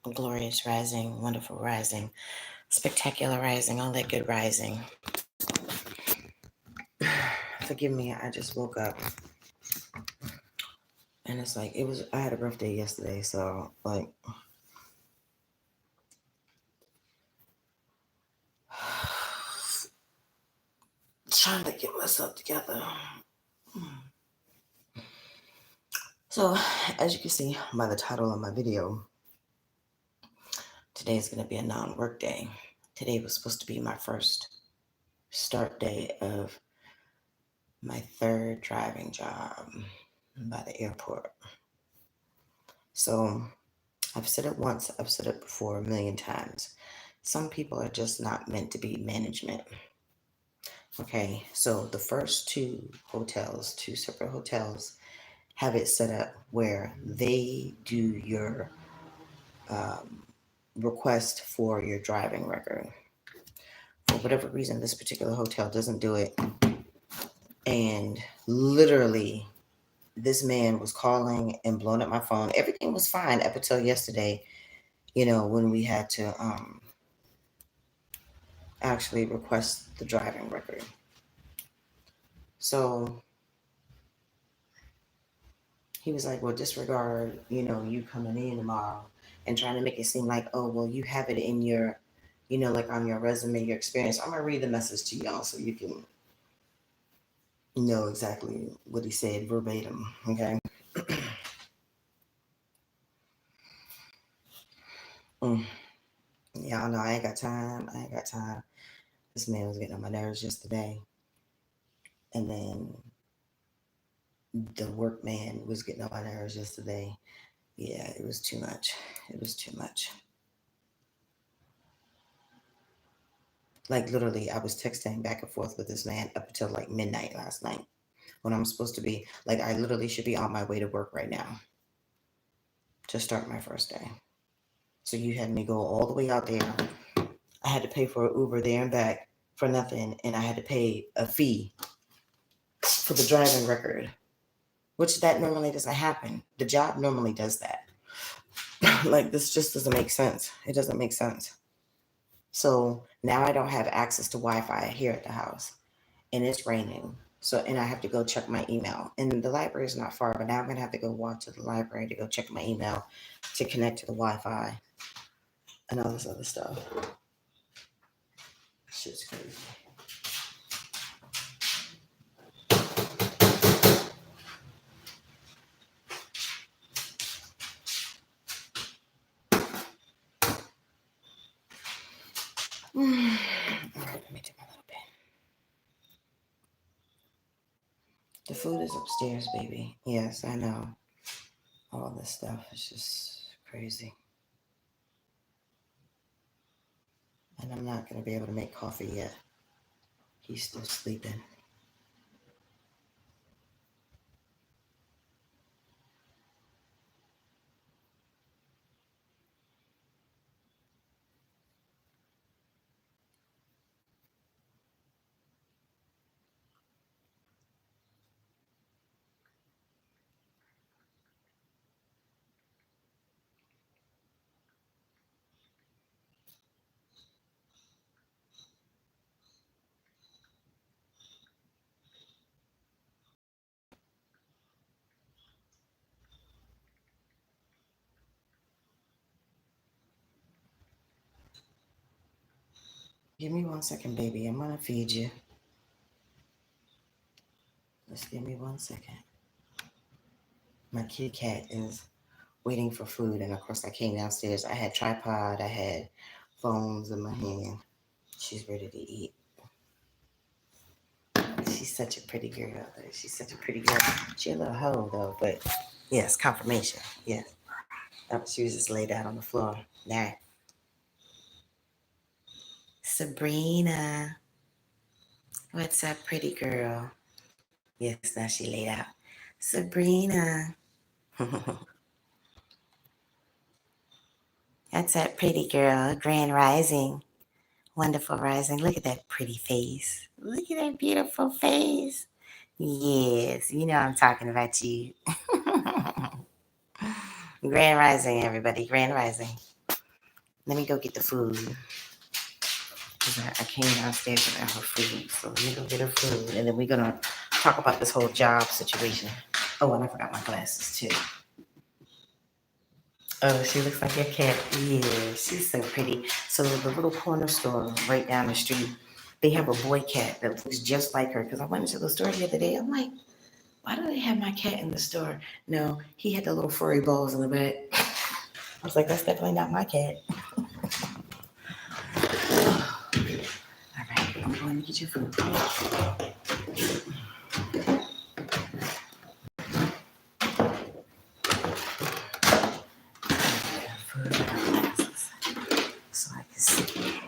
glorious rising, wonderful rising, spectacular rising, all that good rising. Forgive me, I just woke up and it's like I had a birthday yesterday, so like trying to get myself together. So, as you can see by the title of my video, today is going to be a non-work day. Today was supposed to be my first start day of my third driving job by the airport. So I've said it once, I've said it before a million times. Some people are just not meant to be management. Okay, so the first two separate hotels, have it set up where they do your request for your driving record. For whatever reason, this particular hotel doesn't do it. And literally, this man was calling and blowing up my phone. Everything was fine up until yesterday, when we had to actually request the driving record. So he was like, well, disregard, you coming in tomorrow and trying to make it seem like, oh, well, you have it in your, like on your resume, your experience. I'm going to read the message to y'all so you can know exactly what he said verbatim. Okay. Y'all know I ain't got time. This man was getting on my nerves yesterday. And then the workman was getting on my nerves yesterday. Yeah, it was too much. It was too much. Like literally, I was texting back and forth with this man up until like midnight last night when I'm supposed to be, like, I literally should be on my way to work right now to start my first day. So you had me go all the way out there. I had to pay for an Uber there and back for nothing, and I had to pay a fee for the driving record, which that normally doesn't happen. The job normally does that. Like, this just doesn't make sense. It doesn't make sense. So now I don't have access to Wi-Fi here at the house, and it's raining. So, and I have to go check my email. And the library is not far, but now I'm going to have to go walk to the library to go check my email to connect to the Wi-Fi and all this other stuff. Shit's crazy. All right, let me do my little bit. The food is upstairs, baby. Yes, I know. All this stuff is just crazy. And I'm not going to be able to make coffee yet. He's still sleeping. Give me 1 second, baby. I'm going to feed you. Just give me 1 second. My kitty cat is waiting for food, and of course I came downstairs. I had tripod, I had phones in my hand. She's ready to eat. She's such a pretty girl. She's such a pretty girl. She a little hoe though, but yes, confirmation. Yes. She was just laid out on the floor. Now, Sabrina, what's up, pretty girl? Yes, now she laid out. Sabrina. That's that pretty girl, grand rising, wonderful rising. Look at that pretty face. Look at that beautiful face. Yes, you know I'm talking about you. Grand rising, everybody. Grand rising. Let me go get the food. Because I came downstairs without her food. So let me go get her food. And then we're going to talk about this whole job situation. Oh, and I forgot my glasses too. Oh, she looks like your cat. Yeah, she's so pretty. So the little corner store right down the street, they have a boy cat that looks just like her. Because I went into the store the other day. I'm like, why do they have my cat in the store? No, he had the little furry balls in the back. I was like, that's definitely not my cat. All right, I'm going to get your food. So I can see.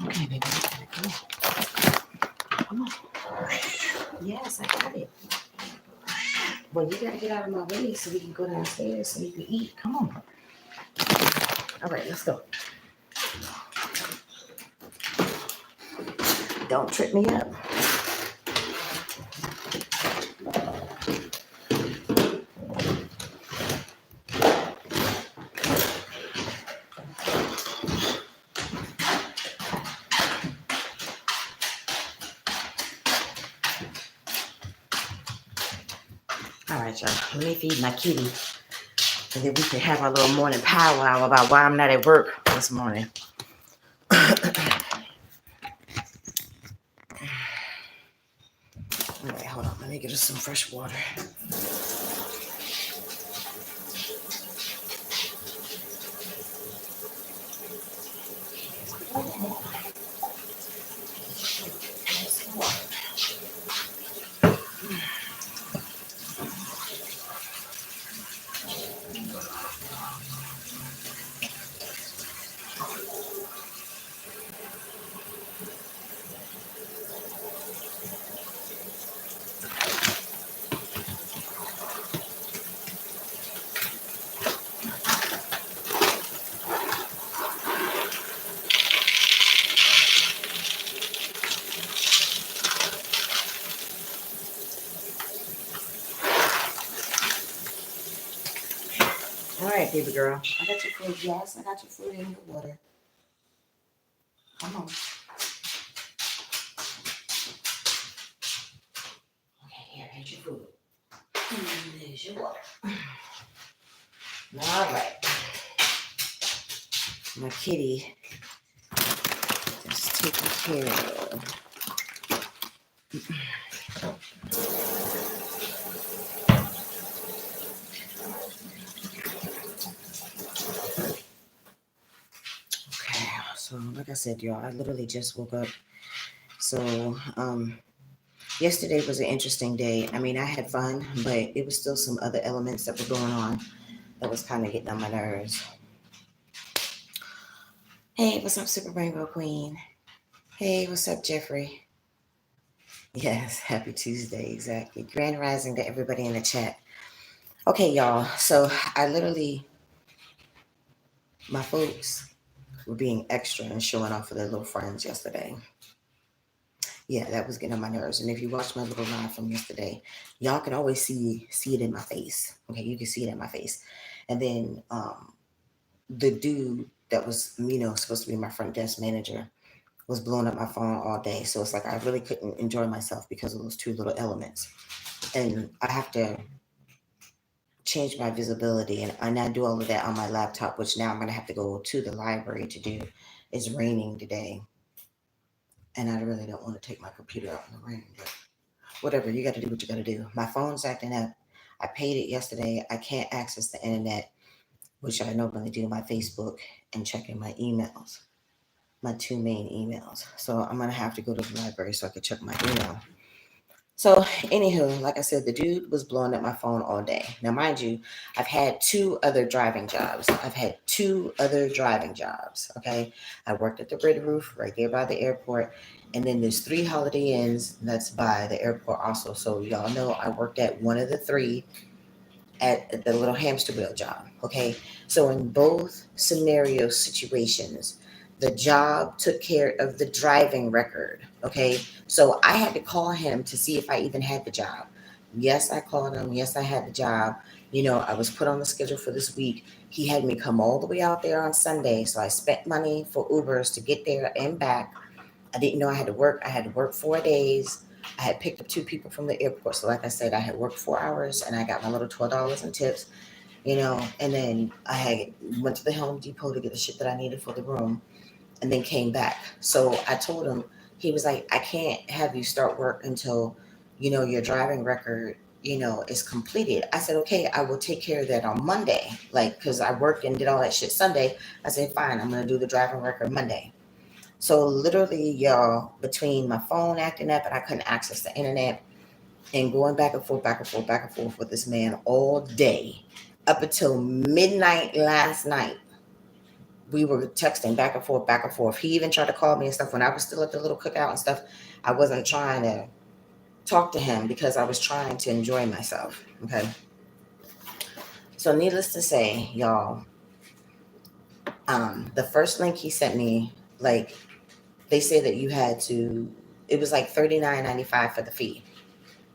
Okay, baby, I gotta go. Come on. Yes, I got it. Well, you gotta get out of my way so we can go downstairs so you can eat. Come on. All right, let's go. Don't trip me up. All right, y'all. Let me feed my kitty. And then we can have our little morning powwow about why I'm not at work this morning. All right, hold on. Let me get us some fresh water. All right, baby girl. I got your food. Yes, I got your food and your water. Come on. Okay, here, here's your food. And there's your water. All right. My kitty just taking care of. Okay, so like I said, y'all, I literally just woke up. So, yesterday was an interesting day. I mean, I had fun, but it was still some other elements that were going on that was kind of getting on my nerves. Hey, what's up, Super Rainbow Queen? Hey, what's up, Jeffrey? Yes, happy Tuesday, exactly. Grand rising to everybody in the chat. Okay, y'all. So I literally, my folks were being extra and showing off for their little friends yesterday. Yeah, that was getting on my nerves. And if you watch my little live from yesterday, y'all can always see it in my face. Okay, you can see it in my face. And then the dude that was, supposed to be my front desk manager was blowing up my phone all day. So it's like I really couldn't enjoy myself because of those two little elements. And I have to change my visibility and I do all of that on my laptop, which now I'm gonna have to go to the library to do. It's raining today. And I really don't want to take my computer out in the rain, but whatever, you gotta do what you gotta do. My phone's acting up. I paid it yesterday. I can't access the internet, which I normally do my Facebook and checking my emails, my two main emails. So I'm gonna have to go to the library so I can check my email. So, anywho, like I said, the dude was blowing up my phone all day. Now, mind you, I've had two other driving jobs. Okay. I worked at the Red Roof right there by the airport. And then there's three Holiday Inns that's by the airport also. So, y'all know I worked at one of the three at the little hamster wheel job. Okay. So in both scenario situations, the job took care of the driving record. Okay. So I had to call him to see if I even had the job. Yes, I called him. Yes, I had the job. I was put on the schedule for this week. He had me come all the way out there on Sunday. So I spent money for Ubers to get there and back. I didn't know I had to work. I had to work 4 days. I had picked up two people from the airport. So, like I said, I had worked 4 hours and I got my little $12 in tips, and then I went to the Home Depot to get the shit that I needed for the room and then came back. So I told him, he was like, I can't have you start work until, your driving record, is completed. I said, okay, I will take care of that on Monday. Like, cause I worked and did all that shit Sunday. I said, fine, I'm going to do the driving record Monday. So literally, y'all, between my phone acting up and I couldn't access the internet and going back and forth, back and forth, back and forth with this man all day, up until midnight last night, we were texting back and forth, back and forth. He even tried to call me and stuff when I was still at the little cookout and stuff. I wasn't trying to talk to him because I was trying to enjoy myself. Okay. So needless to say, y'all, the first link he sent me, like, they said that you had to, it was like $39.95 for the fee.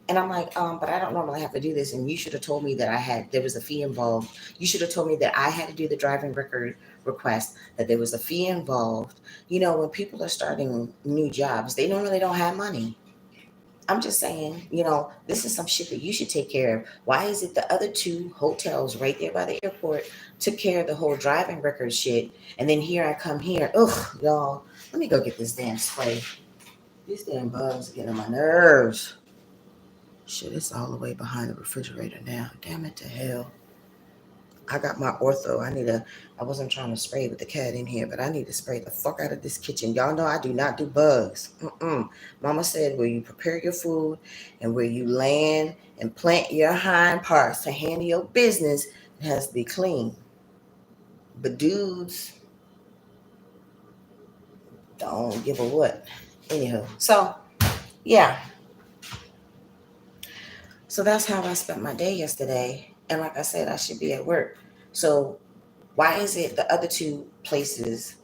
And I'm like, but I don't normally have to do this. And you should have told me that there was a fee involved. You should have told me that I had to do the driving record request, that there was a fee involved. When people are starting new jobs, they normally don't have money. I'm just saying, this is some shit that you should take care of. Why is it the other two hotels right there by the airport took care of the whole driving record shit? And then here I come here. Ugh, y'all, let me go get this damn spray. These damn bugs are getting on my nerves. Shit, it's all the way behind the refrigerator now. Damn it to hell. I got my ortho. I wasn't trying to spray with the cat in here, but I need to spray the fuck out of this kitchen. Y'all know I do not do bugs. Mama said where you prepare your food and where you land and plant your hind parts to handle your business, it has to be clean. But dudes don't give a what. Anyhow, so yeah. So that's how I spent my day yesterday. And like I said, I should be at work. So why is it the other two places,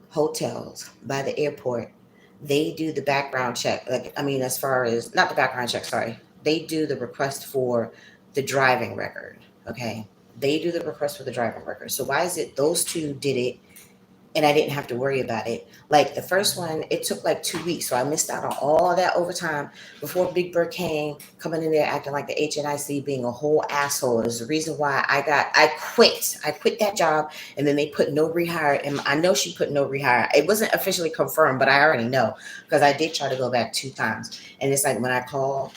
hotels by the airport, they do the background check? Like, I mean, as far as not the background check, sorry, they do the request for the driving record. Okay. They do the request for the driving record. So why is it those two did it and I didn't have to worry about it? Like the first one, it took like 2 weeks, so I missed out on all that overtime before Big Bird came, coming in there acting like the HNIC, being a whole asshole is the reason why I quit. I quit that job, and then they put no rehire, and I know she put no rehire. It wasn't officially confirmed, but I already know because I did try to go back 2 times, and it's like when I call,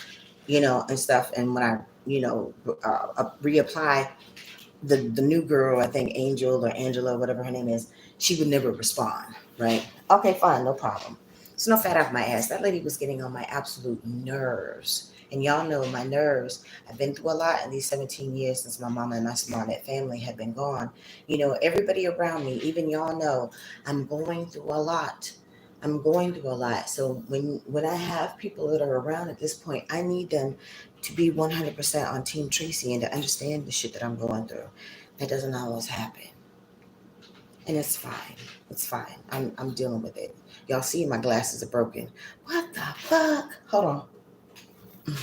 and stuff, and when I, reapply, the new girl, I think Angel or Angela, whatever her name is, she would never respond. Right? Okay, fine, no problem. It's no fat off my ass. That lady was getting on my absolute nerves. And y'all know my nerves. I've been through a lot in these 17 years since my mama and my small net family have been gone. Everybody around me, even y'all know, I'm going through a lot. I'm going through a lot. So when I have people that are around at this point, I need them to be 100% on Team Tracy and to understand the shit that I'm going through. That doesn't always happen. And it's fine. It's fine. I'm dealing with it. Y'all see my glasses are broken. What the fuck? Hold on. I'm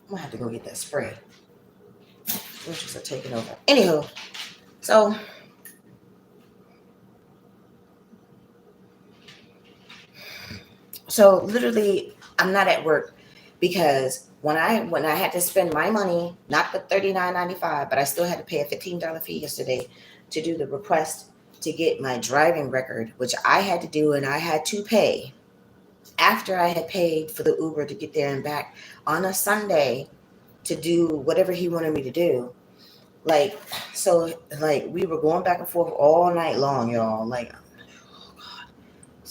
gonna have to go get that spray. Winters are taking over. Anywho, so literally I'm not at work because when I had to spend my money, not the $39.95, but I still had to pay a $15 fee yesterday to do the request to get my driving record, which I had to do and I had to pay after I had paid for the Uber to get there and back on a Sunday to do whatever he wanted me to do. Like, so like we were going back and forth all night long, y'all. Like, oh God.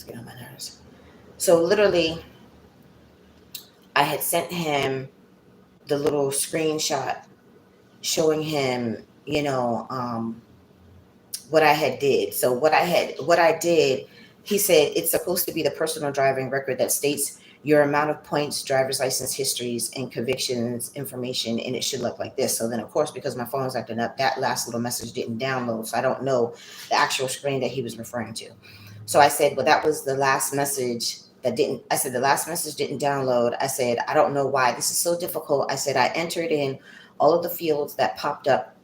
Let's get on my nerves. So literally, I had sent him the little screenshot showing him, what I had did. So what I did, he said it's supposed to be the personal driving record that states your amount of points, driver's license histories, and convictions information, and it should look like this. So then, of course, because my phone's acting up, that last little message didn't download, so I don't know the actual screen that he was referring to. So I said, well, that was the last message that didn't. I said the last message didn't download. I said I don't know why this is so difficult. I said I entered in all of the fields that popped up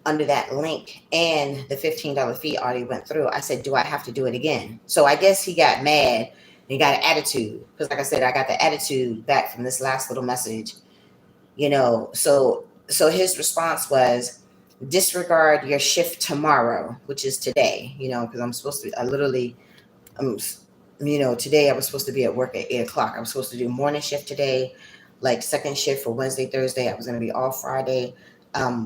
under that link, and the $15 fee already went through. I said, do I have to do it again? So I guess he got mad. He got an attitude because, like I said, I got the attitude back from this last little message. So his response was, disregard your shift tomorrow, which is today. Because I'm supposed to. I'm today I was supposed to be at work at 8 o'clock. I was supposed to do morning shift today, like second shift for Wednesday, Thursday. I was going to be off Friday,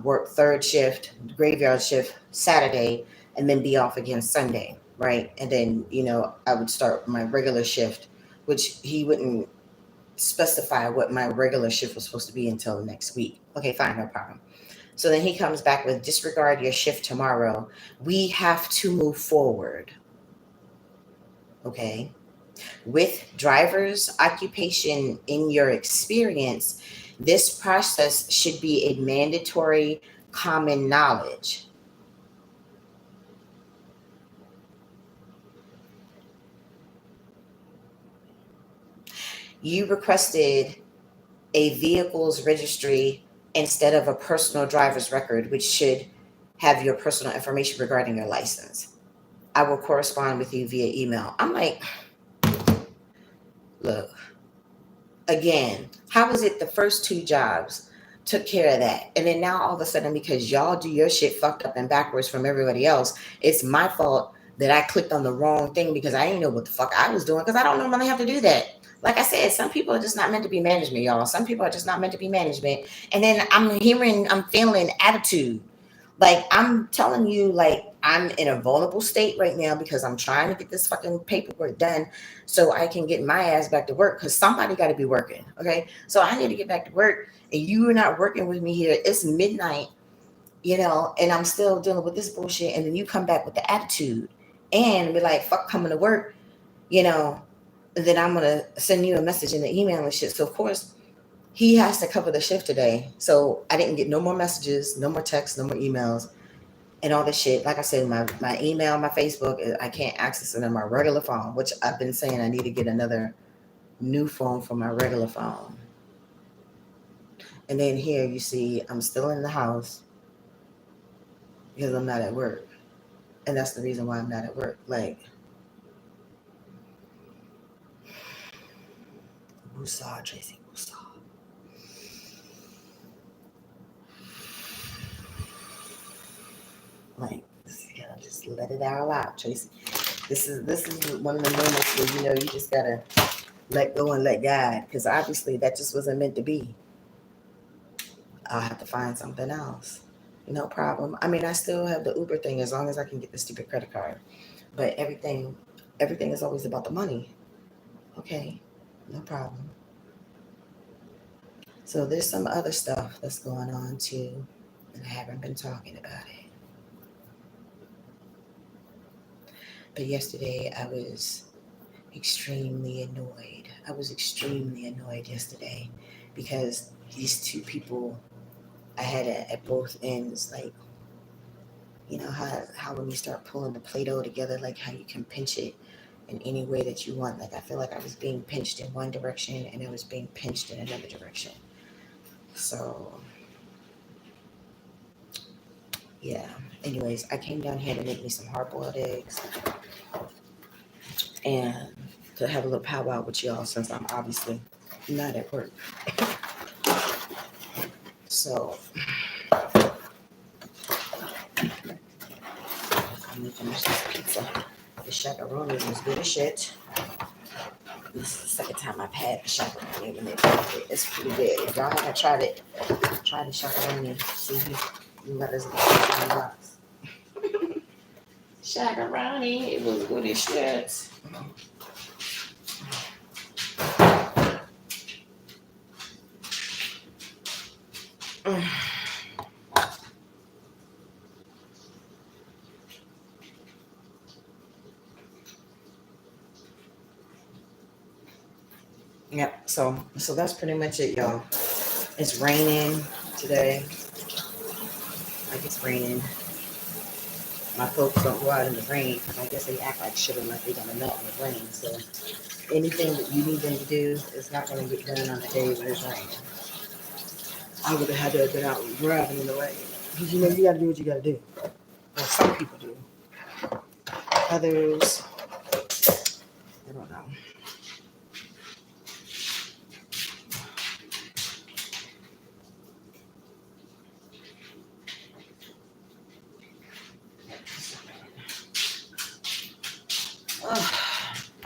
work third shift, graveyard shift Saturday, and then be off again Sunday, right? And then, I would start my regular shift, which he wouldn't specify what my regular shift was supposed to be until next week. Okay, fine, no problem. So then he comes back with, disregard your shift tomorrow. We have to move forward. Okay. With driver's occupation in your experience, this process should be a mandatory common knowledge. You requested a vehicle's registry instead of a personal driver's record, which should have your personal information regarding your license. I will correspond with you via email. I'm like, look, again, how is it the first two jobs took care of that? And then now all of a sudden, because y'all do your shit fucked up and backwards from everybody else, it's my fault that I clicked on the wrong thing because I didn't know what the fuck I was doing because I don't normally have to do that. Like I said, some people are just not meant to be management, y'all. Some people are just not meant to be management. And then I'm feeling attitude. Like I'm telling you, like I'm in a vulnerable state right now because I'm trying to get this fucking paperwork done so I can get my ass back to work because somebody got to be working. Okay. So I need to get back to work and you are not working with me here. It's midnight, and I'm still dealing with this bullshit. And then you come back with the attitude and be like, fuck coming to work, and then I'm going to send you a message in the email and shit. So, of course, he has to cover the shift today. So I didn't get no more messages, no more texts, no more emails, and all this shit. Like I said, my email, my Facebook, I can't access it on my regular phone, which I've been saying I need to get another new phone for my regular phone. And then here you see I'm still in the house because I'm not at work. And that's the reason why I'm not at work. Like, woosah, Traci, woosah. Like, you gotta just let it all out, Traci. This is one of the moments where you just gotta let go and let God, because obviously that just wasn't meant to be. I'll have to find something else. No problem. I mean, I still have the Uber thing as long as I can get the stupid credit card. But everything is always about the money. Okay, no problem. So there's some other stuff that's going on too, and I haven't been talking about it. But yesterday I was extremely annoyed. I was extremely annoyed yesterday because these two people I had at both ends, like, how when you start pulling the Play-Doh together, like how you can pinch it in any way that you want. Like I feel like I was being pinched in one direction and it was being pinched in another direction. So yeah. Anyways, I came down here to make me some hard-boiled eggs and to have a little powwow with y'all since I'm obviously not at work. So I'm gonna finish this pizza. The chacaroni was good as shit. This is the second time I've had the chacaroni and it's pretty good. If y'all haven't tried it, try the chacaroni. See, you let us know in the box. Chacaroni, it was good as shit. Yep. So that's pretty much it, y'all. It's raining today. Like it's raining. My folks don't go out in the rain because I guess they act like shit like they're gonna melt in the rain. So anything that you need them to do is not gonna get done on a day when it's raining. I would have had to have been out driving in the rain because you gotta do what you gotta do. Well, some people do. Others, I don't know.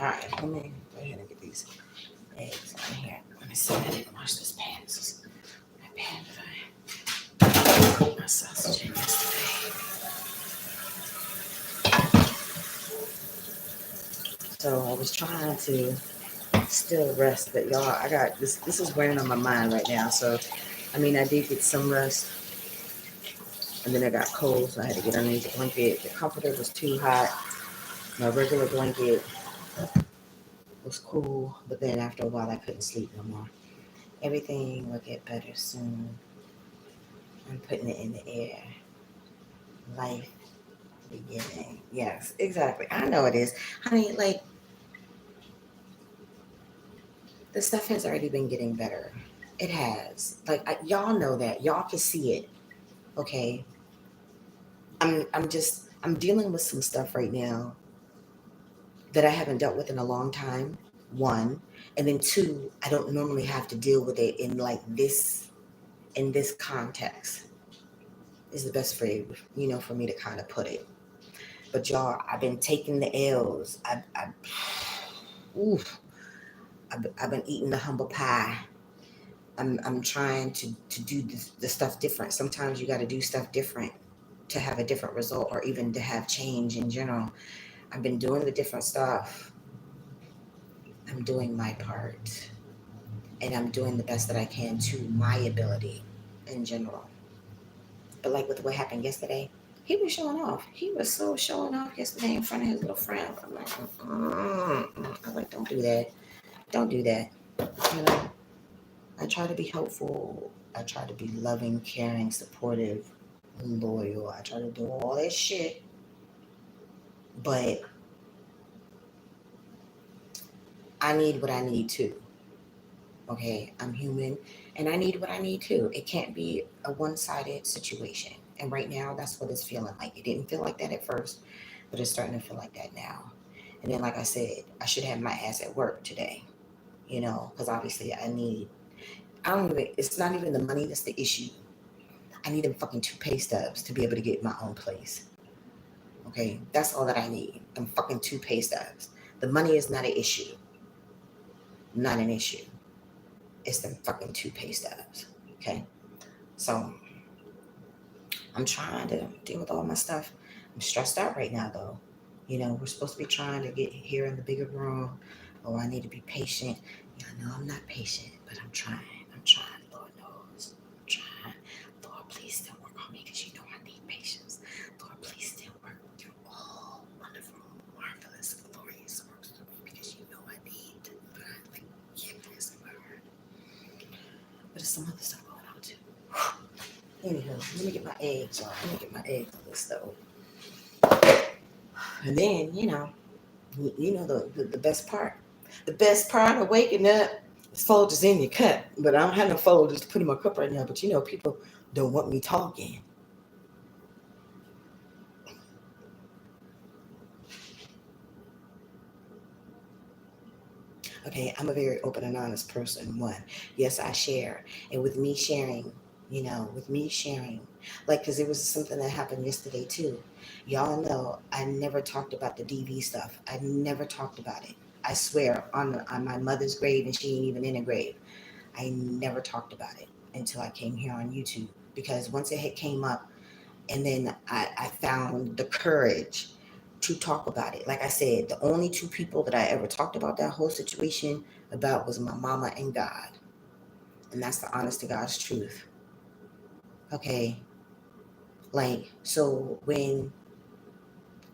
All right, let me go ahead and get these eggs on here. Let me see. I need to wash this pan. This is my pan that I cooked my sausage in yesterday. So I was trying to still rest, but y'all, I got this. This is weighing on my mind right now. So, I mean, I did get some rest, and then I got cold, so I had to get underneath the blanket. The comforter was too hot. My regular blanket was cool, but then after a while, I couldn't sleep no more. Everything will get better soon. I'm putting it in the air. Life beginning. Yes, exactly. I know it is. Honey, like, the stuff has already been getting better. It has. Like, y'all know that. Y'all can see it. Okay. I'm dealing with some stuff right now that I haven't dealt with in a long time. One. And then two, I don't normally have to deal with it in like this, in this context is the best way, for me to kind of put it. But y'all, I've been taking the L's. Oof, I've been eating the humble pie. I'm trying to do the stuff different. Sometimes you got to do stuff different to have a different result or even to have change in general. I've been doing the different stuff. I'm doing my part and I'm doing the best that I can to my ability in general. But like with what happened yesterday, he was showing off. He was so showing off yesterday in front of his little friend. I'm like, I was like, don't do that. Don't do that. You know, I try to be helpful. I try to be loving, caring, supportive, loyal. I try to do all that shit. But I need what I need too. Okay, I'm human and I need what I need too. It can't be a one sided situation. And right now, that's what it's feeling like. It didn't feel like that at first, but it's starting to feel like that now. And then, like I said, I should have my ass at work today, because obviously I don't even, it's not even the money that's the issue. I need them fucking two pay stubs to be able to get my own place. Okay, that's all that I need. Them fucking two pay stubs. The money is not an issue. Not an issue. It's them fucking two pay stubs. Okay, so I'm trying to deal with all my stuff. I'm stressed out right now, though. We're supposed to be trying to get here in the bigger room. Oh, I need to be patient. Yeah, I know I'm not patient, but I'm trying. I'm trying. Lord knows. I'm trying. Lord, please still work on me because you know I need patience. Lord, please still work through all wonderful, marvelous, glorious works through me because you know I need to like get this word. But there's some other stuff going on too. Anyhow, let me get my eggs on. Let me get my eggs on this stove. And then, the best part. The best part of waking up is Folgers in your cup. But I don't have no Folgers to put in my cup right now. But people don't want me talking. Okay, I'm a very open and honest person. One, yes, I share. And with me sharing, like, because there was something that happened yesterday too. Y'all know I never talked about the DV stuff. I never talked about it. I swear on my mother's grave, and she ain't even in a grave. I never talked about it until I came here on YouTube because once it had came up, and then I found the courage to talk about it. Like I said, the only two people that I ever talked about that whole situation about was my mama and God. And that's the honest to God's truth. Okay. Like, so when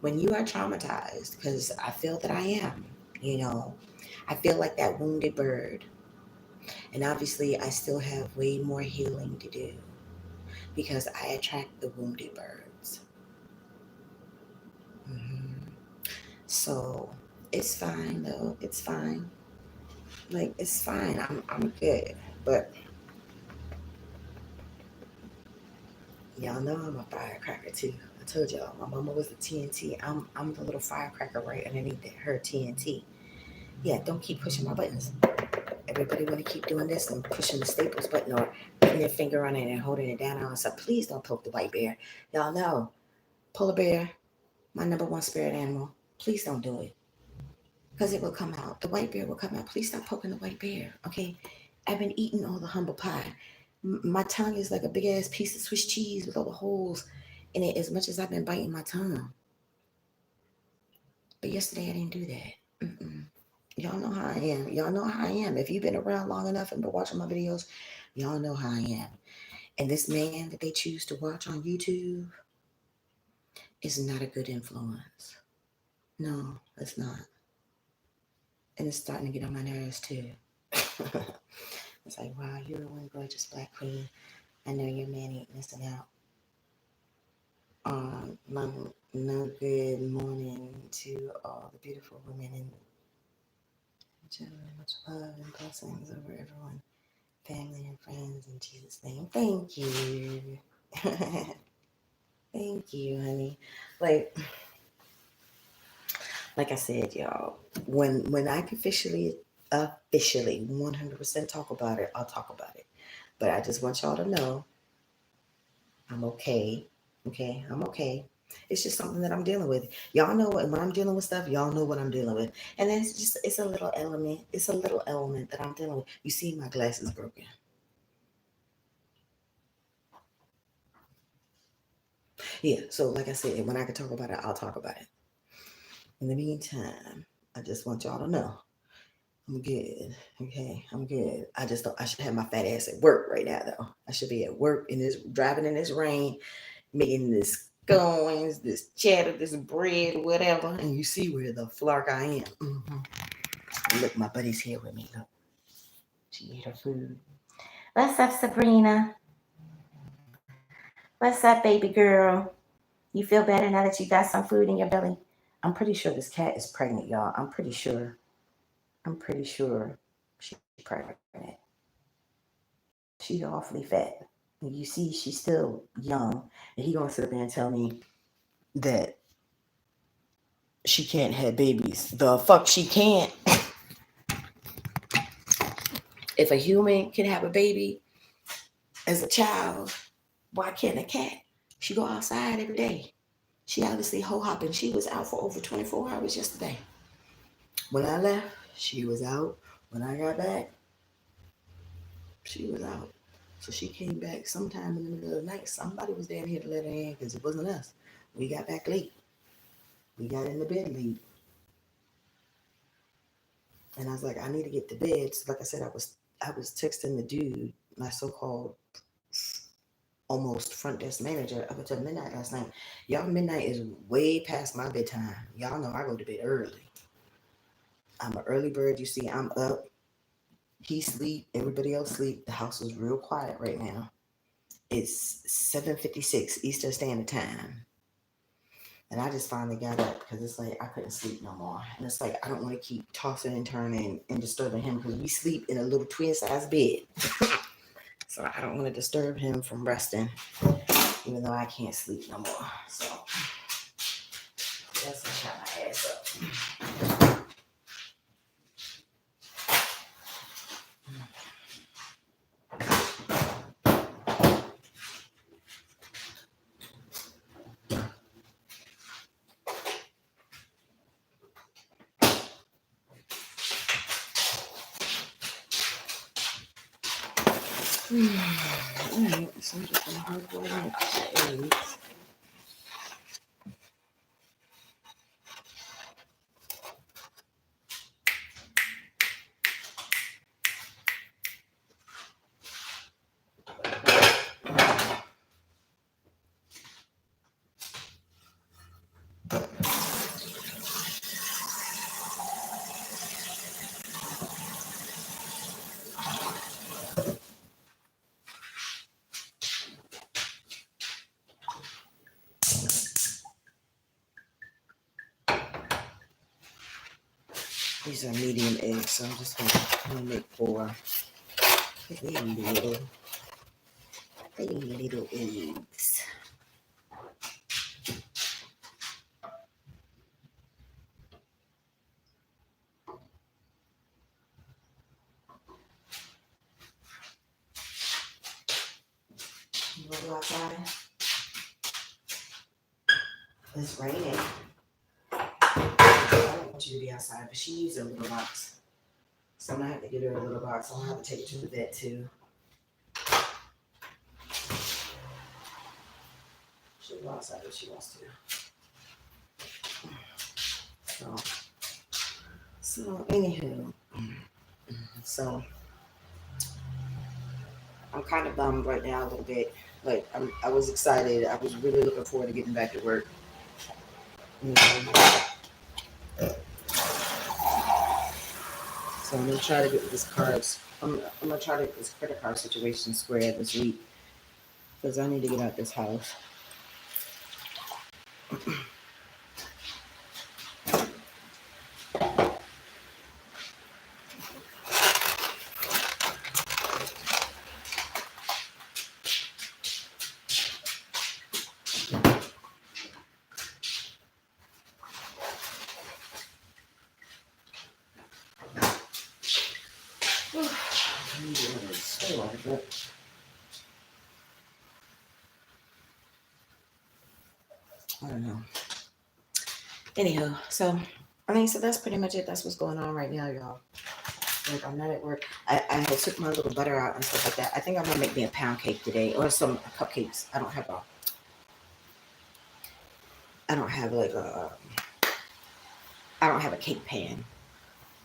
you are traumatized, because I feel that I am, you know, I feel like that wounded bird. And obviously, I still have way more healing to do because I attract the wounded birds. Hmm. So it's fine though. It's fine. Like it's fine. I'm good. But y'all know I'm a firecracker too. I told y'all my mama was the TNT. I'm the little firecracker right underneath her TNT. Yeah, don't keep pushing my buttons. Everybody want to keep doing this and pushing the staples button or putting their finger on it and holding it down. So please don't poke the white bear. Y'all know polar bear, my number one spirit animal. Please don't do it because it will come out. The white bear will come out. Please stop poking the white bear. Okay, I've been eating all the humble pie. My tongue is like a big ass piece of Swiss cheese with all the holes in it. As much as I've been biting my tongue, but yesterday I didn't do that. Mm-mm. Y'all know how I am. Y'all know how I am. If you've been around long enough and been watching my videos, y'all know how I am. And this man that they choose to watch on YouTube is not a good influence. No, it's not. And it's starting to get on my nerves too. It's like, wow, you're one gorgeous black queen. I know your man ain't missing out. No good morning to all the beautiful women and gentlemen. Much love and blessings over everyone, family and friends in Jesus' name. Thank you. Thank you, honey. Like, like I said, y'all, when I can officially 100% talk about it, I'll talk about it. But I just want y'all to know I'm okay. Okay, I'm okay. It's just something that I'm dealing with. Y'all know when I'm dealing with stuff, y'all know what I'm dealing with. And then it's a little element. It's a little element that I'm dealing with. You see my glasses broken. Yeah, so like I said, when I can talk about it, I'll talk about it. In the meantime, I just want y'all to know I'm good. Okay, I'm good. I just don't. I should have my fat ass at work right now, though. I should be at work in this driving in this rain, making this scones, this cheddar, this bread, whatever. And you see where the flark I am. Look, my buddy's here with me. Look, she ate her food. What's up, Sabrina? What's up, baby girl? You feel better now that you got some food in your belly? I'm pretty sure this cat is pregnant, y'all. I'm pretty sure. I'm pretty sure she's pregnant. She's awfully fat. And you see, she's still young. And he gonna sit up there and tell me that she can't have babies. The fuck she can't. If a human can have a baby as a child, why can't a cat? She go outside every day. She obviously hoe hopping. She was out for over 24 hours yesterday. When I left, she was out. When I got back, she was out. So she came back sometime in the middle of the night. Somebody was down here to let her in because it wasn't us. We got back late. We got in the bed late. And I was like, I need to get to bed. So like I said, I was texting the dude, my so-called almost front desk manager, up until midnight last night. Y'all, midnight is way past my bedtime. Y'all know I go to bed early. I'm an early bird. You see, I'm up. He sleep. Everybody else sleep. The house is real quiet right now. It's 7:56 Eastern Standard Time. And I just finally got up because it's like I couldn't sleep no more. And it's like I don't want to keep tossing and turning and disturbing him because we sleep in a little twin size bed. So I don't want to disturb him from resting, even though I can't sleep no more. So that's what shot my ass up. Alright, so I'm just gonna hard boil eggs. These are medium eggs, so I'm just gonna make 4. They little eggs. You wanna go outside? It's raining. I don't want you to be outside, but she needs a little box. So I'm gonna have to get her a little box. I'll have to take it to the vet too. She'll go outside if she wants to. So anywho, so I'm kind of bummed right now a little bit. Like I was excited. I was really looking forward to getting back to work. You know? So I'm gonna try to get this cards. I'm gonna try to get this credit card situation squared this week because I need to get out this house. I don't know. Anyhow, so so that's pretty much it. That's what's going on right now, y'all. Like I'm not at work. I took my little butter out and stuff like that. I think I'm gonna make me a pound cake today or some cupcakes. I don't have a cake pan.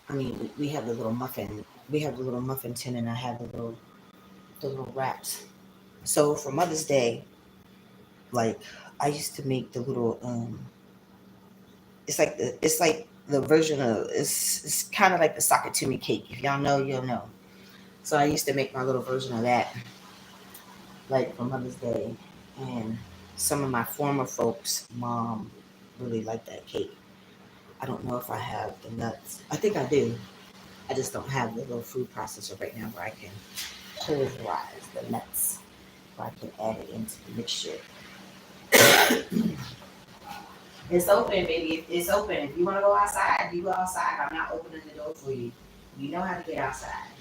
I mean, we have the little muffin. We have the little muffin tin, and I have the little wraps. So for Mother's Day, like I used to make the little it's like the version of it's kind of like the Sakatumi cake. If y'all know, you'll know. So I used to make my little version of that, like for Mother's Day, and some of my former folks' mom really liked that cake. I don't know if I have the nuts. I think I do. I just don't have the little food processor right now where I can pulverize the nuts, where I can add it into the mixture. It's open, baby. It's open. If you want to go outside, you go outside. I'm not opening the door for you. You know how to get outside.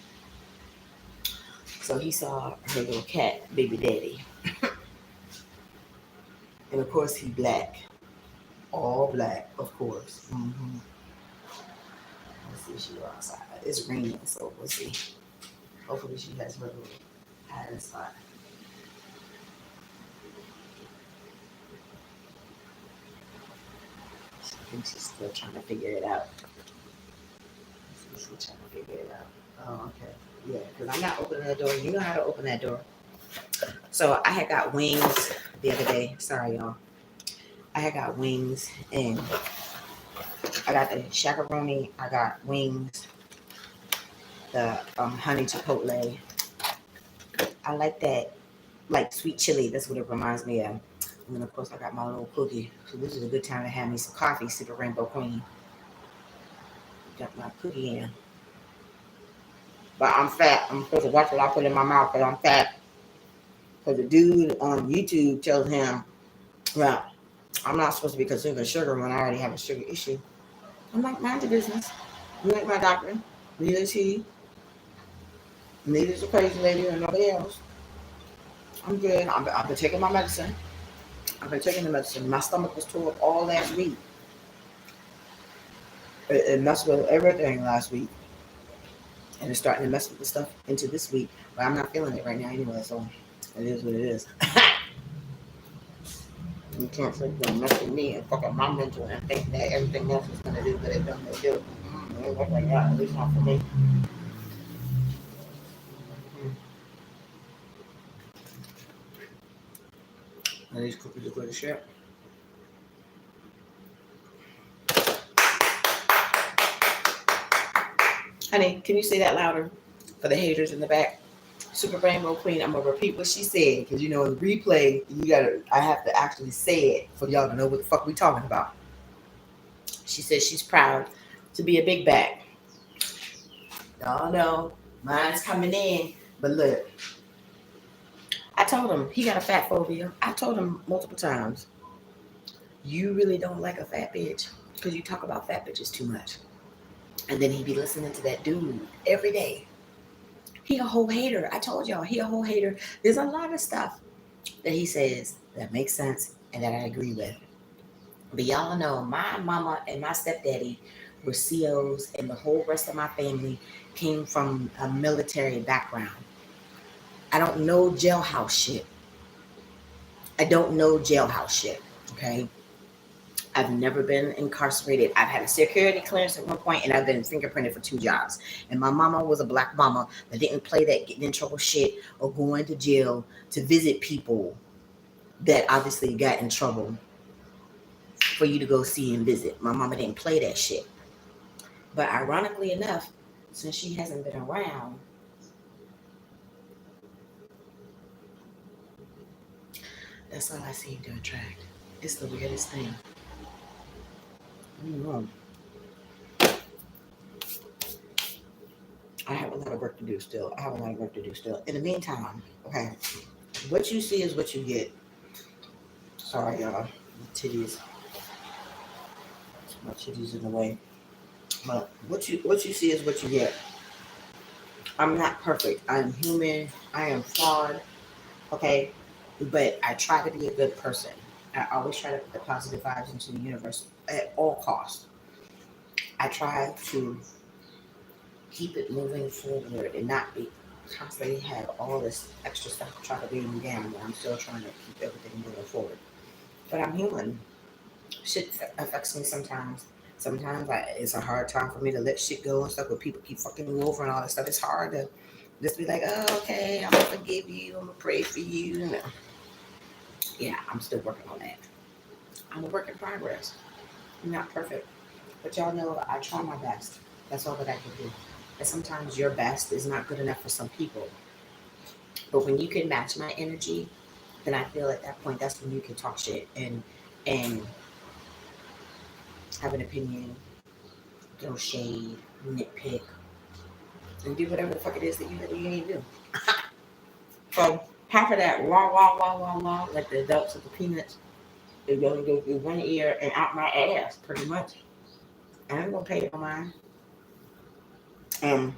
So he saw her little cat, baby daddy. And of course, he black. All black, of course. Mm-hmm. Let's see if she go outside. It's raining, so we'll see. Hopefully, she has her little hiding spot. I think she's still trying to figure it out. She's still trying to figure it out. Oh, okay. Yeah, because I'm not opening the door. You know how to open that door. So I had got wings the other day. Sorry, y'all. I had got wings and I got the shakaroni. I got wings, the honey chipotle. I like that, like sweet chili. That's what it reminds me of. And then of course I got my little cookie. So this is a good time to have me some coffee. Super Rainbow Queen. Got my cookie in. But I'm fat. I'm supposed to watch what I put in my mouth because I'm fat. Because the dude on YouTube tells him, well, I'm not supposed to be consuming sugar when I already have a sugar issue. I'm like, mind your business. You ain't my doctor. Neither is he. Neither is the crazy lady or nobody else. I'm good. I've been taking my medicine. I've been taking the medicine. My stomach was tore up all last week. It messed with everything last week. And it's starting to mess with the stuff into this week. But I'm not feeling it right now anyway, so it is what it is. You can't think you're messing me and fucking my mental and think that everything else is gonna do what it done to do. It ain't work like that, at least not for me. And these cookies are good as shit. Honey, can you say that louder for the haters in the back? Super Rainbow Queen, I'm gonna repeat what she said because in the replay, I have to actually say it for y'all to know what the fuck we talking about. She says she's proud to be a big back. Oh no, mine's coming in. But look, I told him he got a fat phobia. I told him multiple times, you really don't like a fat bitch because you talk about fat bitches too much. And then he'd be listening to that dude every day. He a whole hater. I told y'all, he a whole hater. There's a lot of stuff that he says that makes sense and that I agree with. But y'all know my mama and my stepdaddy were COs, and the whole rest of my family came from a military background. I don't know jailhouse shit. I don't know jailhouse shit. Okay. I've never been incarcerated. I've had a security clearance at one point, and I've been fingerprinted for 2 jobs. And my mama was a black mama that didn't play that getting in trouble shit or going to jail to visit people that obviously got in trouble for you to go see and visit. My mama didn't play that shit. But ironically enough, since she hasn't been around, that's all I seem to attract. It's the weirdest thing. Mm-hmm. I have a lot of work to do still. I have a lot of work to do still. In the meantime, okay, what you see is what you get. Sorry, y'all. Titties. My titties in the way. But what you see is what you get. I'm not perfect. I'm human. I am flawed. Okay, but I try to be a good person. I always try to put the positive vibes into the universe at all costs. I try to keep it moving forward and not be constantly have all this extra stuff to try to weigh me down. I'm still trying to keep everything moving forward. But I'm human. Shit affects me sometimes. Sometimes it's a hard time for me to let shit go and stuff. But people keep fucking me over and all that stuff. It's hard to just be like, oh, okay, I'm gonna forgive you. I'm gonna pray for you. No. Yeah, I'm still working on that. I'm a work in progress. I'm not perfect, but y'all know I try my best. That's all that I can do. And sometimes your best is not good enough for some people. But when you can match my energy, then I feel at that point that's when you can talk shit and have an opinion, throw shade, nitpick, and do whatever the fuck it is that you need to do. So half of that wah wah wah wah wah, like the adults of the peanuts, is gonna go through one ear and out my ass, pretty much. I ain't gonna pay no mind. Um,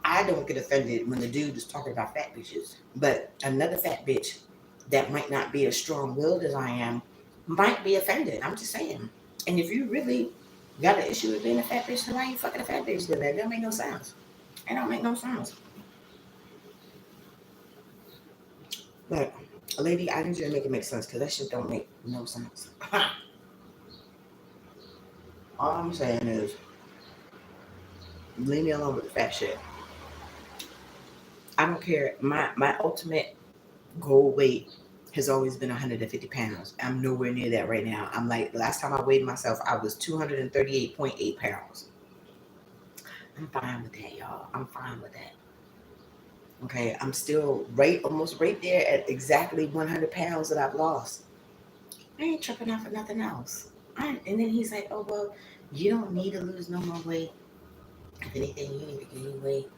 I don't get offended when the dude is talking about fat bitches, but another fat bitch that might not be as strong willed as I am might be offended. I'm just saying. And if you really got an issue with being a fat bitch, then why you fucking a fat bitch? Then that don't make no sense. It don't make no sense. But lady, I need you to make it make sense because that shit don't make no sense. All I'm saying is leave me alone with the fat shit. I don't care. My ultimate goal weight has always been 150 pounds. I'm nowhere near that right now. I'm like, last time I weighed myself, I was 238.8 pounds. I'm fine with that, y'all. I'm fine with that. Okay, I'm still right, almost right there at exactly 100 pounds that I've lost. I ain't tripping out for nothing else. And then he's like, oh, well, you don't need to lose no more weight. If anything, you need to gain weight.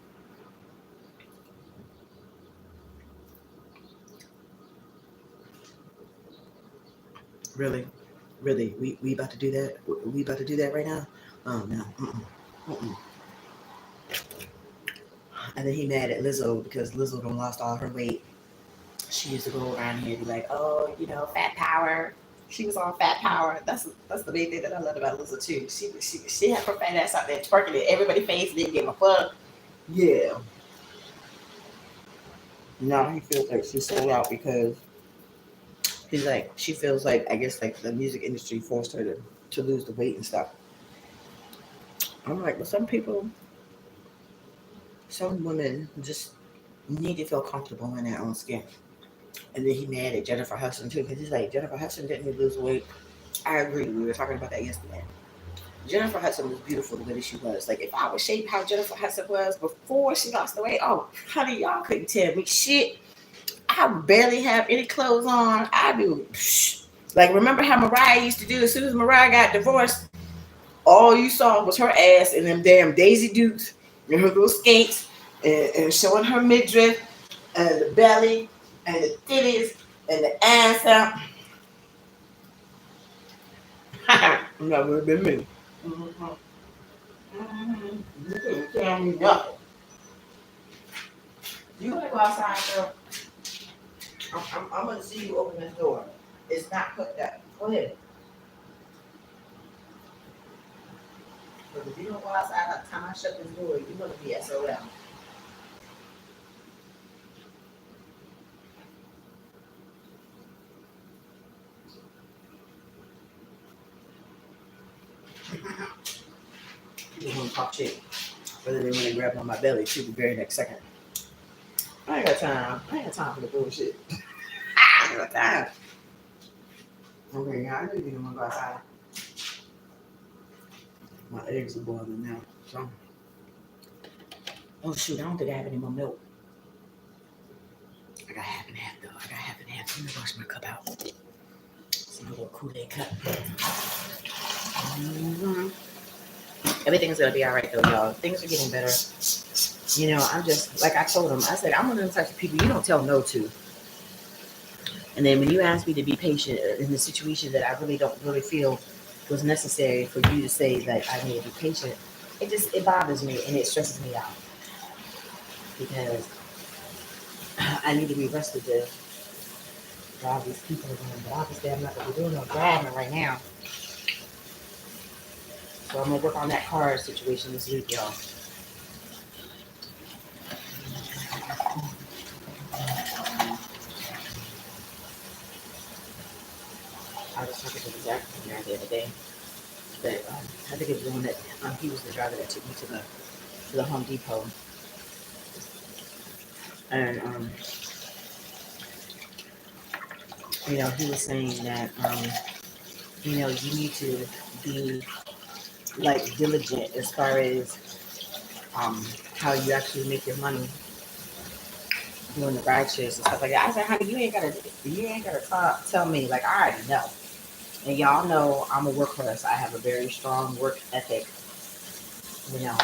Really? Really? We about to do that? We about to do that right now? Oh, no. Mm-mm. Mm-mm. And then he mad at Lizzo because Lizzo done lost all her weight. She used to go around here and be like, oh, fat power. She was on fat power. That's the main thing that I love about Lizzo too. She had her fat ass out there twerking it. Everybody face didn't give a fuck. Yeah. Now he feels like she's sold out because he's like she feels like I guess like the music industry forced her to lose the weight and stuff. I'm like, well, some women just need to feel comfortable in their own skin. And then he mad at Jennifer Hudson too, because he's like, Jennifer Hudson didn't lose weight. I agree. We were talking about that yesterday. Jennifer Hudson was beautiful the way that she was. Like if I was shaped how Jennifer Hudson was before she lost the weight, oh honey, y'all couldn't tell me shit. I barely have any clothes on. I do. Like remember how Mariah used to do? As soon as Mariah got divorced, all you saw was her ass and them damn Daisy Dukes. in her little skates and showing her midriff and the belly and the titties and the ass out. That would have been me. Mm-hmm. Mm-hmm. You couldn't tell me nothing. You gotta go outside, girl. I'm gonna see you open this door. It's not put that. Go ahead. Because if you don't go outside by the time I shut this door, you're gonna be SOL. You're gonna pop shit. Rather than when they grab on my belly too the very next second. I ain't got time. I ain't got time for the bullshit. I ain't got time. Okay, yeah, I know you don't want to go outside. My eggs are boiling now. So, oh shoot, I don't think I have any more milk. I got half and half though. I got half and half. Let me wash my cup out. It's a little Kool-Aid cup. Mm-hmm. Everything's gonna be all right though, y'all. Things are getting better. You know, I'm just like I told him. I said I'm one of the types of people you don't tell no to. And then when you ask me to be patient in the situation that I really don't really feel was necessary for you to say that I need to be patient, it bothers me and it stresses me out because I need to be rested to drive these people around. But obviously I'm not gonna be doing no driving right now. So I'm gonna work on that car situation this week, y'all. I was talking to the Zach the other day. That I think it's the one that he was the driver that took me to the Home Depot, and you know he was saying that you know you need to be like diligent as far as how you actually make your money doing the ride shares and stuff like that. I said, honey, you ain't gotta tell me, like I already know. And y'all know I'm a workhorse. I have a very strong work ethic. You know,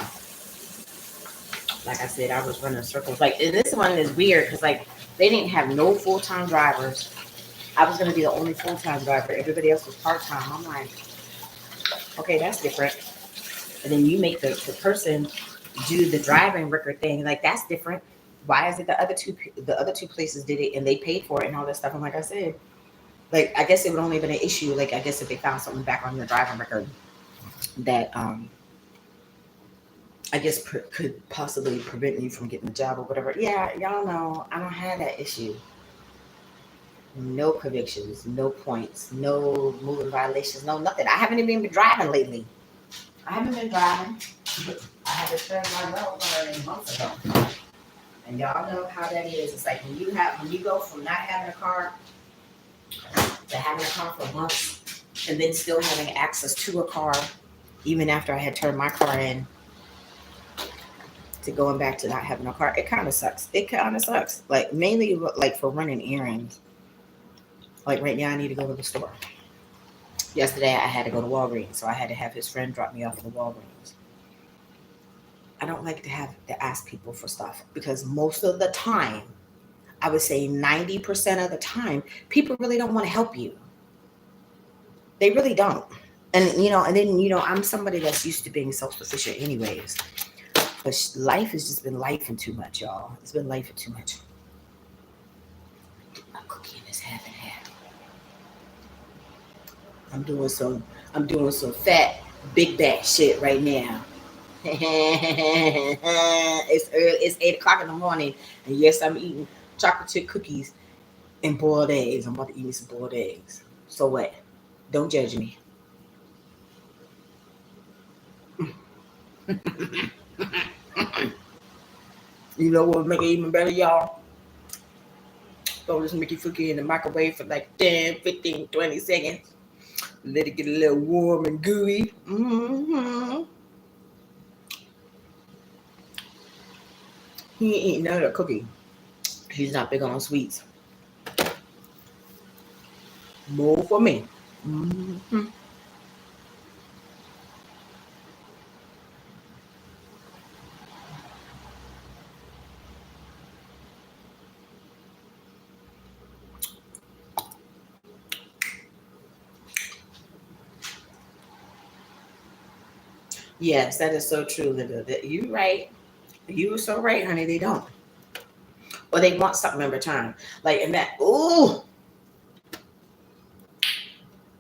like I said, I was running circles. Like, and this one is weird because like they didn't have no full time drivers. I was gonna be the only full time driver. Everybody else was part time. I'm like, okay, that's different. And then you make the person do the driving record thing. Like that's different. Why is it the other two places did it and they paid for it and all that stuff? And like I said, like I guess it would only have been an issue. Like I guess if they found something back on your driving record that I guess could possibly prevent you from getting a job or whatever. Yeah, y'all know I don't have that issue. No convictions, no points, no moving violations, no nothing. I haven't even been driving lately. I haven't been driving. I had to turn my rail months ago. And y'all know how that is. It's like when you go from not having a car to having a car for months and then still having access to a car, even after I had turned my car in, to going back to not having a car, it kind of sucks. It kind of sucks. Like mainly like for running errands. Like right now, I need to go to the store. Yesterday, I had to go to Walgreens, so I had to have his friend drop me off at the Walgreens. I don't like to have to ask people for stuff because most of the time, I would say 90% of the time, people really don't want to help you. They really don't. And I'm somebody that's used to being self-sufficient anyways. But life has just been life and too much, y'all. It's been life and too much. My cookie is half and half. I'm doing some fat big back shit right now. It's early, it's 8 o'clock in the morning, and yes, I'm eating chocolate chip cookies and boiled eggs. I'm about to eat me some boiled eggs. So what? Don't judge me. You know what would make it even better, y'all? Throw this Mickey Cookie in the microwave for like 10, 15, 20 seconds. Let it get a little warm and gooey. Mm-hmm. He ain't eating none of the cookie. He's not big on sweets. More for me. Mm-hmm. Yes, that is so true, Linda. You right. You were so right, honey. They don't, or they want something in return. Like and that. Ooh,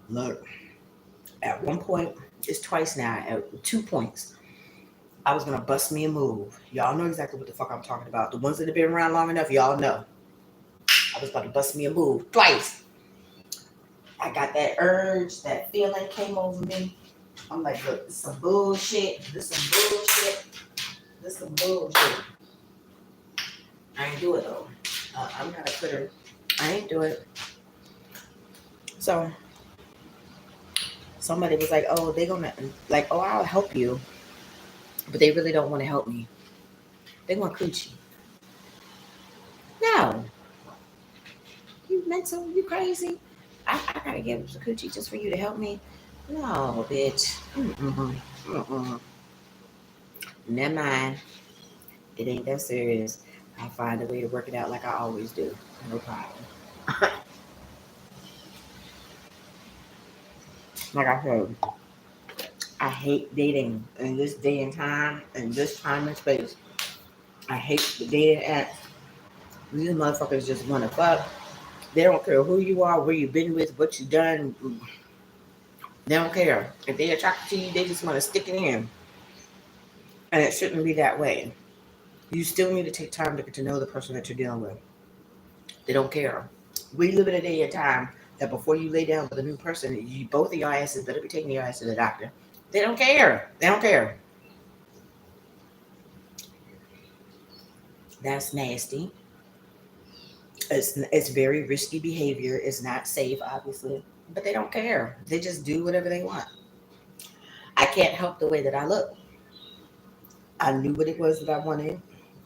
look. At one point, it's twice now. At 2 points, I was gonna bust me a move. Y'all know exactly what the fuck I'm talking about. The ones that have been around long enough, y'all know. I was about to bust me a move twice. I got that urge, that feeling came over me. I'm like, look, this some bullshit. This some bullshit. This some bullshit. I ain't do it though. I'm not a quitter. I ain't do it. So somebody was like, oh, they gonna like, oh, I'll help you, but they really don't want to help me. They want coochie. No, you mental? You crazy? I gotta give some coochie just for you to help me? No, bitch. Mm-mm. Mm-mm. Never mind. It ain't that serious. I'll find a way to work it out like I always do. No problem. Like I said, I hate dating in this day and time, in this time and space. I hate the dating apps. These motherfuckers just want to fuck. They don't care who you are, where you've been with, what you done. They don't care. If they attracted to you, they just want to stick it in. And it shouldn't be that way. You still need to take time to get to know the person that you're dealing with. They don't care. We live in a day and time that before you lay down with a new person, you both of your asses better be taking your ass to the doctor. They don't care. They don't care. That's nasty. It's very risky behavior. It's not safe, obviously, but they don't care. They just do whatever they want. I can't help the way that I look. I knew what it was that I wanted,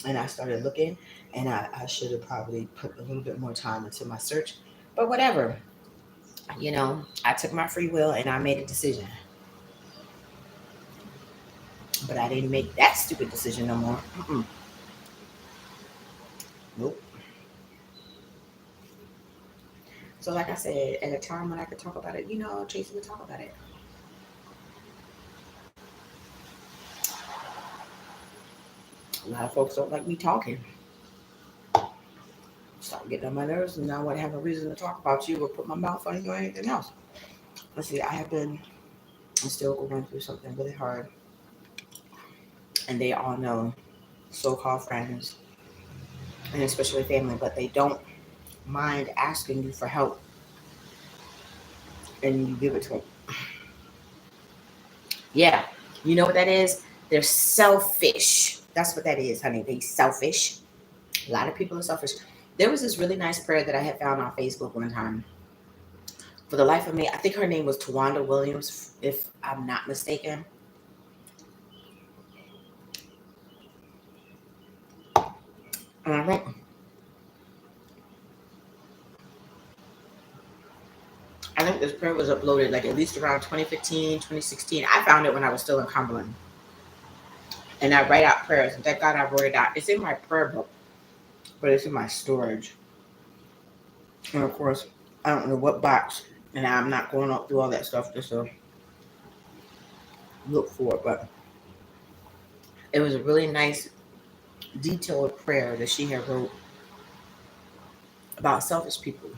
and I started looking, and I should have probably put a little bit more time into my search, but whatever. I took my free will and I made a decision, but I didn't make that stupid decision no more. Mm-mm. Nope. So, like I said, at a time when I could talk about it, Tracy would talk about it. A lot of folks don't like me talking. Start getting on my nerves, and now I want to have a reason to talk about you or put my mouth on you or anything else. Let's see, I have been I'm still going through something really hard, and they all know, so-called friends, and especially family, but they don't mind asking you for help, and you give it to them. Yeah, you know what that is? They're selfish. That's what that is, honey. They selfish. A lot of people are selfish. There was this really nice prayer that I had found on Facebook one time. For the life of me, I think her name was Tawanda Williams, if I'm not mistaken. And I think this prayer was uploaded like at least around 2015, 2016. I found it when I was still in Cumberland. And I write out prayers. And thank God I wrote it out. It's in my prayer book, but it's in my storage. And of course, I don't know what box. And I'm not going up through all that stuff just to look for it. But it was a really nice, detailed prayer that she had wrote about selfish people,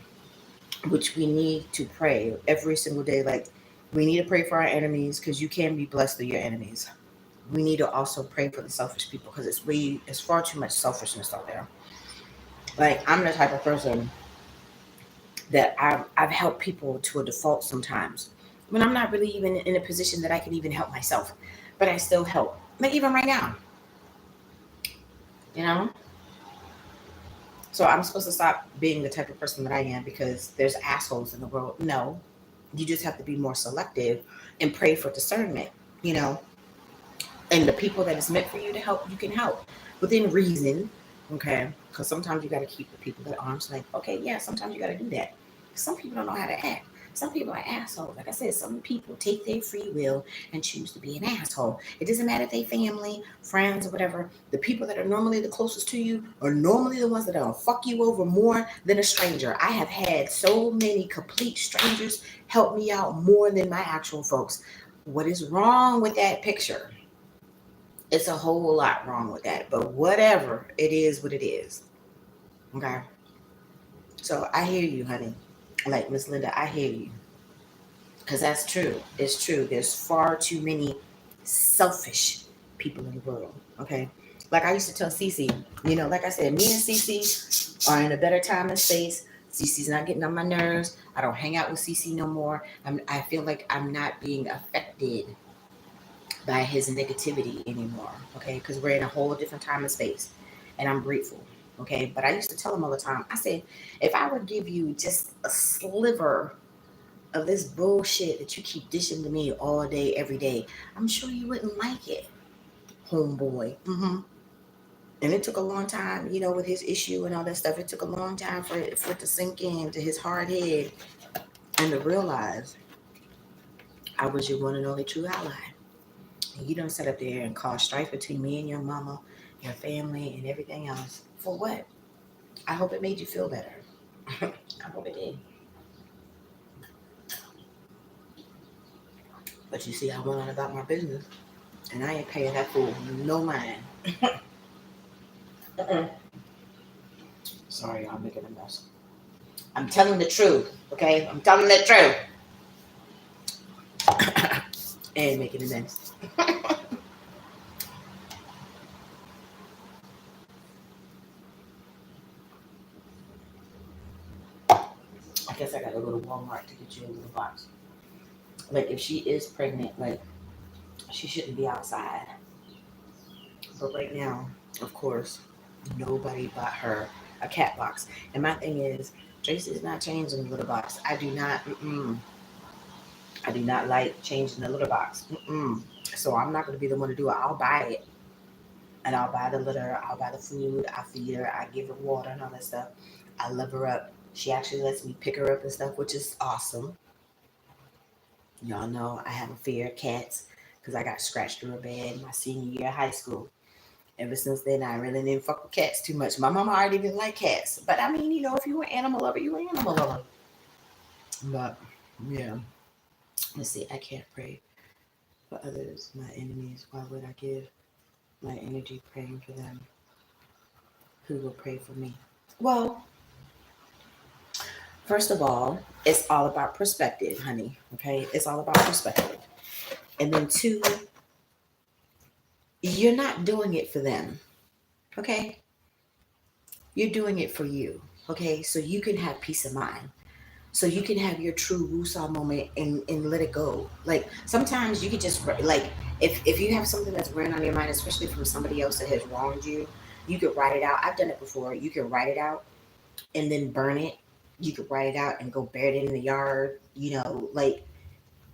which we need to pray every single day. Like, we need to pray for our enemies because you can be blessed through your enemies. We need to also pray for the selfish people because it's far too much selfishness out there. Like, I'm the type of person that I've helped people to a default sometimes when I'm not really even in a position that I can even help myself, but I still help. Like, even right now, you know. So I'm supposed to stop being the type of person that I am because there's assholes in the world. No, you just have to be more selective and pray for discernment. You know, and the people that is meant for you to help, you can help within reason. Okay, because sometimes you got to keep the people at arm's length. Okay, yeah, sometimes you got to do that. Some people don't know how to act. Some people are assholes. Like I said, some people take their free will and choose to be an asshole. It doesn't matter if they family, friends, or whatever. The people that are normally the closest to you are normally the ones that are gonna fuck you over more than a stranger. I have had so many complete strangers help me out more than my actual folks. What is wrong with that picture? It's a whole lot wrong with that. But whatever, it is what it is. Okay. So I hear you, honey. Like Miss Linda, I hear you. Because that's true. It's true. There's far too many selfish people in the world. Okay. Like I used to tell Cece, like I said, me and Cece are in a better time and space. Cece's not getting on my nerves. I don't hang out with Cece no more. I feel like I'm not being affected by his negativity anymore. Okay. Because we're in a whole different time and space. And I'm grateful. Okay. But I used to tell him all the time, I said, if I would give you just a sliver of this bullshit that you keep dishing to me all day, every day, I'm sure you wouldn't like it, homeboy. And it took a long time, with his issue and all that stuff. It took a long time for it to sink into his hard head and to realize I was your one and only true ally. And you don't sit up there and cause strife between me and your mama, your family, and everything else. For what? I hope it made you feel better. I hope it did. But you see, I went on about my business, and I ain't paying that fool no mind. Sorry, I'm making a mess. I'm telling the truth, okay? I'm telling the truth. And making a mess. I guess I gotta go to Walmart to get you a little box. Like, if she is pregnant, like, she shouldn't be outside. But right now, of course, nobody bought her a cat box. And my thing is, Tracy's not changing the litter box. I do not like changing the litter box. So I'm not going to be the one to do it. I'll buy it. And I'll buy the litter. I'll buy the food. I feed her. I give her water and all that stuff. I love her up. She actually lets me pick her up and stuff, which is awesome. Y'all know I have a fear of cats because I got scratched through a bed my senior year of high school. Ever since then, I really didn't fuck with cats too much. My mama already didn't like cats. But I mean, if you were an animal lover, you were an animal lover. But, yeah. Let's see. I can't pray for others, my enemies. Why would I give my energy praying for them? Who will pray for me? Well, first of all, it's all about perspective, honey. Okay? It's all about perspective. And then two, you're not doing it for them. Okay? You're doing it for you. Okay? So you can have peace of mind. So you can have your true woosah moment and let it go. Like sometimes you could just like if you have something that's weighing on your mind, especially from somebody else that has wronged you could write it out. I've done it before. You can write it out and then burn it. You could write it out and go bury it in the yard, like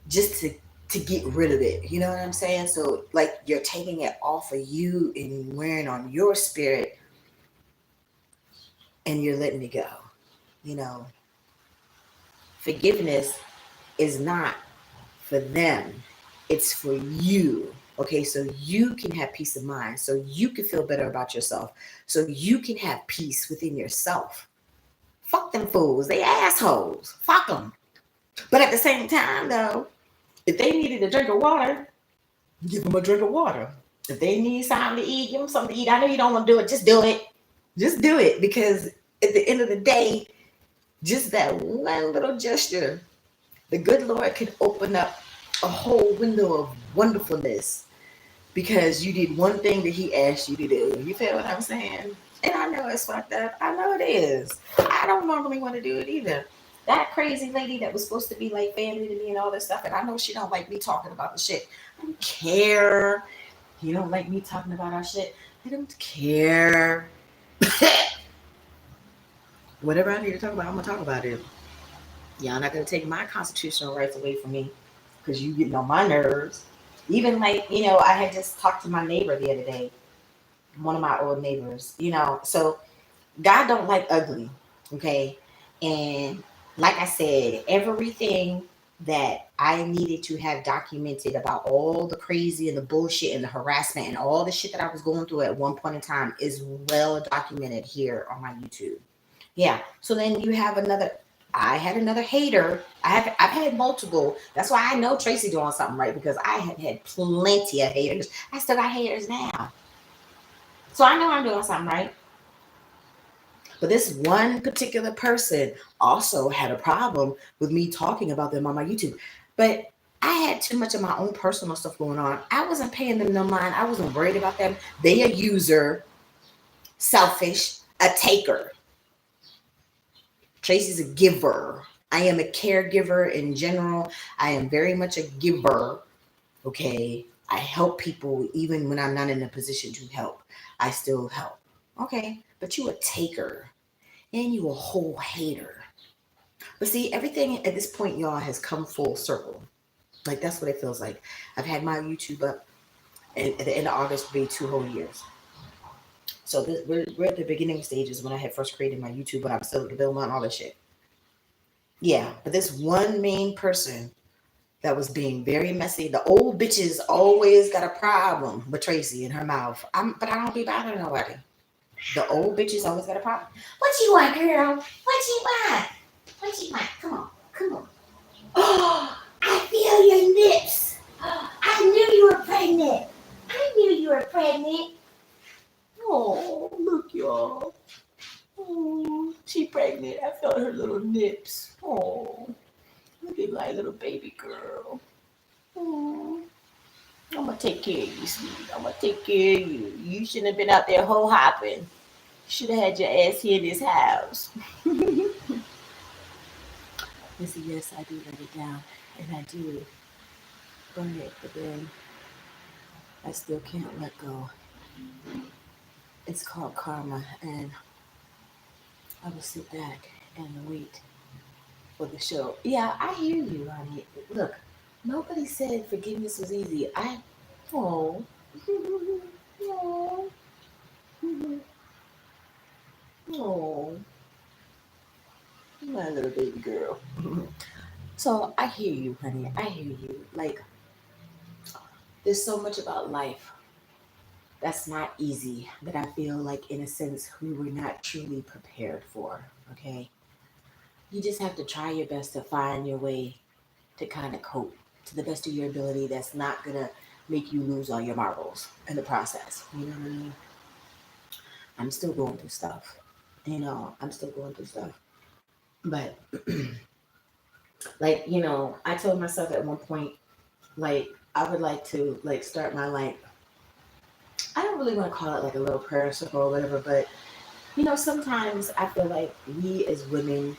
just to get rid of it. You know what I'm saying? So like you're taking it off of you and wearing on your spirit and you're letting it go. You know, forgiveness is not for them, it's for you. Okay, so you can have peace of mind, so you can feel better about yourself, so you can have peace within yourself. Fuck them fools, they assholes. Fuck them. But at the same time, though, if they needed a drink of water, give them a drink of water. If they need something to eat, give them something to eat. I know you don't want to do it, just do it. Just do it because at the end of the day, just that one little gesture, the good Lord can open up a whole window of wonderfulness because you did one thing that He asked you to do. You feel what I'm saying? And I know it's fucked up. I know it is. I don't normally want to do it either. That crazy lady that was supposed to be like family to me and all this stuff, and I know she don't like me talking about the shit. I don't care. You don't like me talking about our shit. I don't care. Whatever I need to talk about, I'm gonna talk about it. Y'all not gonna take my constitutional rights away from me because you getting on my nerves. Even like, I had just talked to my neighbor the other day, one of my old neighbors, so God don't like ugly, okay? And like I said, everything that I needed to have documented about all the crazy and the bullshit and the harassment and all the shit that I was going through at one point in time is well documented here on my YouTube. Yeah. So then you have another I had another hater. I've had multiple. That's why I know Tracy doing something right because I have had plenty of haters. I still got haters now. So I know I'm doing something right. But this one particular person also had a problem with me talking about them on my YouTube. But I had too much of my own personal stuff going on. I wasn't paying them no mind. I wasn't worried about them. They a user, selfish, a taker. Tracy's a giver. I am a caregiver in general. I am very much a giver. Okay. I help people even when I'm not in a position to help. I still help. Okay. But you a taker and you a whole hater. But see, everything at this point, y'all, has come full circle. Like that's what it feels like. I've had my YouTube up, and at the end of August will be 2 whole years. So we're at the beginning stages when I had first created my YouTube, when I was still at the Bill and all that shit. Yeah, but this one main person that was being very messy. The old bitches always got a problem with Tracy in her mouth. But I don't be bothering nobody. The old bitches always got a problem. What you want, girl? What you want? What you want? Come on, come on. Oh, I feel your nips. I knew you were pregnant. I knew you were pregnant. Oh, look, y'all. Oh, she pregnant. I felt her little nips. Oh, look at my little baby girl. Oh, I'm gonna take care of you, sweetie. I'm gonna take care of you. You shouldn't have been out there hoe hopping. Should have had your ass here in this house. Listen, yes, I do let it down, and I do burn it, but then I still can't let go. It's called karma, and I will sit back and wait for the show. Yeah, I hear you, honey. Look, nobody said forgiveness was easy. Oh, oh, oh, my little baby girl. So I hear you, honey. I hear you. Like, there's so much about life that's not easy that I feel like, in a sense, we were not truly prepared for. Okay. You just have to try your best to find your way to kind of cope to the best of your ability. That's not going to make you lose all your marbles in the process. You know what I mean? I'm still going through stuff. I'm still going through stuff. But, like, I told myself at one point, like, I would like to, like, start my, like, I don't really want to call it like a little prayer circle or whatever, but sometimes I feel like we as women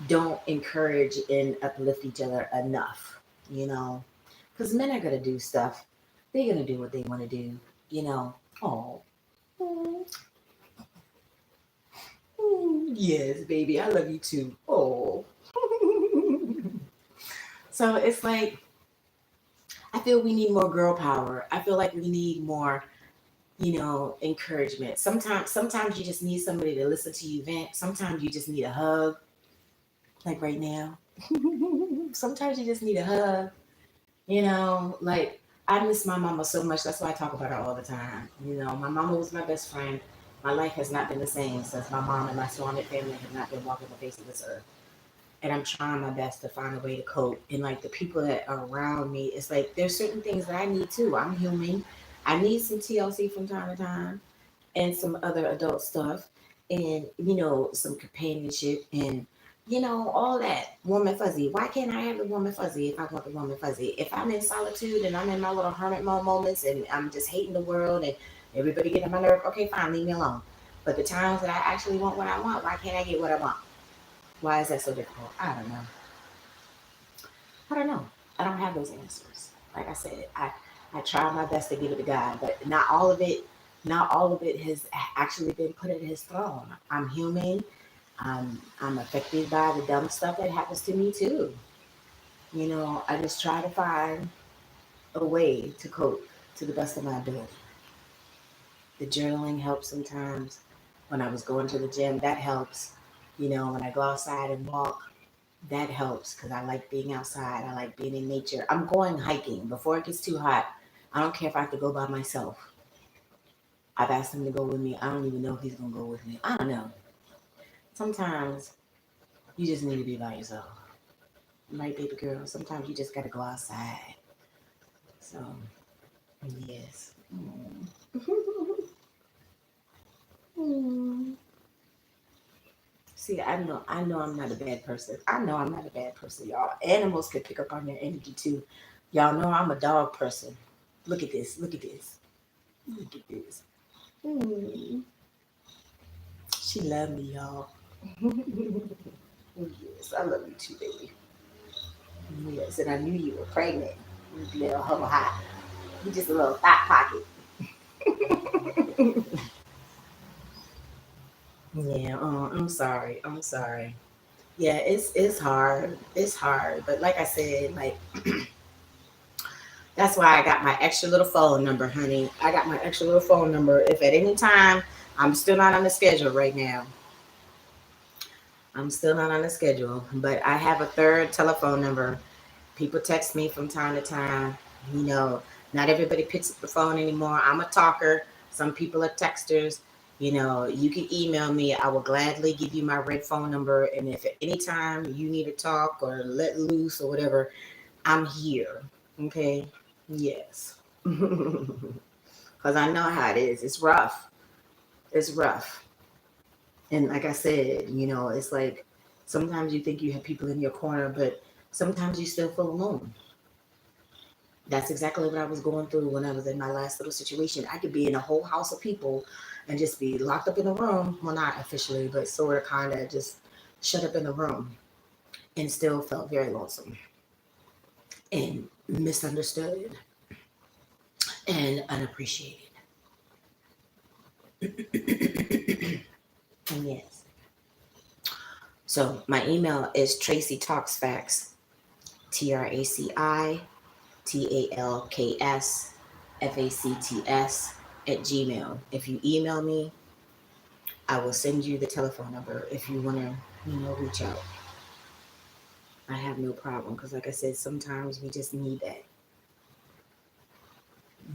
don't encourage and uplift each other enough, you know, because men are going to do stuff. They're going to do what they want to do, you know. Oh, yes, baby, I love you too. Oh. So it's like, I feel we need more girl power. I feel like we need more, encouragement. Sometimes you just need somebody to listen to you vent. Sometimes you just need a hug, like right now. Sometimes you just need a hug, like I miss my mama so much. That's why I talk about her all the time. My mama was my best friend. My life has not been the same since my mom and my surrounded family have not been walking the face of this earth. And I'm trying my best to find a way to cope. And like the people that are around me, it's like there's certain things that I need too. I'm human. I need some TLC from time to time and some other adult stuff and some companionship and all that warm and fuzzy. Why can't I have the warm and fuzzy if I want the warm and fuzzy? If I'm in solitude and I'm in my little hermit mode moments and I'm just hating the world and everybody getting on my nerve, okay, fine, leave me alone. But the times that I actually want what I want, why can't I get what I want? Why is that so difficult? I don't know. I don't know. I don't have those answers. Like I said, I try my best to give it to God, but not all of it has actually been put at His throne. I'm human. I'm affected by the dumb stuff that happens to me too. I just try to find a way to cope to the best of my ability. The journaling helps sometimes. When I was going to the gym, that helps. When I go outside and walk, that helps because I like being outside. I like being in nature. I'm going hiking before it gets too hot. I don't care if I have to go by myself. I've asked him to go with me. I don't even know if he's gonna go with me. I don't know. Sometimes You just need to be by yourself. Right, baby girl? Sometimes you just gotta go outside. So, yes. See, I know I'm not a bad person. I know I'm not a bad person, y'all. Animals can pick up on your energy too. Y'all know I'm a dog person. Look at this. Look at this. Look at this. Mm. She love me, y'all. Yes, I love you too, baby. Yes, and I knew you were pregnant. You little humble hot. You just a little thought pocket. Yeah, I'm sorry. I'm sorry. Yeah, it's hard. It's hard. But like I said, like that's why I got my extra little phone number, honey. I got my extra little phone number. If at any time I'm still not on the schedule right now. I'm still not on the schedule, but I have a third telephone number. People text me from time to time. You know, not everybody picks up the phone anymore. I'm a talker. Some people are texters. You know, you can email me. I will gladly give you my red phone number. And if at any time you need to talk or let loose or whatever, I'm here. Okay? Yes. Because I know how it is. It's rough. It's rough. And like I said, you know, it's like sometimes you think you have people in your corner, but sometimes you still feel alone. That's exactly what I was going through when I was in my last little situation. I could be in a whole house of people and just be locked up in a room. Well, not officially, but sort of kind of just shut up in a room and still felt very lonesome and misunderstood and unappreciated. And yes. So my email is Tracy Talks Facts, TraciTalksFacts at Gmail. If you email me, I will send you the telephone number if you want to, reach out. I have no problem because, like I said, sometimes we just need that,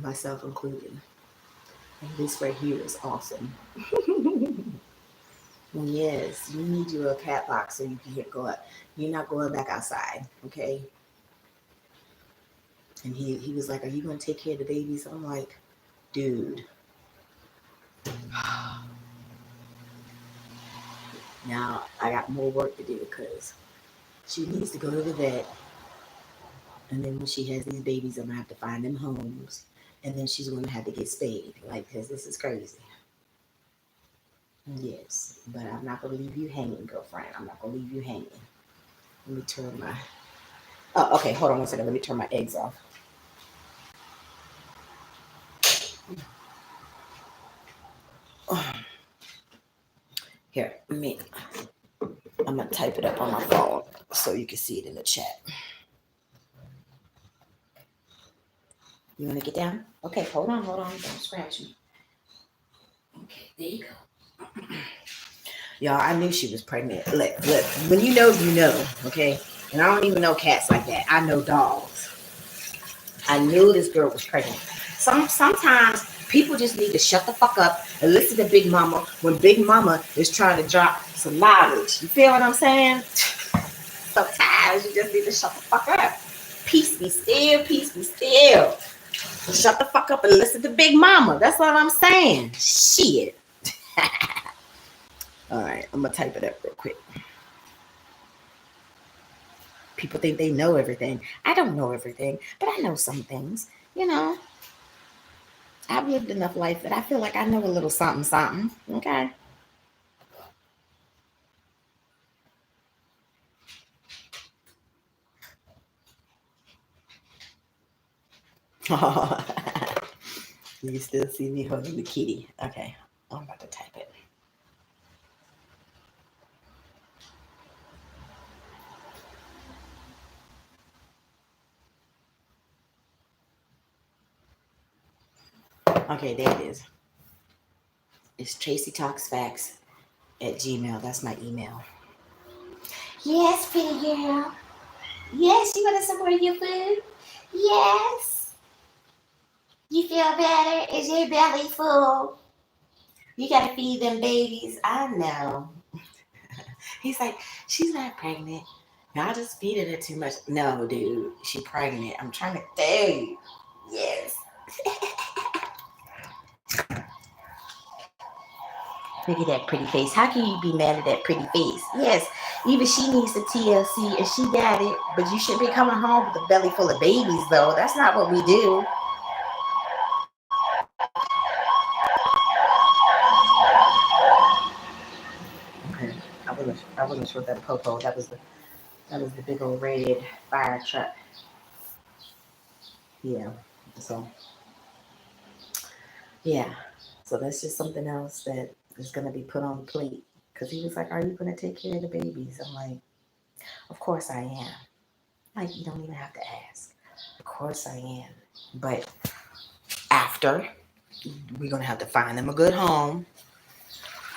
myself included. And this right here is awesome. Yes, you need your cat box so you can go up. You're not going back outside, okay? And he was like, "Are you going to take care of the babies?" I'm like, "Dude, now I got more work to do because she needs to go to the vet. And then when she has these babies, I'm going to have to find them homes. And then she's going to have to get spayed. Like, because this is crazy." Yes, but I'm not going to leave you hanging, girlfriend. I'm not going to leave you hanging. Let me turn my... Oh, okay. Hold on one second. Let me turn my eggs off. Here, I'm going to type it up on my phone so you can see it in the chat. You want to get down? Okay, hold on. Don't scratch me. Okay, there you go. Y'all, I knew she was pregnant. Look, when you know, okay? And I don't even know cats like that. I know dogs. I knew this girl was pregnant. Sometimes people just need to shut the fuck up and listen to Big Mama when Big Mama is trying to drop some knowledge. You feel what I'm saying? Sometimes you just need to shut the fuck up. Peace be still, peace be still. Shut the fuck up and listen to Big Mama. That's what I'm saying. Shit. All right, I'm gonna type it up real quick. People think they know everything. I don't know everything, but I know some things. You know, I've lived enough life that I feel like I know a little something, something. Okay. You still see me holding the kitty. Okay, I'm about to type it. Okay, there it is. It's Tracy Talks Facts at Gmail. That's my email. Yes, pretty girl. Yes, you want to support your food? Yes. You feel better? Is your belly full? You gotta feed them babies. I know. He's like, she's not pregnant. Y'all just feeding her too much. No, dude, she pregnant. I'm trying to tell you. Yes. Look at that pretty face. How can you be mad at that pretty face? Yes, even she needs the TLC and she got it, but you shouldn't be coming home with a belly full of babies, though. That's not what we do. Okay. I wasn't sure that popo. That was the big old red fire truck. Yeah. So yeah. So that's just something else that is gonna be put on the plate. Cause he was like, "Are you gonna take care of the babies?" I'm like, "Of course I am." Like, you don't even have to ask. Of course I am. But after, we're gonna have to find them a good home.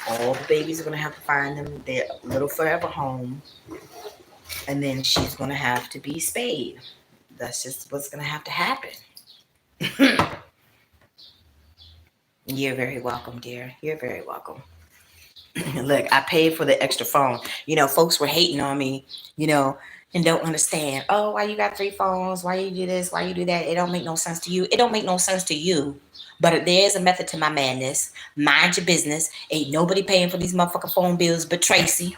All the babies are gonna have to find them their little forever home, and then she's gonna have to be spayed. That's just what's gonna have to happen. You're very welcome, dear. You're very welcome. Look, I paid for the extra phone. Folks were hating on me, and don't understand. Oh, why you got three phones? Why you do this? Why you do that? It don't make no sense to you. It don't make no sense to you. But there's a method to my madness. Mind your business. Ain't nobody paying for these motherfucking phone bills but Traci.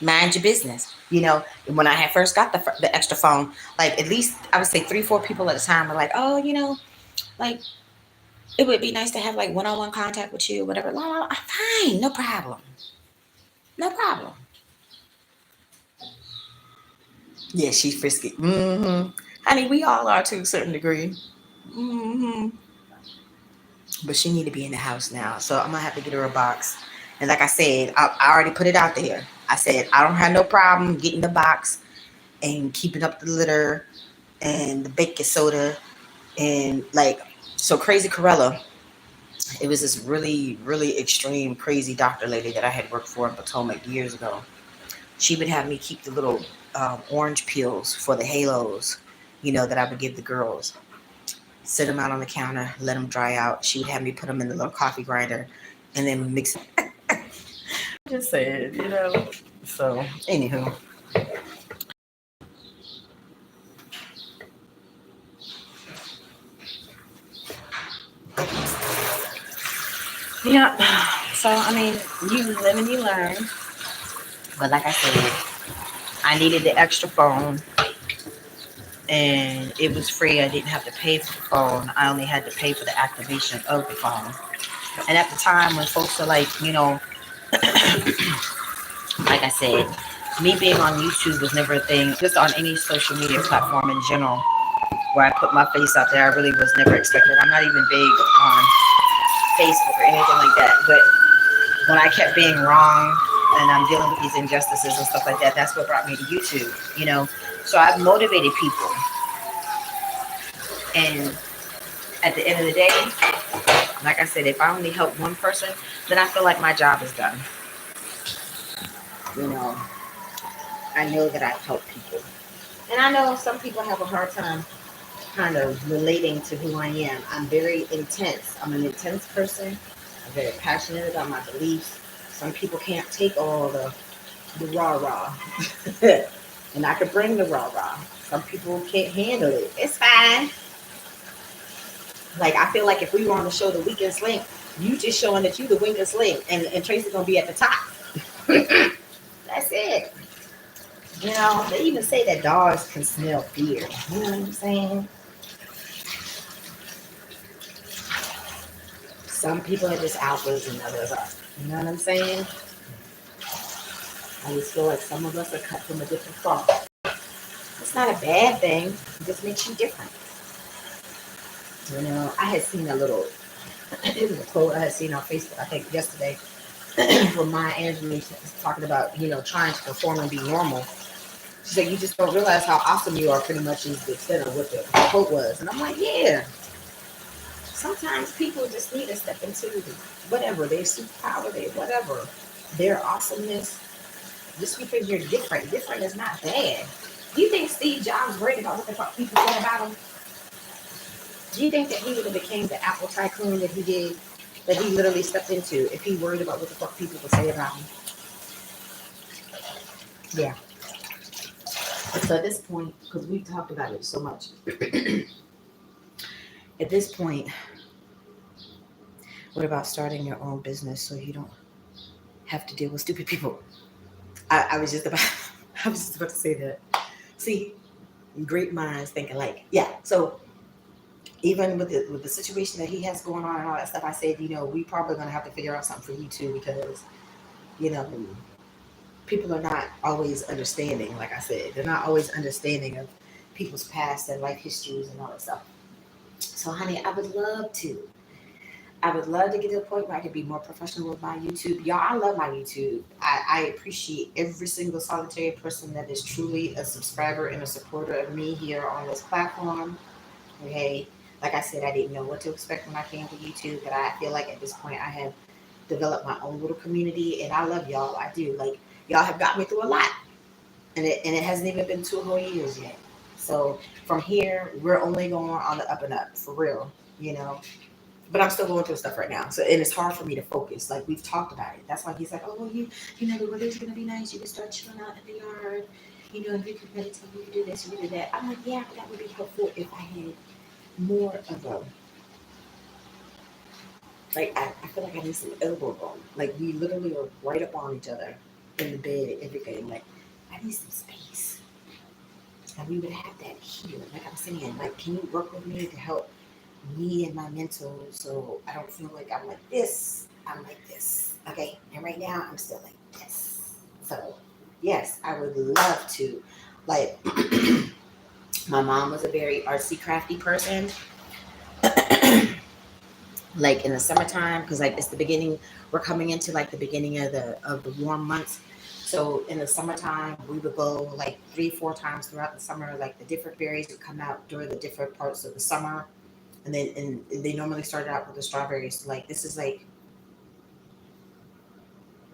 Mind your business. When I had first got the extra phone, like at least I would say 3, 4 people at a time were like, oh, like it would be nice to have like one-on-one contact with you, whatever. La, la, la. Fine, no problem. No problem. Yeah, she's frisky. Honey, we all are to a certain degree. But she need to be in the house now. So I'm gonna have to get her a box. And like I said, I already put it out there. I said I don't have no problem getting the box and keeping up the litter and the baking soda and like so Crazy Corella. It was this really, really extreme, crazy doctor lady that I had worked for in Potomac years ago. She would have me keep the little orange peels for the halos, that I would give the girls. Sit them out on the counter, let them dry out. She would have me put them in the little coffee grinder and then mix it. Just saying. So, anywho. Yeah. So, I mean, you live and you learn. But like I said, I needed the extra phone and it was free. I didn't have to pay for the phone. I only had to pay for the activation of the phone. And at the time when folks are like, like I said, me being on YouTube was never a thing. Just on any social media platform in general where I put my face out there, I really was never expected. I'm not even big on Facebook or anything like that. But when I kept being wrong and I'm dealing with these injustices and stuff like that, that's what brought me to YouTube. So I've motivated people. And at the end of the day, like I said, if I only help one person, then I feel like my job is done. I know that I've helped people. And I know some people have a hard time kind of relating to who I am. I'm very intense. I'm an intense person. I'm very passionate about my beliefs. Some people can't take all the rah-rah. And I could bring the rah-rah. Some people can't handle it. It's fine. Like, I feel like if we were on the show The Weakest Link, you just showing that you the weakest link. And Tracy's going to be at the top. That's it. They even say that dogs can smell fear. You know what I'm saying? Some people are just alphas and others are. You know what I'm saying? I just feel like some of us are cut from a different cloth. It's not a bad thing. It just makes you different. I had seen a little, it was a quote I had seen on Facebook, I think yesterday, from Maya Angelou talking about, trying to perform and be normal. She said, you just don't realize how awesome you are, pretty much is the extent of what the quote was. And I'm like, yeah. Sometimes people just need to step into whatever, their superpower, their whatever, their awesomeness. Just because you're different. Different is not bad. Do you think Steve Jobs worried about what the fuck people said about him? Do you think that he would have became the Apple tycoon that he did, that he literally stepped into, if he worried about what the fuck people would say about him? Yeah. So at this point, because we've talked about it so much, at this point, what about starting your own business so you don't have to deal with stupid people? I was just about I was just about to say that. See, great minds think alike. Yeah. So even with the situation that he has going on and all that stuff, I said, we probably gonna have to figure out something for you too because you know people are not always understanding. Like I said, they're not always understanding of people's past and life histories and all that stuff. So, honey, I would love to get to the point where I could be more professional with my YouTube. Y'all, I love my YouTube. I appreciate every single solitary person that is truly a subscriber and a supporter of me here on this platform. Okay. Like I said, I didn't know what to expect when I came to YouTube, but I feel like at this point I have developed my own little community and I love y'all. I do. Like y'all have got me through a lot. And it hasn't even been 2 whole years yet. So from here, we're only going on the up and up for real, you know but I'm still going through stuff right now. So and it's hard for me to focus. Like we've talked about it. That's why he's like, oh well, the weather's gonna be nice. You can start chilling out in the yard. You can meditate. You can do this. You can do that. I'm like, yeah, but that would be helpful if I had more of a like. I feel like I need some elbow room. Like we literally are right up on each other in the bed, everything. Like I need some space. And we would have that here. Like I'm saying, like, can you work with me to help me and my mental so I don't feel like I'm like this, I'm like this. Okay. And right now I'm still like this. So yes, I would love to. Like my mom was a very artsy crafty person. Like in the summertime, because like it's the beginning, we're coming into like the beginning of the warm months. So in the summertime, we would go like 3, 4 times throughout the summer. Like the different berries would come out during the different parts of the summer and they normally started out with the strawberries. Like this is like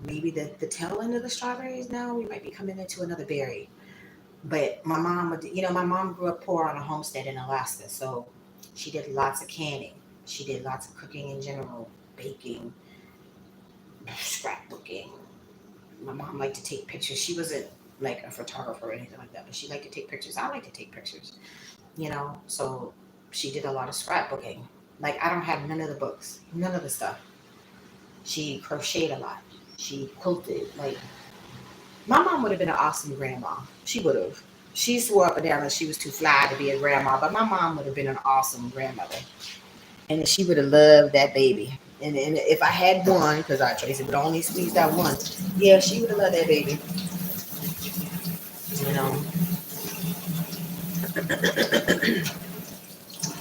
maybe the tail end of the strawberries now. We might be coming into another berry. But my mom would, my mom grew up poor on a homestead in Alaska, so she did lots of canning. She did lots of cooking in general, baking, scrapbooking. My mom liked to take pictures. She wasn't like a photographer or anything like that, but she liked to take pictures. I like to take pictures. So she did a lot of scrapbooking. Like I don't have none of the books, none of the stuff. She crocheted a lot. She quilted. Like my mom would have been an awesome grandma. She would have. She swore up and down that she was too fly to be a grandma, but my mom would have been an awesome grandmother, and she would have loved that baby. And if I had one, because I Tracy would only squeeze out one, yeah, she would have loved that baby. You know,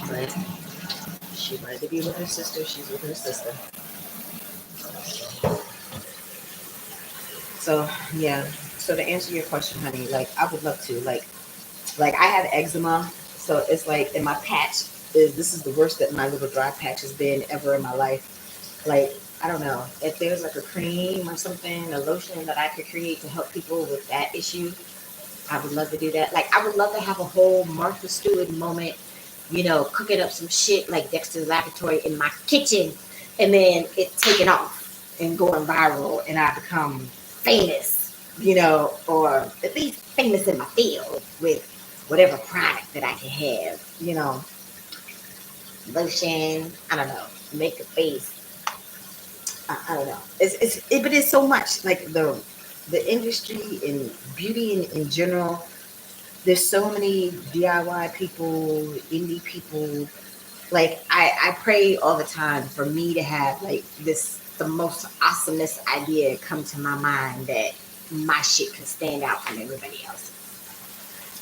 but she wanted to be with her sister. She's with her sister. So yeah. So to answer your question, honey, like I would love to. Like I have eczema, so it's like in my patch is this is the worst that my little dry patch has been ever in my life. Like I don't know if there's like a cream or something, a lotion that I could create to help people with that issue. I would love to do that. Like I would love to have a whole Martha Stewart moment, cooking up some shit like Dexter's Laboratory in my kitchen, and then it taking off and going viral, and I become famous, or at least famous in my field with whatever product that I can have, lotion, I don't know, make a face. I don't know. But it's so much like the industry and beauty in general. There's so many DIY people, indie people. Like I pray all the time for me to have like the most awesomest idea come to my mind that my shit can stand out from everybody else.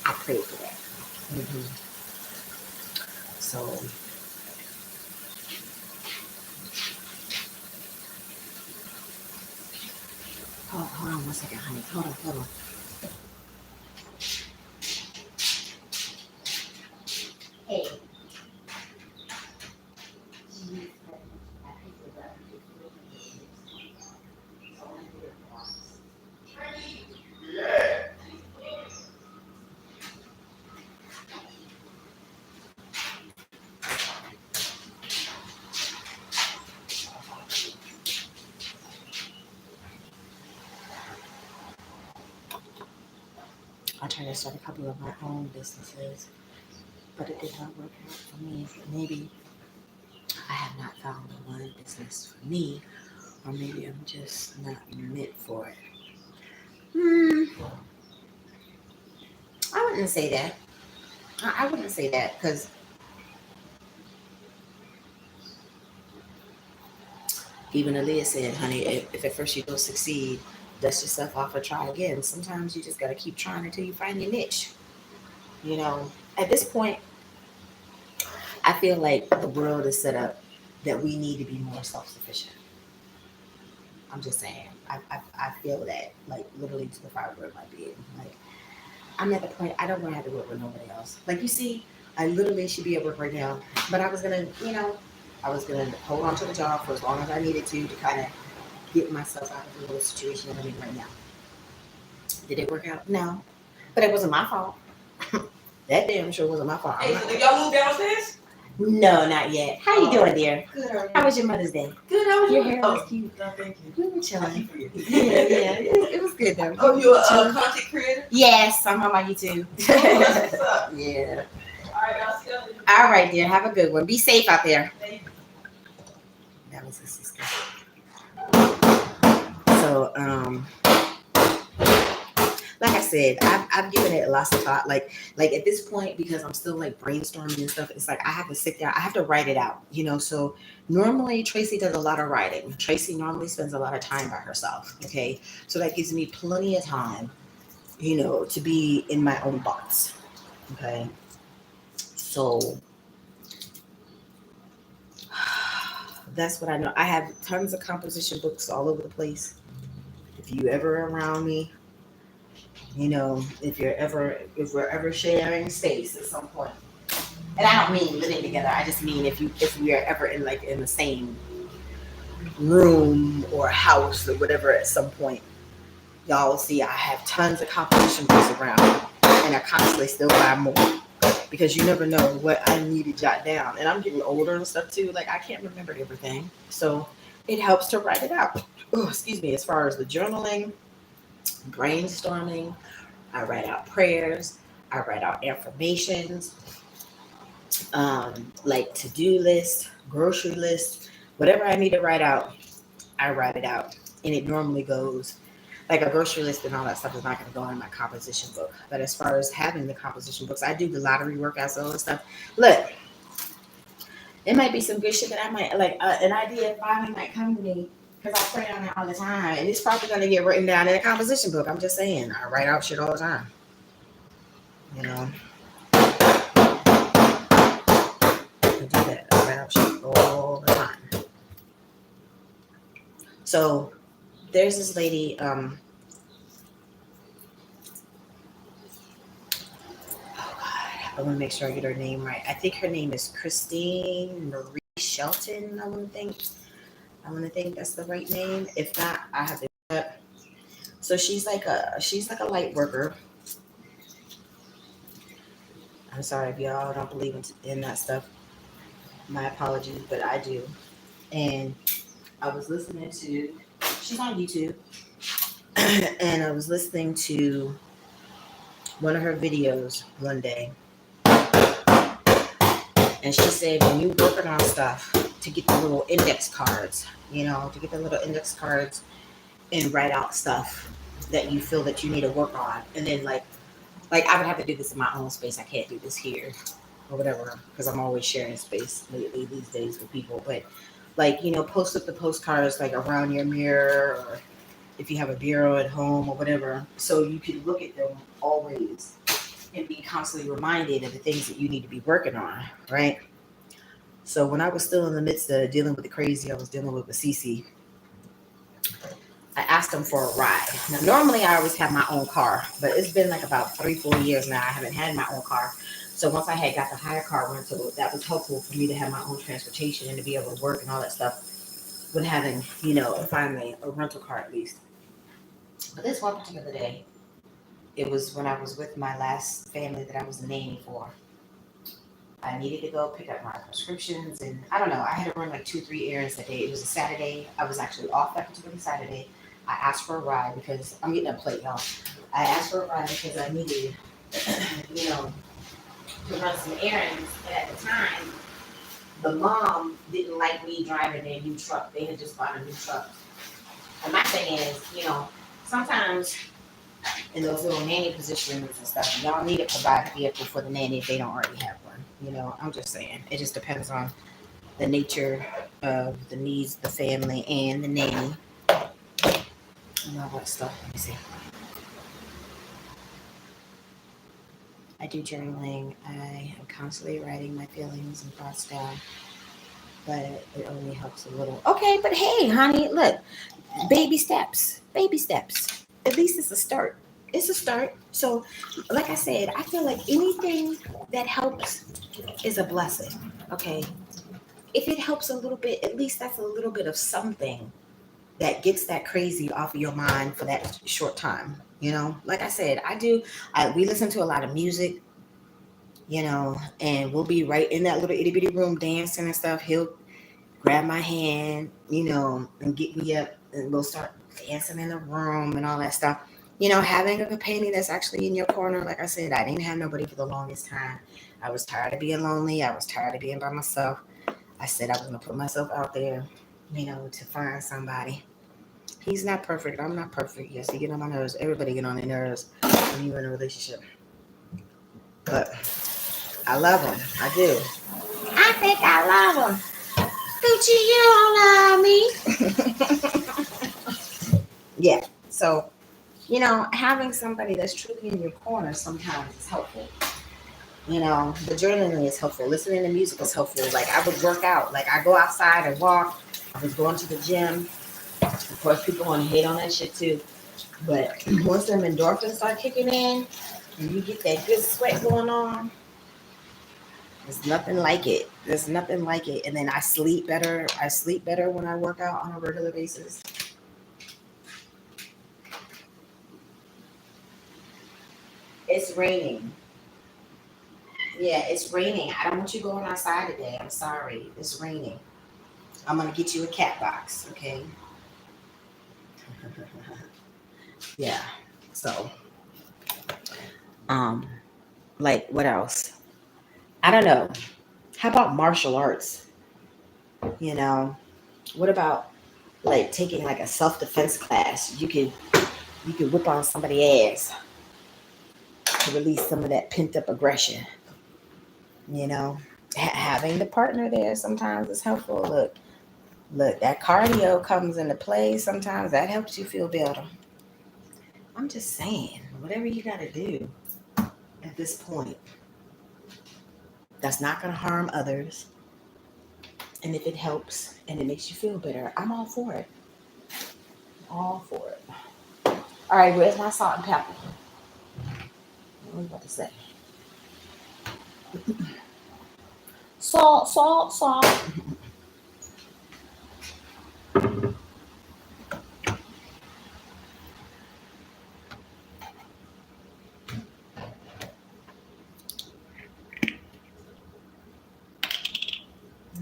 I pray for that. So hold on 1 second, honey. Hold on. Hey. I tried to start a couple of my own businesses, but it did not work out for me. Maybe I have not found the one business for me, or maybe I'm just not meant for it. Hmm, I wouldn't say that. I wouldn't say that because even Aaliyah said, honey, if at first you don't succeed, dust yourself off or try again. Sometimes you just got to keep trying until you find your niche. You know, at this point, I feel like the world is set up that we need to be more self sufficient. I'm just saying. I feel that, like, literally to the fiber of my being. Like, I'm at the point I don't want to have to work with nobody else. Like, you see, I literally should be at work right now, but I was going to, I was going to hold on to the job for as long as I needed to kind of get myself out of the little situation that I'm in right now. Did it work out? No. But it wasn't my fault. That damn sure wasn't my fault. Hey, did y'all move downstairs? No, not yet. How you doing, dear? Good. How was your Mother's Day? Good. How was Your yours? hair was cute. No, thank you. We were How you chilling. feel? Yeah. It was good though. Oh, you a Chilling. content creator? Yes, I'm on my YouTube. Oh, that's what's up. Yeah. All right, I'll see you later. All right, dear. Have a good one. Be safe out there. Thank you. That was his sister. So, like I said, I've given it lots of thought. Like at this point, because I'm still like brainstorming and stuff, it's like I have to sit down, I have to write it out, So normally Tracy does a lot of writing. Tracy normally spends a lot of time by herself. Okay. So that gives me plenty of time, to be in my own thoughts. Okay. So that's what I know. I have tons of composition books all over the place. If you ever around me, if we're ever sharing space at some point, and I don't mean living together, I just mean if we are ever in the same room or house or whatever at some point, y'all will see I have tons of composition books around, and I constantly still buy more because you never know what I need to jot down, and I'm getting older and stuff too. Like I can't remember everything, so it helps to write it out. Oh, excuse me. As far as the journaling, brainstorming, I write out prayers, I write out affirmations, like to-do list, grocery list, whatever I need to write out, I write it out. And it normally goes like a grocery list and all that stuff is not going to go in my composition book. But as far as having the composition books, I do the lottery workouts and all that stuff. Look, it might be some good shit that I might like. An idea finally might come to me because I pray on it all the time, and it's probably going to get written down in a composition book. I'm just saying, I write out shit all the time. You know, I do that. I write out shit all the time. So there's this lady. Oh God, I want to make sure I get her name right. I think her name is Christine Marie Shelton. I want to think that's the right name. If not, I have to. So she's like a light worker. I'm sorry if y'all don't believe in that stuff. My apologies, but I do. And I was listening to. She's on YouTube, and I was listening to one of her videos one day, and she said when you working on stuff to get the little index cards, to get the little index cards and write out stuff that you feel that you need to work on, and then like I would have to do this in my own space. I can't do this here or whatever because I'm always sharing space lately these days with people. But like post up the postcards like around your mirror, or if you have a bureau at home or whatever, so you can look at them always and be constantly reminded of the things that you need to be working on, right? So when I was still in the midst of dealing with the crazy I was dealing with Cece, I asked them for a ride. Now, normally I always have my own car, but it's been like about 3-4 years now I haven't had my own car. So once I had got the hire car rental, that was helpful for me to have my own transportation and to be able to work and all that stuff with having, finally a rental car at least. But this one particular day, it was when I was with my last family that I was the nanny for. I needed to go pick up my prescriptions, and I don't know, I had to run like 2-3 errands that day. It was a Saturday. I was actually off that particular Saturday. I asked for a ride because I'm getting a plate, y'all. I asked for a ride because I needed, you know, to run some errands. And at the time, the mom didn't like me driving their new truck. They had just bought a new truck. And my thing is, sometimes in those little nanny positions and stuff, y'all need to provide a vehicle for the nanny if they don't already have one. I'm just saying. It just depends on the nature of the needs of the family and the nanny and all that stuff. Let me see. I do journaling. I am constantly writing my feelings and thoughts down, but it only helps a little. Okay, but hey, honey, look, baby steps, baby steps. At least it's a start. It's a start. So, like I said, I feel like anything that helps is a blessing. Okay. If it helps a little bit, at least that's a little bit of something that gets that crazy off of your mind for that short time. Like I said, we listen to a lot of music, and we'll be right in that little itty bitty room dancing and stuff. He'll grab my hand, and get me up, and we'll start dancing in the room and all that stuff. Having a companion that's actually in your corner, like I said, I didn't have nobody for the longest time. I was tired of being lonely. I was tired of being by myself. I said I was going to put myself out there, to find somebody. He's not perfect. I'm not perfect. Yes, he get on my nerves. Everybody get on their nerves when you're in a relationship. But I love him. I do. I think I love him. Gucci, you don't love me. Yeah. So, having somebody that's truly in your corner sometimes is helpful. The journaling is helpful. Listening to music is helpful. Like I would work out. Like I go outside and walk. I was going to the gym. Of course, people want to hate on that shit too. But once them endorphins start kicking in and you get that good sweat going on, there's nothing like it. There's nothing like it. And then I sleep better. I sleep better when I work out on a regular basis. It's raining. Yeah, it's raining. I don't want you going outside today. I'm sorry. It's raining. I'm going to get you a cat box, okay? Yeah. So, um, like what else? I don't know. How about martial arts? You know, what about like taking like a self-defense class? You could whip on somebody's ass to release some of that pent-up aggression. You know, having the partner there sometimes is helpful. Look, that cardio comes into play sometimes. That helps you feel better. I'm just saying, whatever you got to do at this point, that's not going to harm others. And if it helps and it makes you feel better, I'm all for it. All for it. All right, where's my salt and pepper? What was I about to say? Salt, salt, salt.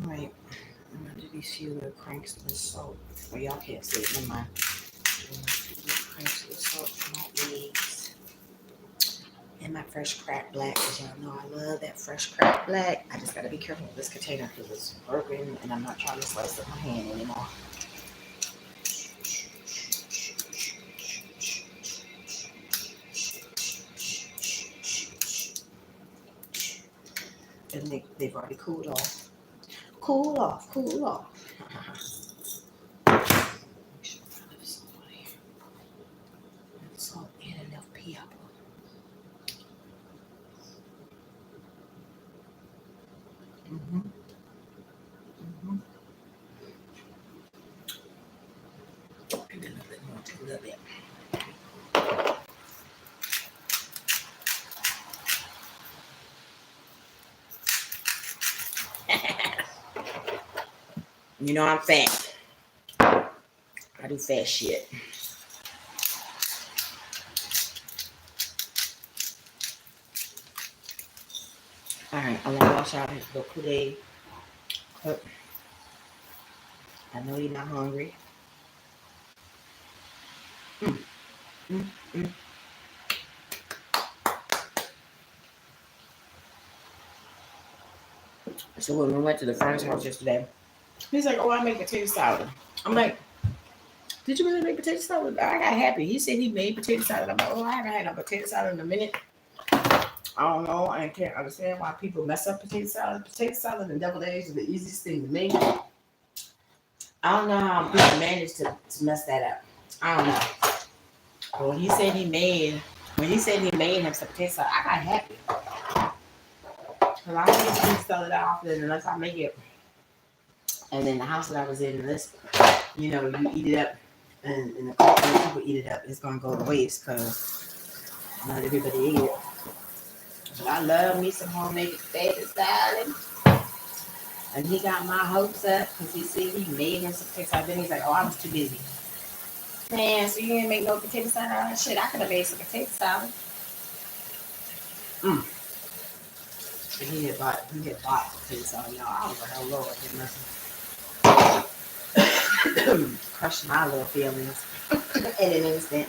All right, I'm gonna do these few little cranks of salt. Well, y'all can't see it. Never mind. Cranks of salt from my eggs and my fresh cracked black. Cause y'all know I love that fresh cracked black. I just gotta be careful with this container because it's broken and I'm not trying to slice with my hand anymore. And they've already cooled off. Cool off, cool off. Make sure I have somebody. Salt and enough pepper. Mm-hmm. Mm-hmm. Maybe a little bit more, just a little bit. You know I'm fat. I do fat shit. All right, I want to wash out his little Kool-Aid I know you're not hungry. Mm, mm, mm. So when we went to the friend's house yesterday, he's like, "Oh, I make potato salad." I'm like, "Did you really make potato salad?" I got happy. He said he made potato salad. I'm like, "Oh, I haven't had a potato salad in a minute." I don't know. I can't understand why people mess up potato salad. Potato salad and deviled eggs are the easiest thing to make. I don't know how people managed to mess that up. I don't know. But when he said he made him some potato salad, I got happy. Cause I don't eat potato salad that often unless I make it. And then the house that I was in, this, you eat it up, and the culture that people eat it up, it's gonna go to waste because not everybody eat it. But I love me some homemade potato salad. And he got my hopes up because he said he made him some potato salad. Then he's like, "Oh, I was too busy." Man, so you didn't make no potato salad? Shit, I could have made some potato salad. Mm. So he had bought potato salad, y'all. I was like, "Oh Lord, have mercy." Crushed my little feelings in an instant.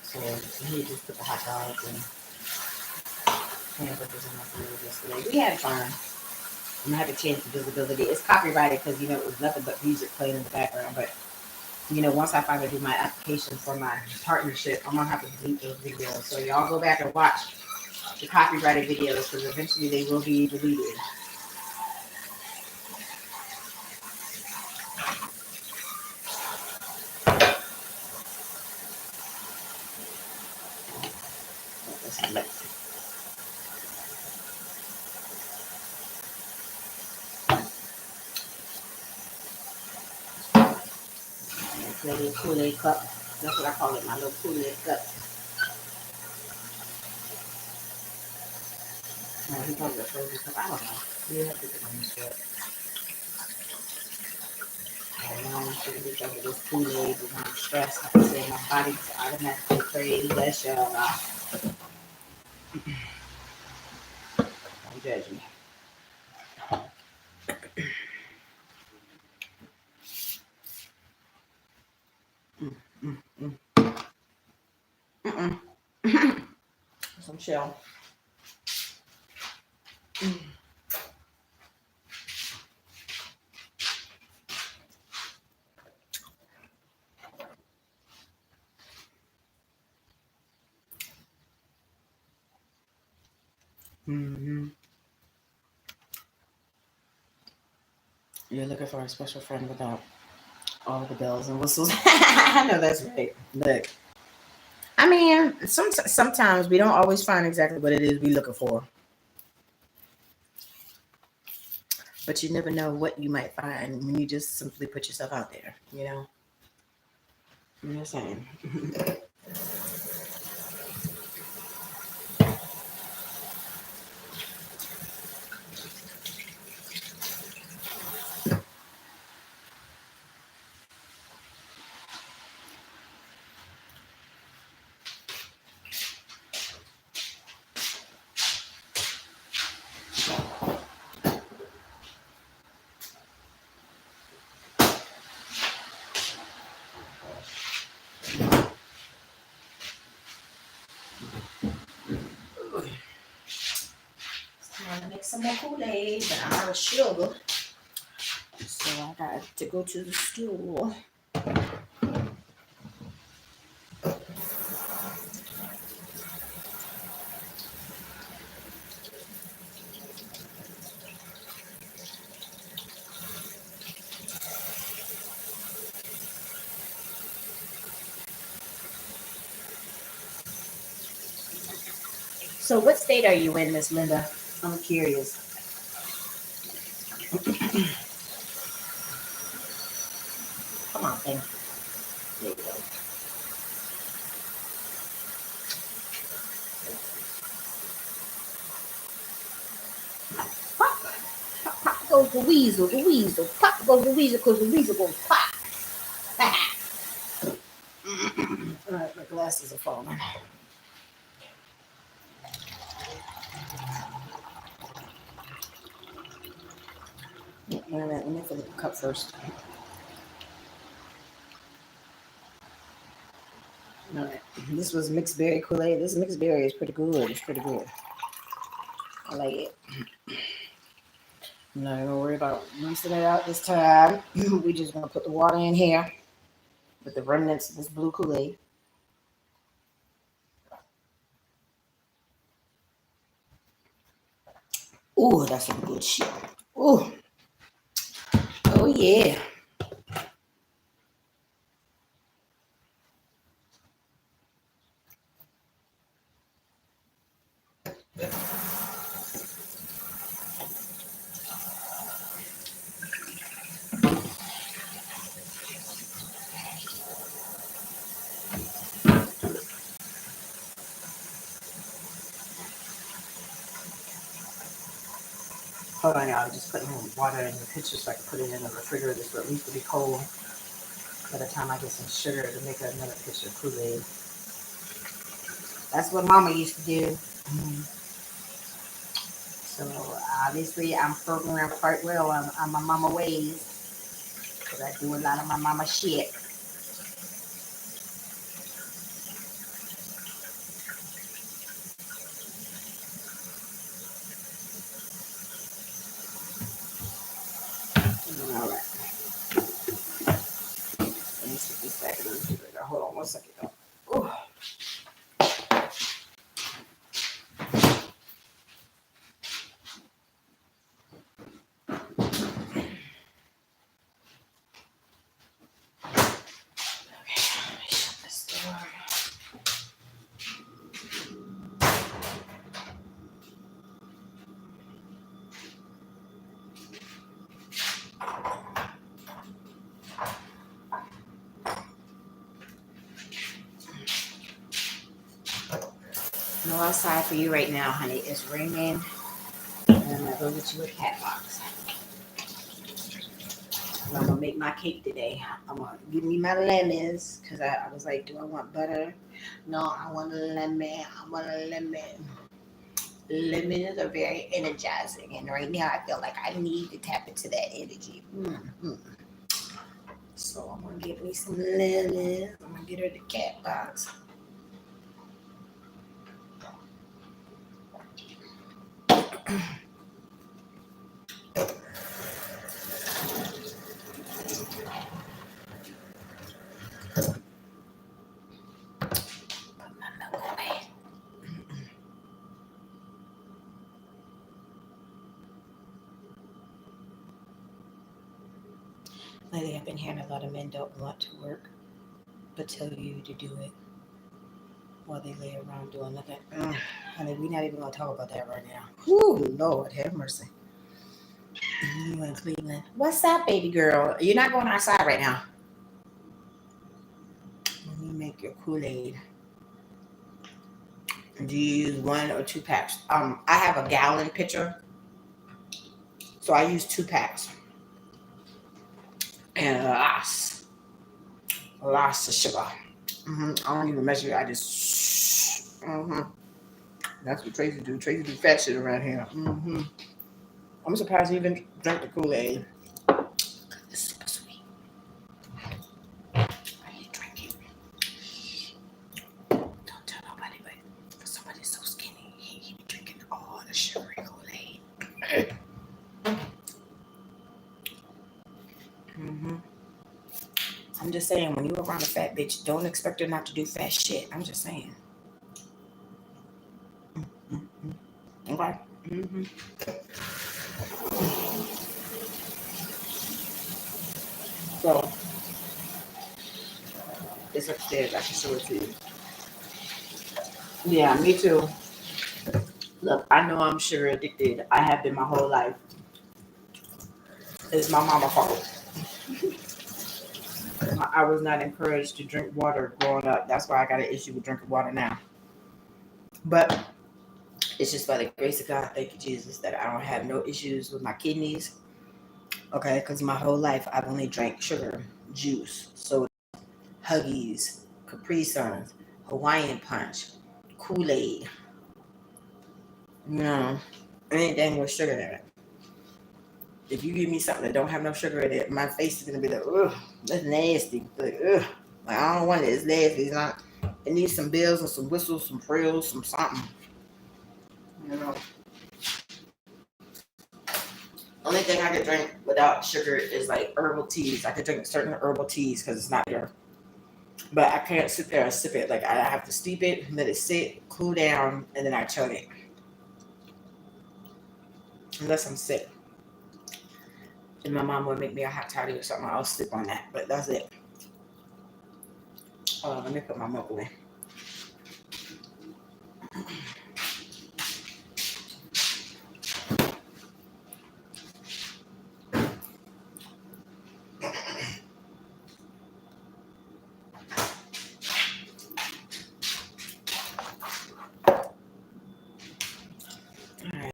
So he just put the hot dogs and hamburgers in my food yesterday. We had fun. I'm gonna have to change the visibility. It's copyrighted because it was nothing but music playing in the background. But once I finally do my application for my partnership, I'm gonna have to delete those videos. So y'all go back and watch the copyrighted videos because eventually they will be deleted. It's a little Kool-Aid cup. That's what I call it, my little Kool-Aid cup. No, he calls it a frozen cup. I don't know. You have different names for it. I'm sure because of this Kool-Aid, but when I'm stressed, like I said, my body just automatically craves that sugar. Don't judge me. Mm, mm, mm. Mm-mm. Some shell. Mm. Mm-hmm. You're looking for a special friend without all the bells and whistles. I know that's right. Look, I mean, sometimes we don't always find exactly what it is we're looking for, but you never know what you might find when you just simply put yourself out there. I'm just saying. Trying to make some more Kool-Aid, but I'm out of sugar, so I got to go to the store. So, what state are you in, Miss Linda? I'm curious. Come on, thing. There you go. Pop, pop, pop goes the weasel, the weasel. Pop goes the weasel, because the weasel goes pop. All right, my glasses are falling. Wait a minute, let me fill up the cup first. This was mixed berry Kool-Aid. This mixed berry is pretty good. It's pretty good. I like it. I'm not gonna worry about rinsing it out this time. We just gonna put the water in here with the remnants of this blue Kool-Aid. Ooh, that's some good shit. Ooh, oh yeah. Hold on, y'all. Just putting water in the pitcher so I can put it in the refrigerator so it needs to be cold. By the time I get some sugar to make another pitcher of Kool-Aid. That's what Mama used to do. So obviously I'm programmed quite well on my mama ways because I do a lot of my mama shit. All right. Let me stick this back in the refrigerator. Hold on one second. Ooh. No outside for you right now, honey. It's raining. And I'm gonna go get you a cat box. And I'm gonna make my cake today. I'm gonna give me my lemons because I was like, do I want butter? No, I want a lemon. I want a lemon. Lemons are very energizing, and right now I feel like I need to tap into that energy. So I'm gonna get me some lemons. I'm gonna get her the cat box. Put my milk away. Lately, I've been hearing a lot of men don't want to work, but tell you to do it while they lay around doing nothing. Honey, we're not even gonna talk about that right now. Whew, Lord, have mercy. You in Cleveland? What's up, baby girl? You're not going outside right now. Let me make your Kool-Aid. Do you use 1 or 2 packs? I have a gallon pitcher, so I use 2 packs. And lots of sugar. I don't even measure it. I just. That's what Traci do. Traci do fat shit around here. I'm surprised he even drank the Kool-Aid. It's super sweet. I need to drink it. Don't tell nobody, but for somebody so skinny, he be drinking all the sugary Kool-Aid. I'm just saying, when you're around a fat bitch, don't expect her not to do fat shit. I'm just saying. Okay. So, it's upstairs. I can show it to you. Yeah, me too. Look, I know I'm sugar addicted. I have been my whole life. It's my mama's fault. I was not encouraged to drink water growing up. That's why I got an issue with drinking water now. But it's just by the grace of God, thank you, Jesus, that I don't have no issues with my kidneys. Okay, because my whole life I've only drank sugar, juice, soda, Huggies, Capri Suns, Hawaiian Punch, Kool-Aid. Anything with sugar in it. If you give me something that don't have no sugar in it, my face is gonna be like, ugh, that's nasty. Like, ugh, like I don't want it. It's nasty. It's not. It needs some bells and some whistles, some frills, some something. You know. Only thing I could drink without sugar is like herbal teas. I could drink certain herbal teas because it's not there. But I can't sit there and sip it. Like I have to steep it, let it sit, cool down, and then I chug it. Unless I'm sick. And my mom would make me a hot toddy or something, I'll sip on that. But that's it. Let me put my milk away. Alright.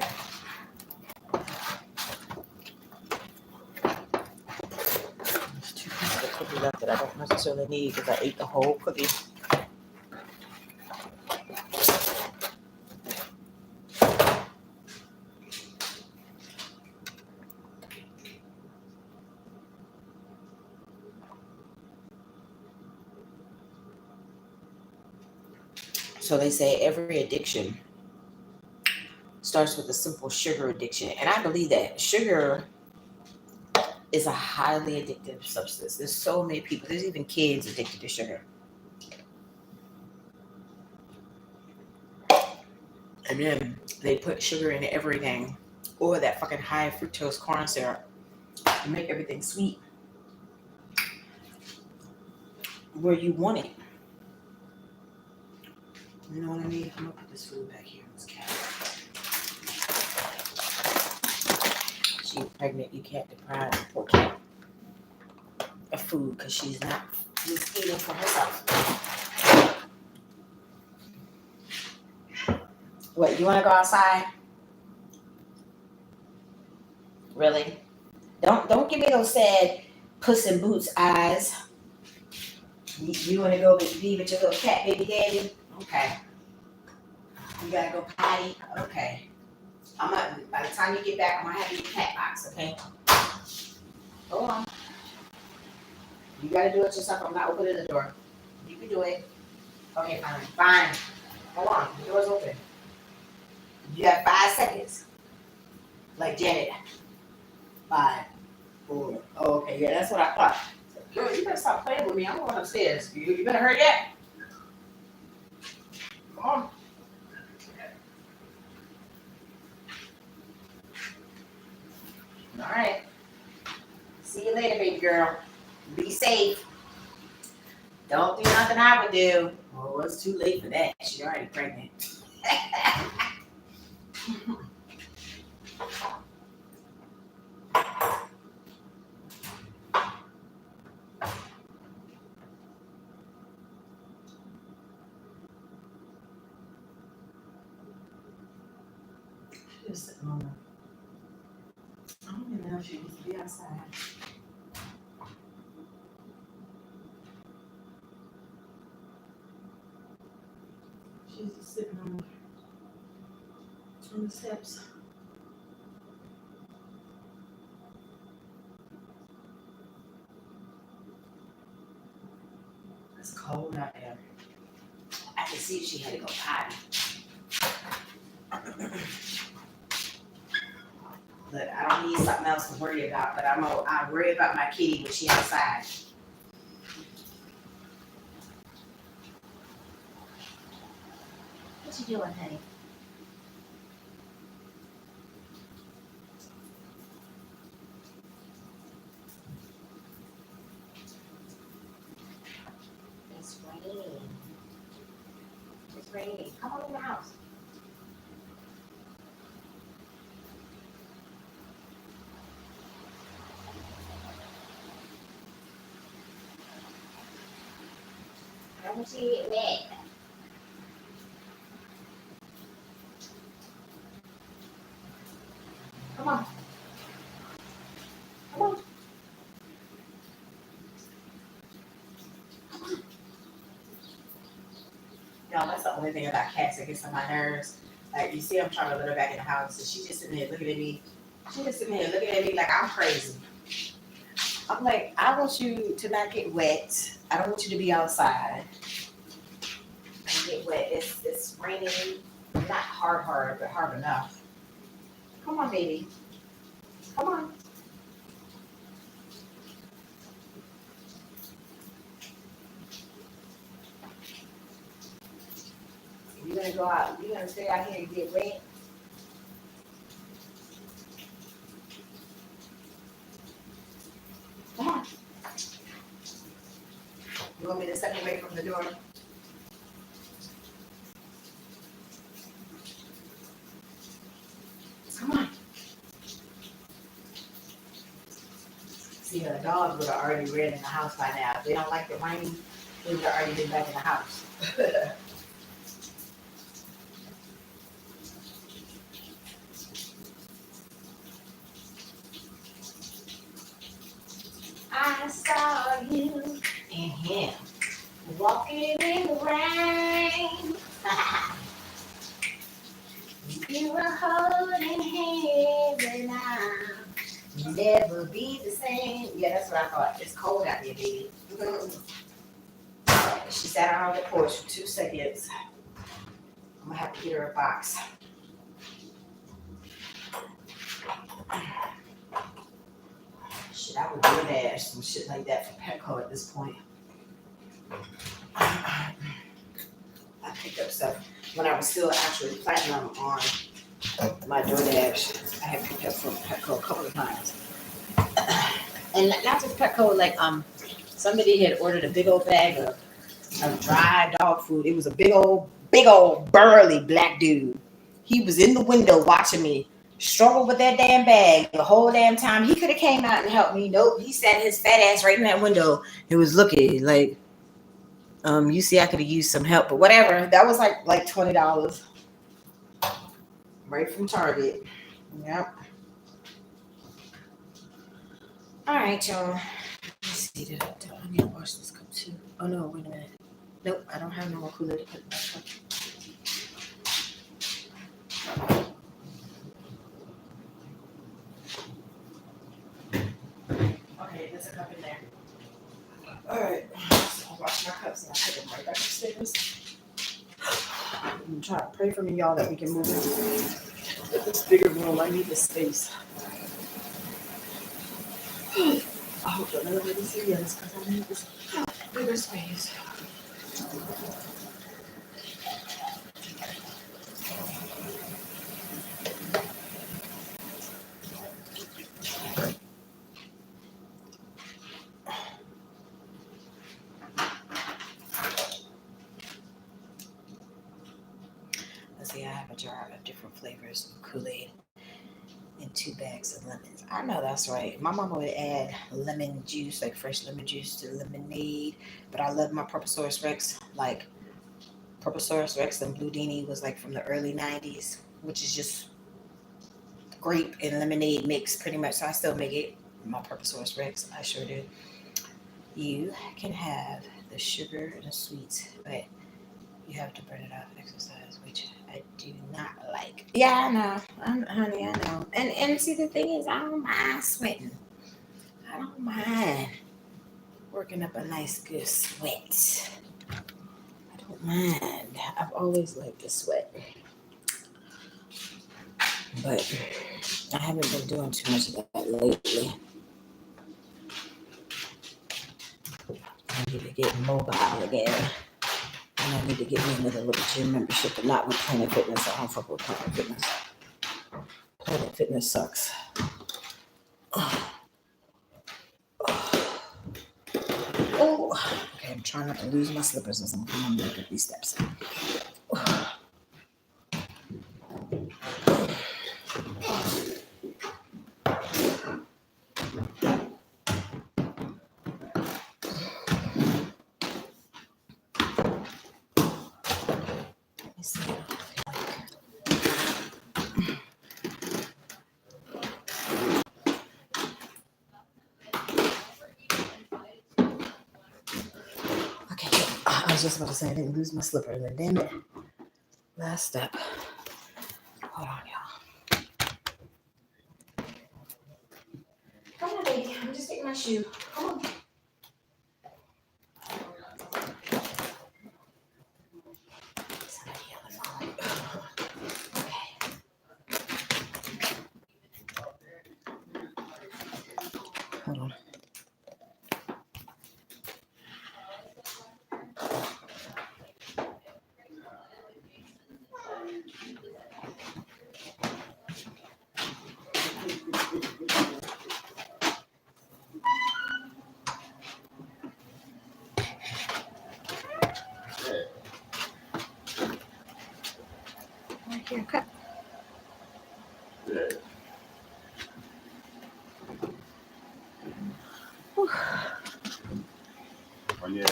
There's 2 pieces of cookie left that I don't necessarily need because I ate the whole cookie. So they say every addiction starts with a simple sugar addiction. And I believe that sugar is a highly addictive substance. There's so many people, there's even kids addicted to sugar. And then they put sugar in everything, or that fucking high fructose corn syrup to make everything sweet where you want it. You know what I mean? I'm gonna put this food back here in this cabinet. She's pregnant, you can't deprive the poor cat of food because she's eating for herself. What, you wanna go outside? Really? Don't give me those sad Puss in Boots eyes. You wanna go be with your little cat baby daddy? Okay. You gotta go potty? Okay. By the time you get back, I'm gonna have you in the cat box, okay? Hold on. You gotta do it yourself. I'm not opening the door. You can do it. Okay, fine. Fine. Hold on. The door's open. You have 5 seconds. Like Janet. 5, 4. Oh, okay. Yeah, that's what I thought. Girl, you better stop playing with me. I'm going upstairs. You better hurry up. Come on. All right. See you later, baby girl. Be safe. Don't do nothing I would do. Oh, it's too late for that. She's already pregnant. Just sitting on I don't even know if she needs to be outside. She's just sitting on the steps. It's cold out there. I can see she had to go potty. Look, I don't need something else to worry about, but I worry about my kitty when she outside. What you doing, honey? It's raining. It's raining. Come on in the house. I want you to get wet. Come on. Come on. No, that's the only thing about cats that gets on my nerves. Like, you see, I'm trying to let her back in the house, and she just sitting there looking at me. She just sitting there looking at me like I'm crazy. I'm like, I want you to not get wet. I don't want you to be outside. get wet. It's raining, not hard, but hard enough. Come on, baby. Come on. You're gonna go out. You're gonna stay out here and get wet. Come on. You want me to step away from the door? Come on. See, the dogs would have already ran in the house by now. If they don't like the rain, they would have already been back in the house. I saw you and him walking in the rain. You were holding hands and I'll never be the same. Yeah, that's what I thought. It's cold out there, baby. She sat on the porch for 2 seconds. I'm gonna have to get her a box. Shit, I would DoorDash some shit like that for Petco at this point. I picked up stuff when I was still actually platinum on my DoorDash. I had picked up from Petco a couple of times. And not just Petco, like somebody had ordered a big old bag of dry dog food. It was a big old burly black dude. He was in the window watching me struggle with that damn bag the whole damn time. He could have came out and helped me. Nope, he sat his fat ass right in that window. It was looking like, you see, I could have used some help, but whatever. That was like $20, right from Target. Yep. All right, y'all. Let's see. Do I need to wash this cup too? Oh no, wait a minute. Nope, I don't have no more Kool-Aid to put in my cup. Okay, there's a cup in there. All right, so I'll wash my cups and I'll take them right back upstairs. I'm trying to pray for me, y'all, that we can move into this bigger room. I need the space. I hope that nobody sees us because I need this bigger space. Let's see, I have a jar of different flavors of Kool-Aid and 2 bags of lemons. I know that's right. My mama would add lemon juice, like fresh lemon juice to lemonade. But I love my Purplesaurus Rex. Like Purplesaurus Rex and Blue Dini was like from the early 90s, which is just grape and lemonade mix pretty much. So I still make it. My Purplesaurus Rex, I sure do. You can have the sugar and the sweets, but you have to burn it off exercise, which I do not like. Yeah, I know. Honey, I know. And see, the thing is, I don't mind sweating. I don't mind working up a nice, good sweat. I don't mind. I've always liked to sweat. But I haven't been doing too much of that lately. I need to get mobile again. And I need to get me another little gym membership, but not with Planet Fitness. I don't fuck with Planet Fitness. Planet Fitness sucks. Oh, okay. I'm trying not to lose my slippers as I'm coming back up these steps. Let me see. Okay, I was just about to say I didn't lose my slipper, and then damn it. Last step. Hold on, y'all. Come on, baby. I'm just taking my shoe. Come on. Hold on. Right here, cut. Whew. Oh yeah.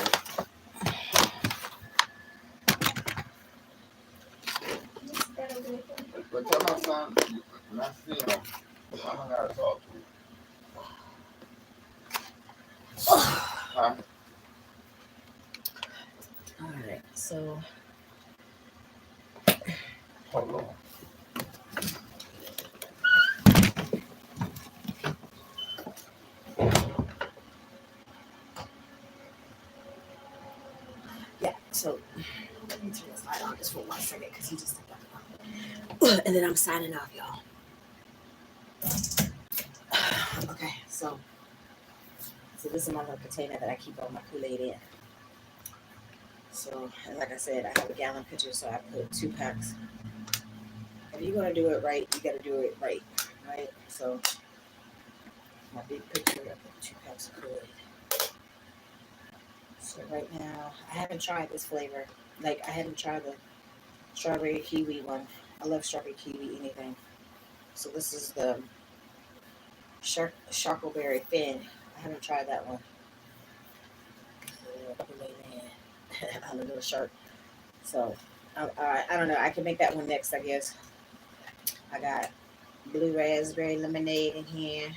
But tell my son when I see him, I'm gonna gotta talk to him. Huh? All right, so Hold on. yeah, so let me turn this light on just for 1 second because he just and then I'm signing off, y'all. Okay, so this is my little container that I keep all my Kool-Aid in. So, and like I said, I have a gallon pitcher, so I put 2 packs. If you're gonna do it right, you gotta do it right, right? So, my big pitcher, I put 2 packs of Kool-Aid. So right now, I haven't tried this flavor. Like, I haven't tried the strawberry kiwi one. I love strawberry kiwi anything. So this is the Sharkleberry Fin. I haven't tried that one. I'm a little shark. So, I don't know. I can make that one next, I guess. I got blue raspberry lemonade in here,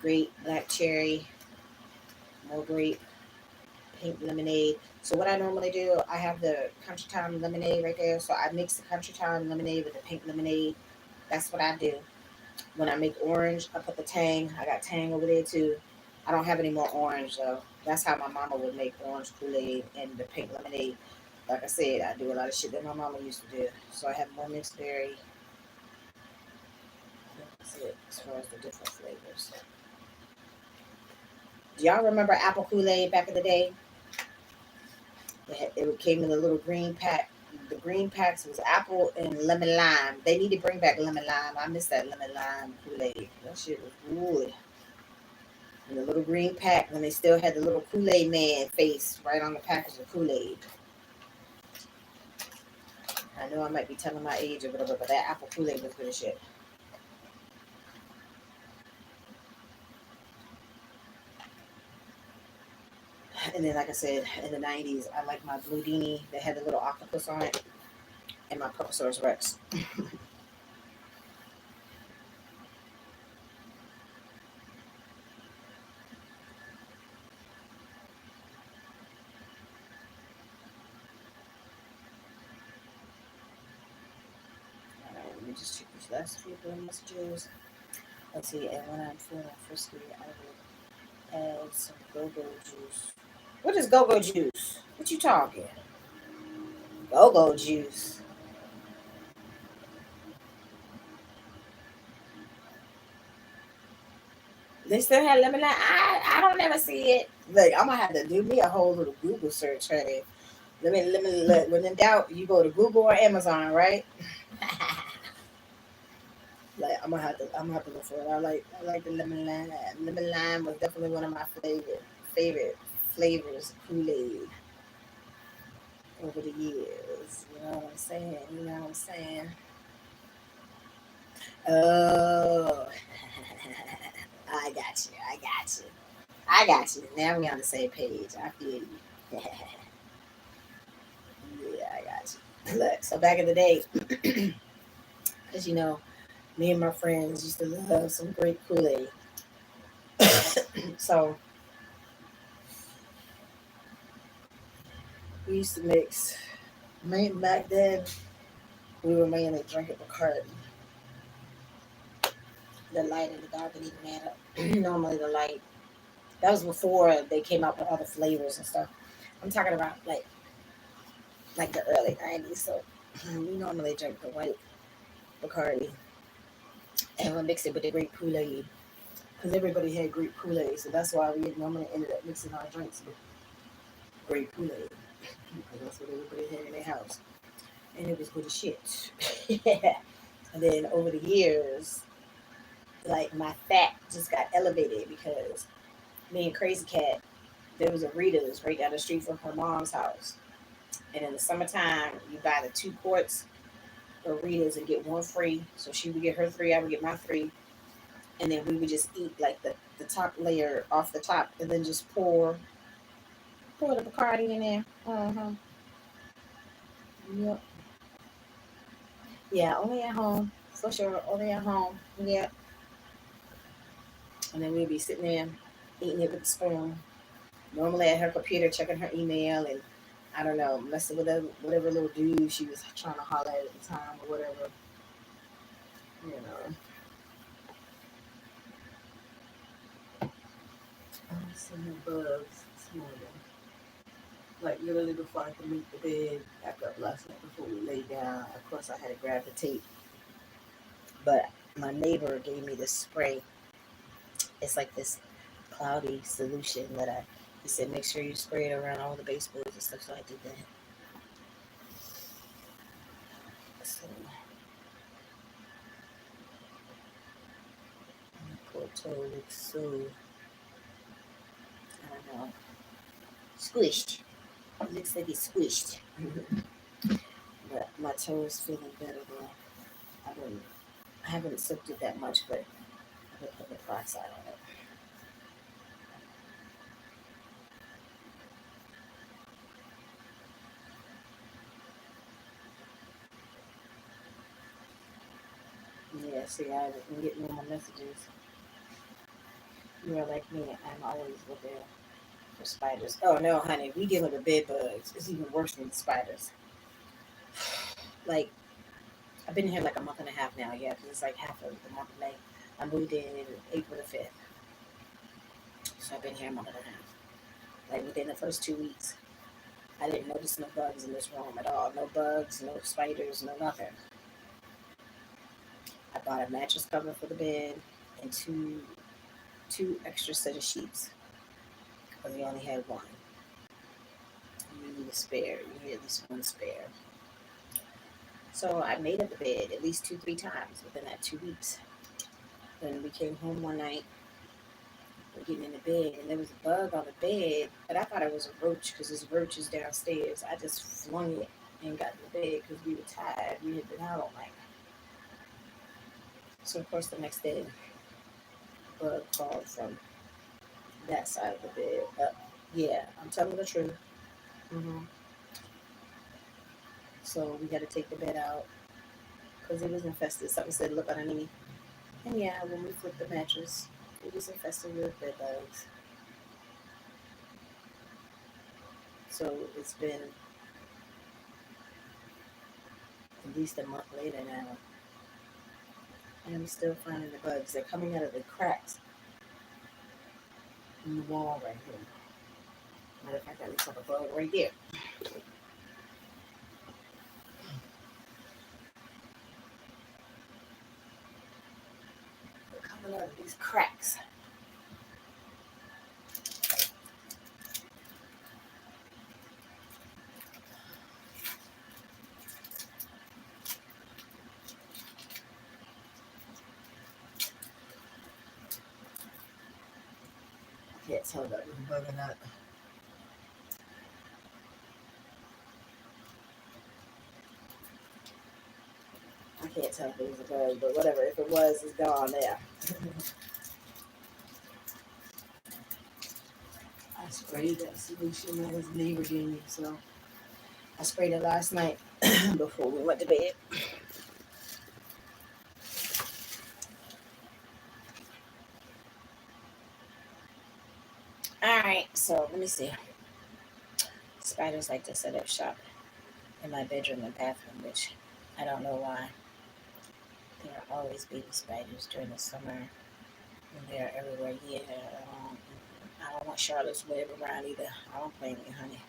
grape, black cherry, more grape, pink lemonade. So what I normally do, I have the Country Time lemonade right there. So I mix the Country Time lemonade with the pink lemonade. That's what I do. When I make orange, I put the Tang. I got Tang over there too. I don't have any more orange though. That's how my mama would make orange Kool-Aid and the pink lemonade. Like I said, I do a lot of shit that my mama used to do. So I have more mixed berry. That's it as far as the different flavors. Do y'all remember apple Kool-Aid back in the day? It came in a little green pack. The green packs was apple and lemon lime. They need to bring back lemon lime. I miss that lemon lime Kool-Aid. That shit was good. And the little green pack when they still had the little Kool-Aid man face right on the package of Kool-Aid. I know I might be telling my age or whatever, but that apple Kool-Aid was good as shit. And then, like I said, in the 90s, I like my Blue Dini that had the little octopus on it and my Purposaurus Rex. Alright, let me just check these last few messages. Let's see, and when I'm feeling frisky, I will add some go-go juice. What is go-go juice? What you talking? Go-go juice. They still have lemon lime. I don't ever see it. Look, I'm gonna have to do me a whole little Google search, honey. Let me when in doubt, you go to Google or Amazon, right? Like I'm gonna have to look for it. I like the lemon lime. Lemon lime was definitely one of my favorite flavors of Kool-Aid over the years. You know what I'm saying? You know what I'm saying? Oh, I got you. I got you. I got you. Now we on the same page. I feel you. Yeah, I got you. Look, so back in the day, because me and my friends used to love some great Kool-Aid. So we used to mix. Back then, we were mainly drinking Bacardi. The light and the dark didn't even matter. Normally, the light. That was before they came out with other flavors and stuff. I'm talking about like the early 90s. So we normally drink the white Bacardi. And never mix it with the grape Kool-Aid because everybody had grape Kool-Aid, so that's why we normally ended up mixing our drinks with grape Kool-Aid because that's what everybody had in their house, and it was good as shit. And then over the years, like my fat just got elevated because me and Crazy Cat, there was a Rita's right down the street from her mom's house, and in the summertime, you buy the 2 quarts of Rita's and get one free. So she would get her three, I would get my three, and then we would just eat like the top layer off the top, and then just pour the Bacardi in there. Yep. Yeah, only at home for sure. Only at home. Yeah. And then we'd be sitting there eating it with the spoon. Normally at her computer, checking her email and I don't know, messing with whatever little dude she was trying to holler at the time or whatever. You know. I don't see no bugs this morning. Like literally before I could make the bed back up last night before we lay down. Of course I had to grab the tape. But my neighbor gave me this spray. It's like this cloudy solution that he said make sure you spray it around all the baseboards and stuff, so I did that. So my poor toe looks so, I don't know, squished. It looks like it's squished. But my toe is feeling better though. I haven't soaked it that much, but I've been putting the peroxide on it. Yeah, see, I've been getting all my messages. You're like me, I'm always looking for spiders. Oh no, honey, we dealing with bed bugs. It's even worse than the spiders. Like, I've been here like a month and a half now, yeah, because it's like half of the month of May. I moved in April the 5th. So I've been here a month and a half. Like, within the first 2 weeks, I didn't notice no bugs in this room at all. No bugs, no spiders, no nothing. I bought a mattress cover for the bed and two extra set of sheets because we only had one. You need a spare. You need at least one spare. So I made up the bed at least 2, 3 times within that 2 weeks. Then we came home one night, we're getting in the bed, and there was a bug on the bed, but I thought it was a roach because this roach is downstairs. I just flung it and got in the bed because we were tired. We had been out all night. So of course the next day, a bug crawled from that side of the bed up. Yeah, I'm telling the truth. hmm So we got to take the bed out because it was infested. Something said look underneath. And yeah, when we flipped the mattress, it was infested with bed bugs. So it's been at least a month later now. And I'm still finding the bugs. They're coming out of the cracks in the wall right here. Matter of fact, I looks like a bug right there. They're coming out of these cracks. I can't tell that it's a bug or not. I can't tell if it was a bug, but whatever. If it was, it's gone there. I sprayed that solution that his neighbor gave me, so I sprayed it last night before we went to bed. Alright, so let me see. Spiders like to set up shop in my bedroom and bathroom, which I don't know why. There are always baby spiders during the summer, and they're everywhere. Yeah, I don't want Charlotte's Web around either. I don't blame you, honey.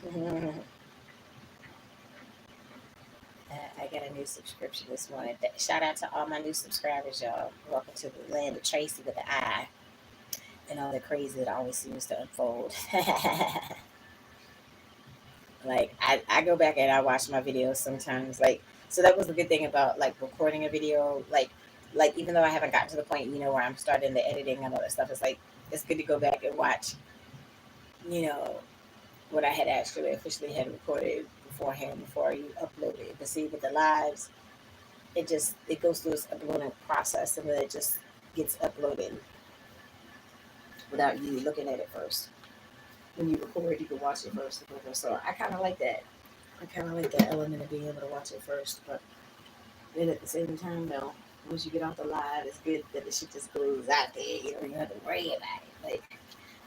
I got a new subscription this morning. Shout out to all my new subscribers, y'all. Welcome to the land of Tracy with the I and all the crazy that always seems to unfold. Like I go back and I watch my videos sometimes. Like so that was the good thing about like recording a video. Like even though I haven't gotten to the point, where I'm starting the editing and all that stuff, it's like it's good to go back and watch, you know, what I had actually officially had recorded beforehand before you upload it. But see with the lives, it goes through this uploading process and then it just gets uploaded without you looking at it first. When you record, you can watch it first. So I kind of like that. I kind of like that element of being able to watch it first. But then at the same time, though, once you get off the live, it's good that the shit just goes out there. You don't have to worry about it. Like,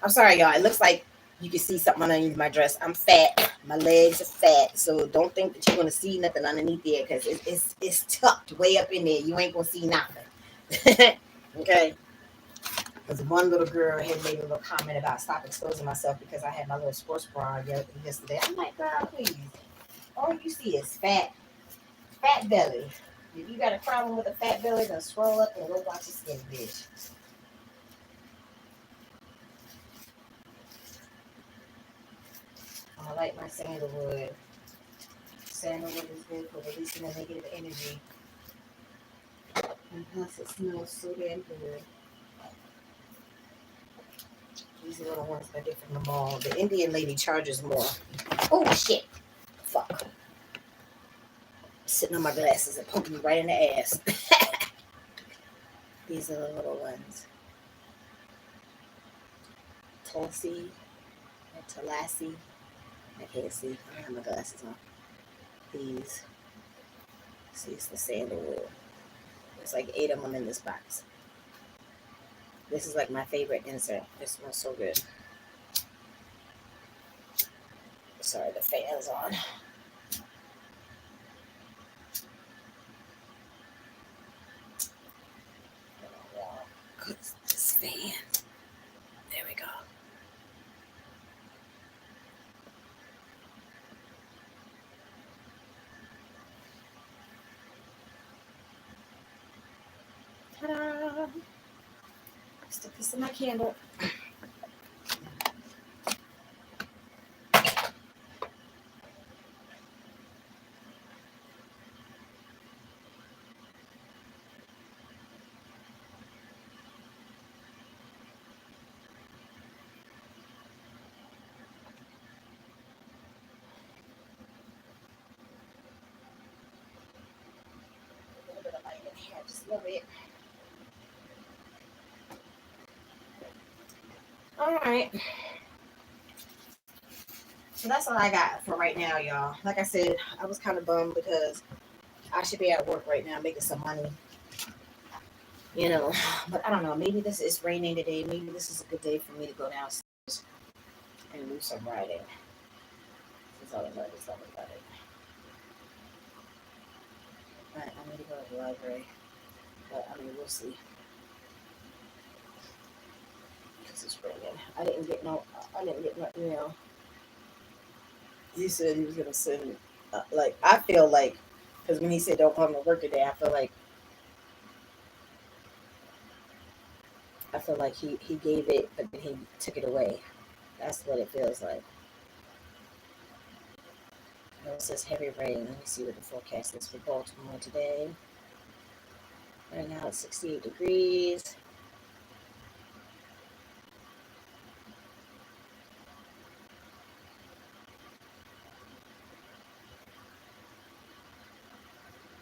I'm sorry, y'all. It looks like you can see something underneath my dress. I'm fat. My legs are fat. So don't think that you're going to see nothing underneath there because it's tucked way up in there. You ain't going to see nothing. Okay? Because one little girl had made a little comment about stop exposing myself because I had my little sports bra yesterday. I'm like, girl, please. All you see is fat belly. If you got a problem with a fat belly, then swroll up and go watch a skin bitch. I like my sandalwood. Sandalwood is good for releasing the negative energy. And plus, it smells so damn good. These little ones I get from the mall. The Indian lady charges more. Oh, shit. Fuck. Sitting on my glasses and poking me right in the ass. These are the little ones. Tulsi or Talassi. I can't see. I don't have my glasses on. These. See, it's the sandalwood. There's like 8 of them in this box. This is like my favorite insert. This smells so good. Sorry, the fan's on. This fan. There we go. Ta-da! Stick this in my candle. A little bit of light in here, just a little bit. All right. So that's all I got for right now, y'all. Like I said, I was kind of bummed because I should be at work right now making some money, But I don't know. Maybe this is raining today. Maybe this is a good day for me to go downstairs and do some writing. That's all I know. That's all about it. I need to go to the library, but I mean, we'll see. Because it's raining. I didn't get no email. He said he was gonna send. I feel like, because when he said don't come to work today, I feel like he gave it, but then he took it away. That's what it feels like. It says heavy rain. Let me see what the forecast is for Baltimore today. Right now it's 68 degrees.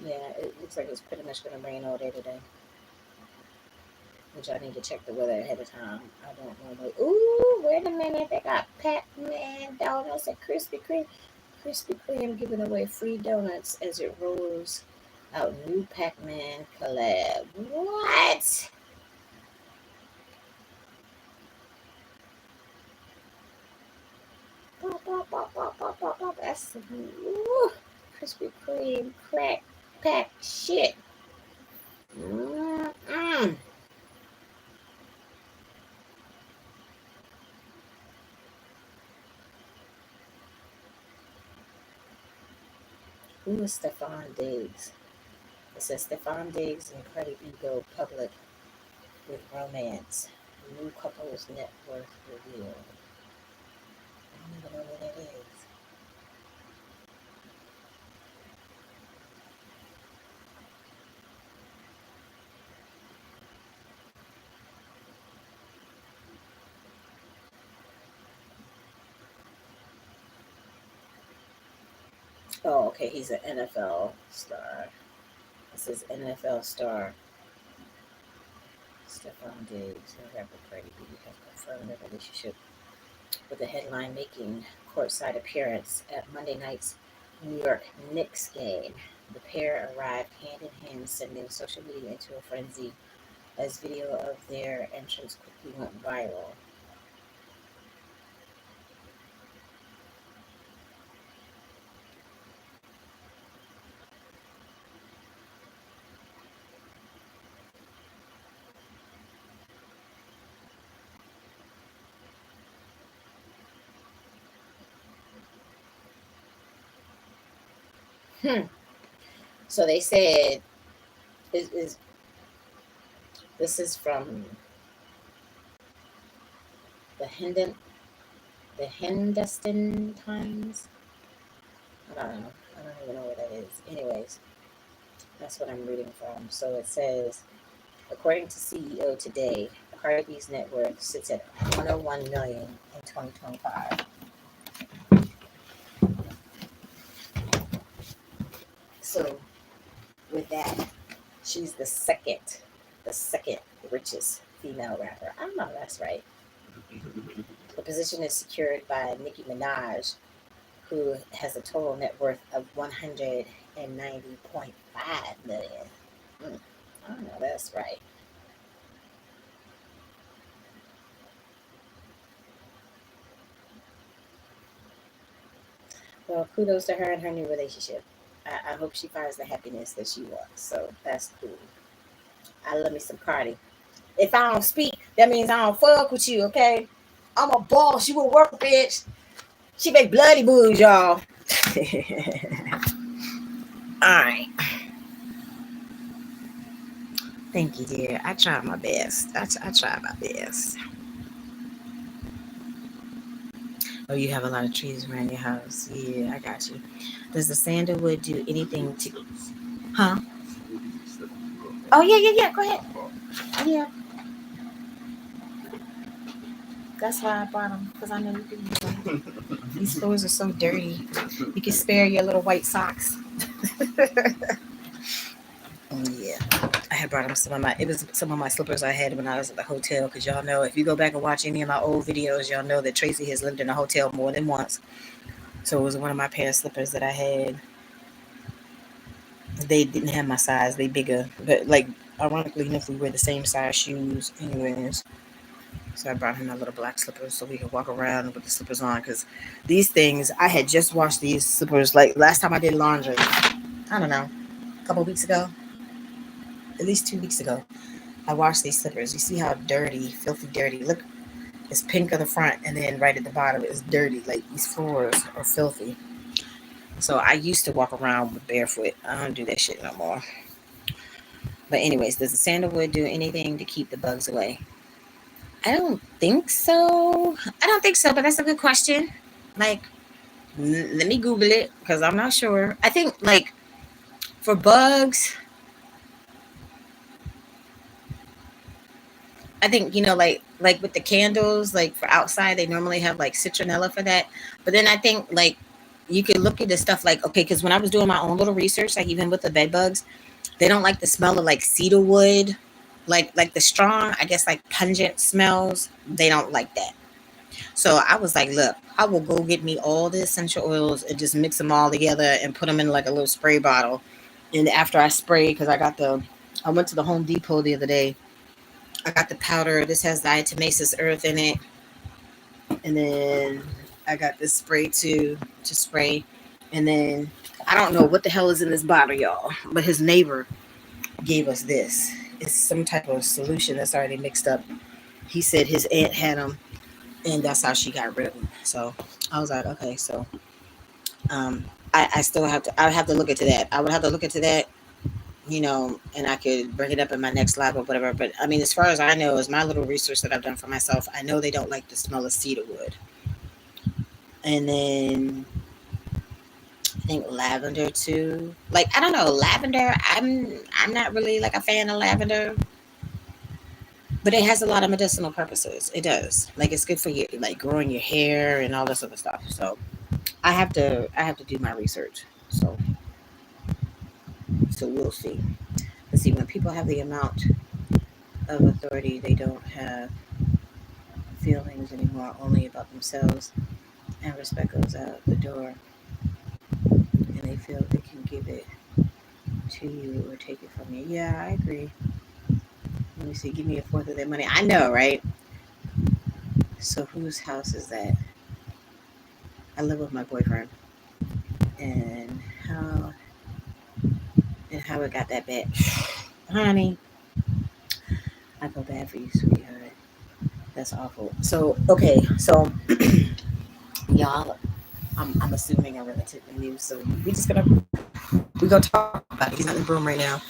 Yeah, it looks like it's pretty much going to rain all day today. Which I need to check the weather ahead of time. I don't know. Like, ooh, wait a minute. They got Pac-Man donuts at Krispy Kreme. Krispy Kreme giving away free donuts as it rolls out new Pac-Man collab. What? That's ooh, Krispy Kreme crack pack shit. Mm-mm. Who is Stefan Diggs? It says Stefan Diggs and Cardi B go public with romance. New couple's net worth revealed. I don't even know what that is. Oh, okay. He's an NFL star. This is NFL star Stefan Diggs and rapper Cardi B have confirmed their relationship with a headline making courtside appearance at Monday night's New York Knicks game. The pair arrived hand in hand, sending social media into a frenzy as video of their entrance quickly went viral. Hmm. So they said is this is from the Hendon the Hindustan Times. I don't know. I don't even know what that is. Anyways, that's what I'm reading from. So it says, according to CEO Today, Cardi B's net worth sits at 101 million in 2025. So with that, she's the second richest female rapper. I don't know if that's right. The position is secured by Nicki Minaj, who has a total net worth of 190.5 million. Mm, I don't know if that's right. Well, kudos to her and her new relationship. I hope she finds the happiness that she wants. So that's cool. I love me some Cardi. If I don't speak, that means I don't fuck with you, okay? I'm a boss. You a work bitch. She make bloody moves, y'all. All right. Thank you, dear. I tried my best. I tried my best. Oh, you have a lot of trees around your house. Yeah, I got you. Does the sandalwood do anything to... Huh? Oh, yeah. Go ahead. Yeah, that's why I brought them. Because I know you can use them. These floors are so dirty. You can spare your little white socks. Yeah. I had brought them some of my slippers I had when I was at the hotel. Because y'all know, if you go back and watch any of my old videos, y'all know that Traci has lived in a hotel more than once. So it was one of my pair of slippers that I had. They didn't have my size, they bigger. But like, ironically enough, we wear the same size shoes anyways. So I brought him my little black slippers so we could walk around with the slippers on. Because these things, I had just washed these slippers like last time I did laundry. I don't know, a couple weeks ago, at least 2 weeks ago. I washed these slippers. You see how dirty, filthy dirty. Look, it's pink on the front, and then right at the bottom it's dirty. Like these floors are filthy. So I used to walk around with barefoot. I don't do that shit no more. But anyways, does the sandalwood do anything to keep the bugs away? I don't think so. I don't think so, but that's a good question. Like, let me Google it because I'm not sure. I think like for bugs, I think like with the candles, like for outside, they normally have like citronella for that. But then I think like you could look at the stuff like okay, because when I was doing my own little research, like even with the bed bugs, they don't like the smell of like cedar wood, like the strong, I guess like pungent smells. They don't like that. So I was like, look, I will go get me all the essential oils and just mix them all together and put them in like a little spray bottle. And after I spray, because I went to the Home Depot the other day. I got the powder. This has diatomaceous earth in it. And then I got this spray to spray. And then I don't know what the hell is in this bottle, y'all. But his neighbor gave us this. It's some type of solution that's already mixed up. He said his aunt had them and that's how she got rid of them. So I was like, okay, so um, I still have to. I would have to look into that. I would have to look into that, and I could bring it up in my next live or whatever. But I mean, as far as I know, is my little research that I've done for myself. I know they don't like the smell of cedar wood, and then I think lavender too. Like I don't know, lavender. I'm not really like a fan of lavender, but it has a lot of medicinal purposes. It does. Like it's good for you, like growing your hair and all this other stuff. So I have to do my research. So we'll see. Let's see. When people have the amount of authority, they don't have feelings anymore, only about themselves, and respect goes out the door, and they feel they can give it to you or take it from you. Yeah, I agree. Let me see. Give me a fourth of their money. I know, right? So whose house is that? I live with my boyfriend, and how it got that bad, honey. I feel bad for you, sweetheart. That's awful. So okay, so y'all, I'm assuming I'm relatively new, so we gonna talk about it. He's not in the room right now,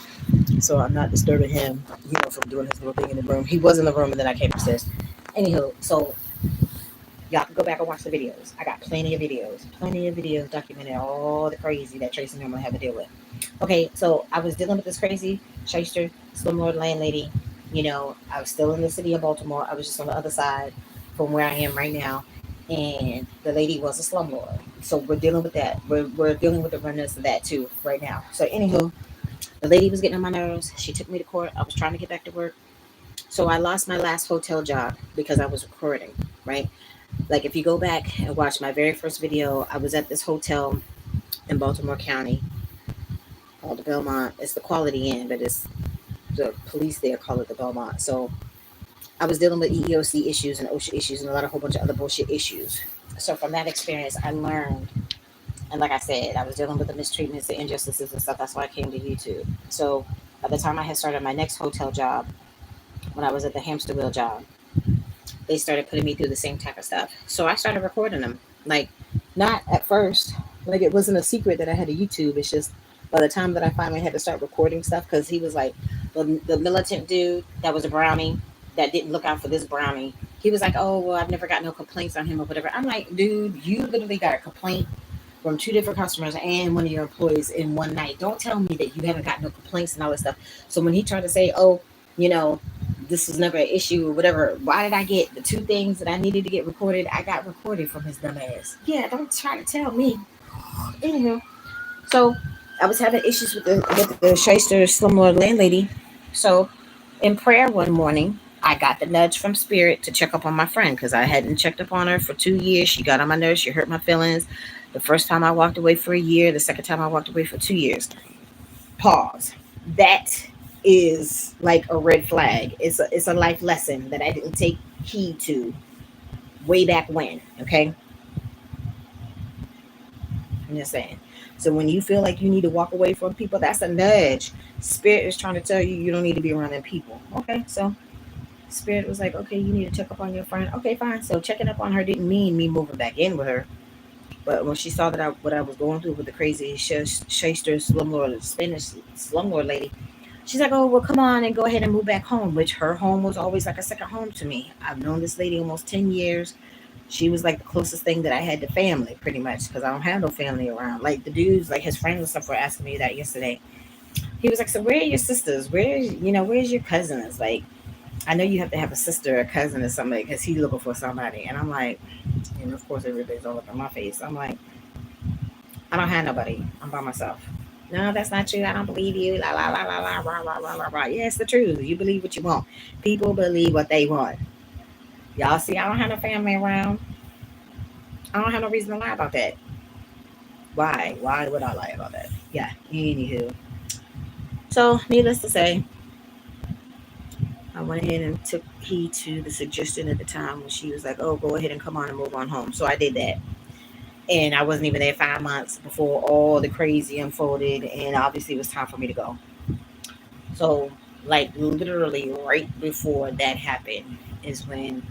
so I'm not disturbing him, from doing his little thing in the room. He was in the room, and then I came upstairs. Anywho, so y'all can go back and watch the videos. I got plenty of videos documenting all the crazy that Tracy normally have to deal with. Okay, so I was dealing with this crazy shyster slumlord landlady. I was still in the city of Baltimore. I was just on the other side from where I am right now. And the lady was a slumlord. So we're dealing with that. We're dealing with the remnants of that too right now. So anywho, the lady was getting on my nerves. She took me to court. I was trying to get back to work. So I lost my last hotel job because I was recording, right? Like if you go back and watch my very first video, I was at this hotel in Baltimore County called the Belmont. It's the Quality Inn, but it's the police there call it the Belmont. So I was dealing with EEOC issues and OSHA issues and a whole bunch of other bullshit issues. So from that experience, I learned, and like I said, I was dealing with the mistreatments, the injustices and stuff. That's why I came to YouTube. So by the time I had started my next hotel job, when I was at the hamster wheel job, they started putting me through the same type of stuff. So I started recording them. Like, not at first, like it wasn't a secret that I had a YouTube. It's just by the time that I finally had to start recording stuff, because he was like the militant dude that was a brownie that didn't look out for this brownie. He was like, "Oh, well, I've never got no complaints on him or whatever." I'm like, dude, you literally got a complaint from two different customers and one of your employees in one night. Don't tell me that you haven't got no complaints and all this stuff. So when he tried to say, "Oh, you know, this was never an issue or whatever," why did I get the two things that I needed to get recorded? I got recorded from his dumb ass. Yeah, don't try to tell me. Anyhow, so I was having issues with the shyster slumlord landlady. So in prayer one morning, I got the nudge from Spirit to check up on my friend because I hadn't checked up on her for 2 years. She got on my nerves. She hurt my feelings. The first time I walked away for a year. The second time I walked away for 2 years. Pause. That is like a red flag. It's a life lesson that I didn't take heed to way back when. Okay, I'm just saying. So when you feel like you need to walk away from people, that's a nudge. Spirit is trying to tell you you don't need to be around them people. Okay, so Spirit was like, okay, you need to check up on your friend. Okay, fine. So checking up on her didn't mean me moving back in with her. But when she saw that what I was going through with the crazy shyster slumlord Spanish slumlord lady, she's like, "Oh, well, come on and go ahead and move back home," which her home was always like a second home to me. I've known this lady almost 10 years. She was like the closest thing that I had to family, pretty much, because I don't have no family around. Like the dudes, like his friends and stuff were asking me that yesterday. He was like, "So where are your sisters? Where's your cousins? Like, I know you have to have a sister or a cousin or somebody because he's looking for somebody." And I'm like, and of course, everybody's all up in my face. I'm like, I don't have nobody. I'm by myself. No, that's not true. I don't believe you. La la la la la rah rah rah rah rah. Yeah, it's the truth. You believe what you want. People believe what they want. Y'all see, I don't have no family around. I don't have no reason to lie about that. Why? Why would I lie about that? Yeah. Anywho, so needless to say, I went ahead and took heed to the suggestion at the time when she was like, "Oh, go ahead and come on and move on home." So I did that. And I wasn't even there 5 months before all the crazy unfolded, and obviously it was time for me to go. So, like, literally right before that happened is when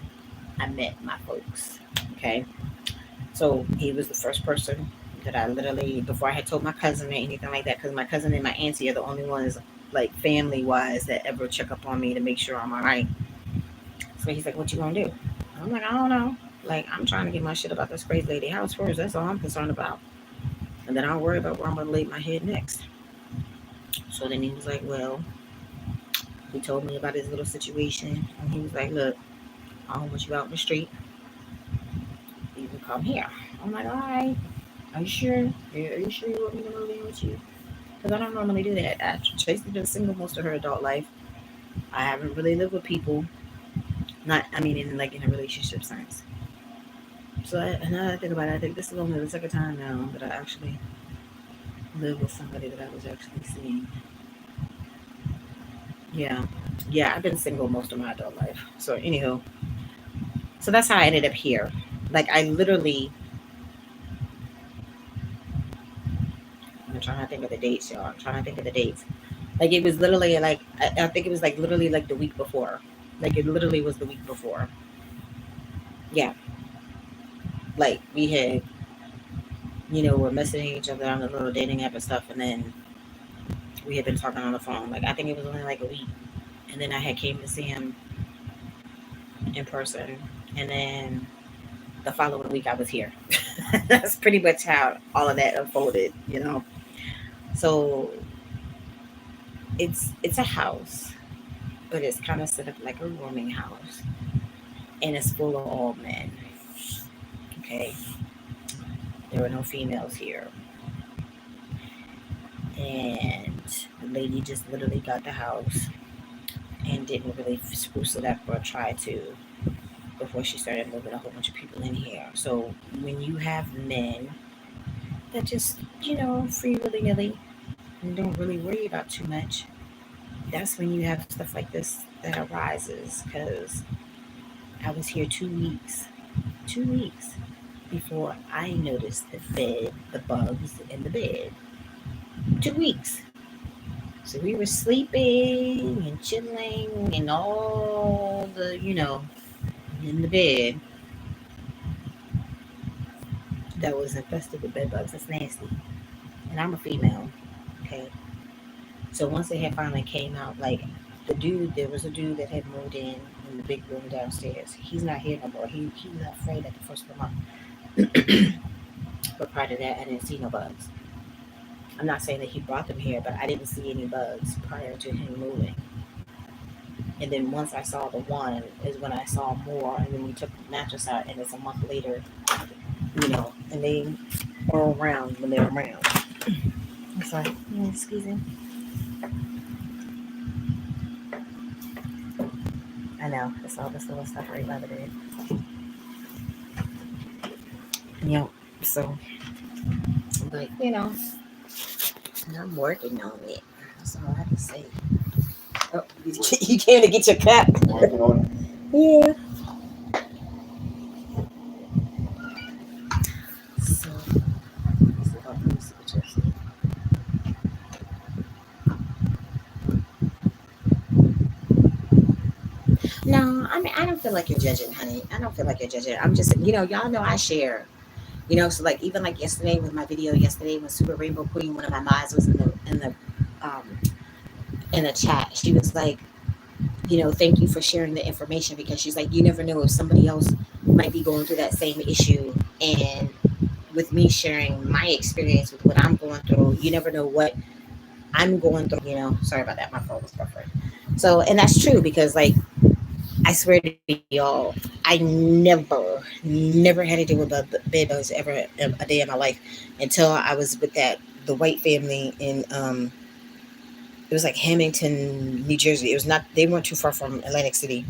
I met my folks. Okay. So he was the first person. that I literally, before I had told my cousin or anything like that, because my cousin and my auntie are the only ones, like family wise, that ever check up on me to make sure I'm all right. So he's like, "What you gonna do?" I'm like, "I don't know. Like, I'm trying to get my shit about this crazy lady house first. That's all I'm concerned about. And then I'll worry about where I'm gonna lay my head next." So then he was like, "Well," he told me about his little situation, and he was like, "Look, I don't want you out in the street. You can come here." I'm like, "All right. Are you sure? Yeah, are you sure you want me to move in with you?" Because I don't normally do that. Tracy's been single most of her adult life. I haven't really lived with people. Not, I mean, in like in a relationship sense. So now that I think about it, I think this is only the second time now that I actually live with somebody that I was actually seeing. Yeah, yeah, I've been single most of my adult life. So anywho, so that's how I ended up here. Like I literally, I'm trying to think of the dates, y'all. I'm trying to think of the dates. Like it was literally like I think it was like literally like the week before. Like it literally was the week before. Yeah, like we had, we're messaging each other on the little dating app and stuff, and then we had been talking on the phone. Like I think it was only like a week, and then I had came to see him in person, and then the following week I was here. That's pretty much how all of that unfolded. So it's a house, but it's kind of set up like a rooming house, and it's full of all men. Okay, there were no females here, and the lady just literally got the house and didn't really spruce it up or try to before she started moving a whole bunch of people in here. So when you have men that just, free willy nilly and don't really worry about too much, that's when you have stuff like this that arises. Because I was here 2 weeks before I noticed the bugs in the bed. 2 weeks. So we were sleeping and chilling and all in the bed that was infested with bed bugs. That's nasty. And I'm a female. Okay. So once they had finally came out, like there was a dude that had moved in the big room downstairs. He's not here no more. He was afraid at the first of the month. But prior to that, I didn't see no bugs. I'm not saying that he brought them here, but I didn't see any bugs prior to him moving. And then once I saw the one is when I saw more, and then we took the mattress out, and it's a month later, and they are around when they're around. I'm sorry, excuse me. I know it's all this little stuff right by the bed. Yep. So, but I'm working on it. That's all I have to say. Oh, you came to get your cup. Working on it. Yeah. So, let me see what you're saying. No, I mean I don't feel like you're judging, honey. I don't feel like you're judging. I'm just, y'all know I share. So like even like yesterday with my video yesterday when Super Rainbow Queen, one of my mods was um in the chat. She was like, thank you for sharing the information because she's like, you never know if somebody else might be going through that same issue. And with me sharing my experience with what I'm going through, you never know what I'm going through. Sorry about that. My phone was buffering. So, and that's true because like, I swear to y'all, I never had to deal with bed bugs ever a day in my life until I was with the white family in it was like Hamilton, New Jersey. It was not they weren't too far from Atlantic City.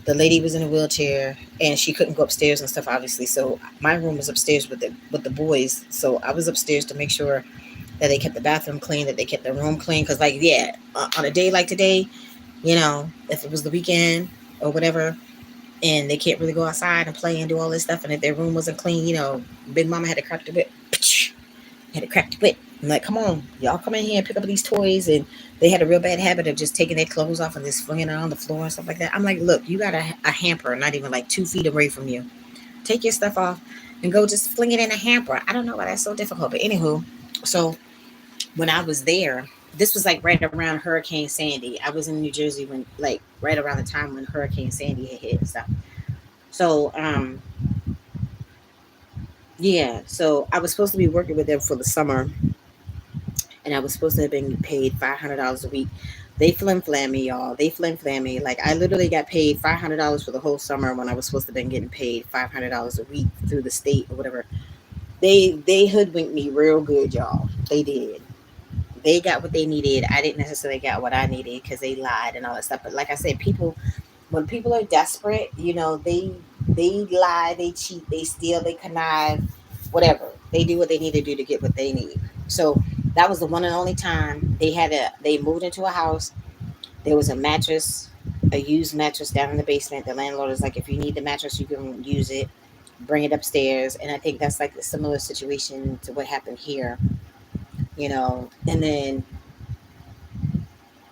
The lady was in a wheelchair and she couldn't go upstairs and stuff obviously. So my room was upstairs with the boys. So I was upstairs to make sure that they kept the bathroom clean, that they kept their room clean. Because like yeah, on a day like today, if it was the weekend or whatever, and they can't really go outside and play and do all this stuff. And if their room wasn't clean, Big Mama had to crack the whip. Had to crack the whip. I'm like, come on, y'all come in here and pick up these toys. And they had a real bad habit of just taking their clothes off and just flinging it on the floor and stuff like that. I'm like, look, you got a hamper not even like 2 feet away from you. Take your stuff off. and go just fling it in a hamper. I don't know why that's so difficult, but anywho, so when I was there, this was like right around Hurricane Sandy. I was in New Jersey when, like, right around the time when Hurricane Sandy had hit and stuff. So, yeah, so I was supposed to be working with them for the summer, and I was supposed to have been paid $500 a week. They flim flam me, y'all. They flim flam me. Like, I literally got paid $500 for the whole summer when I was supposed to have been getting paid $500 a week through the state or whatever. They hoodwinked me real good, y'all. They did. They got what they needed. I didn't necessarily get what I needed because they lied and all that stuff. But like I said, people, when people are desperate, they lie, they cheat, they steal, they connive, whatever. They do what they need to do to get what they need. So that was the one and only time they moved into a house. There was a mattress, a used mattress down in the basement. The landlord was like, if you need the mattress, you can use it. Bring it upstairs. And I think that's like a similar situation to what happened here, And then,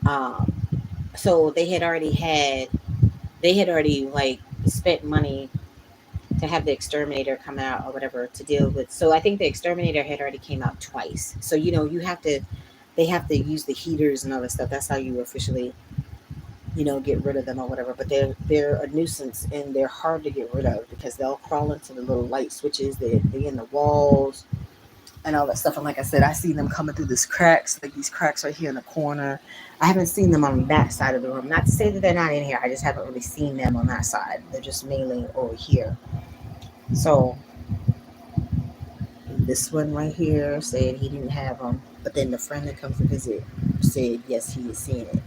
um, so they had already like spent money to have the exterminator come out or whatever to deal with. So I think the exterminator had already came out twice. So you have to, they have to use the heaters and all that stuff. That's how you officially, get rid of them or whatever. But they're a nuisance and they're hard to get rid of because they'll crawl into the little light switches. They're in the walls and all that stuff. And like I said, I see them coming through these cracks, like these cracks right here in the corner. I haven't seen them on that side of the room. Not to say that they're not in here. I just haven't really seen them on that side. They're just mainly over here. So this one right here said he didn't have them, but then the friend that comes to visit said yes, he had seen it.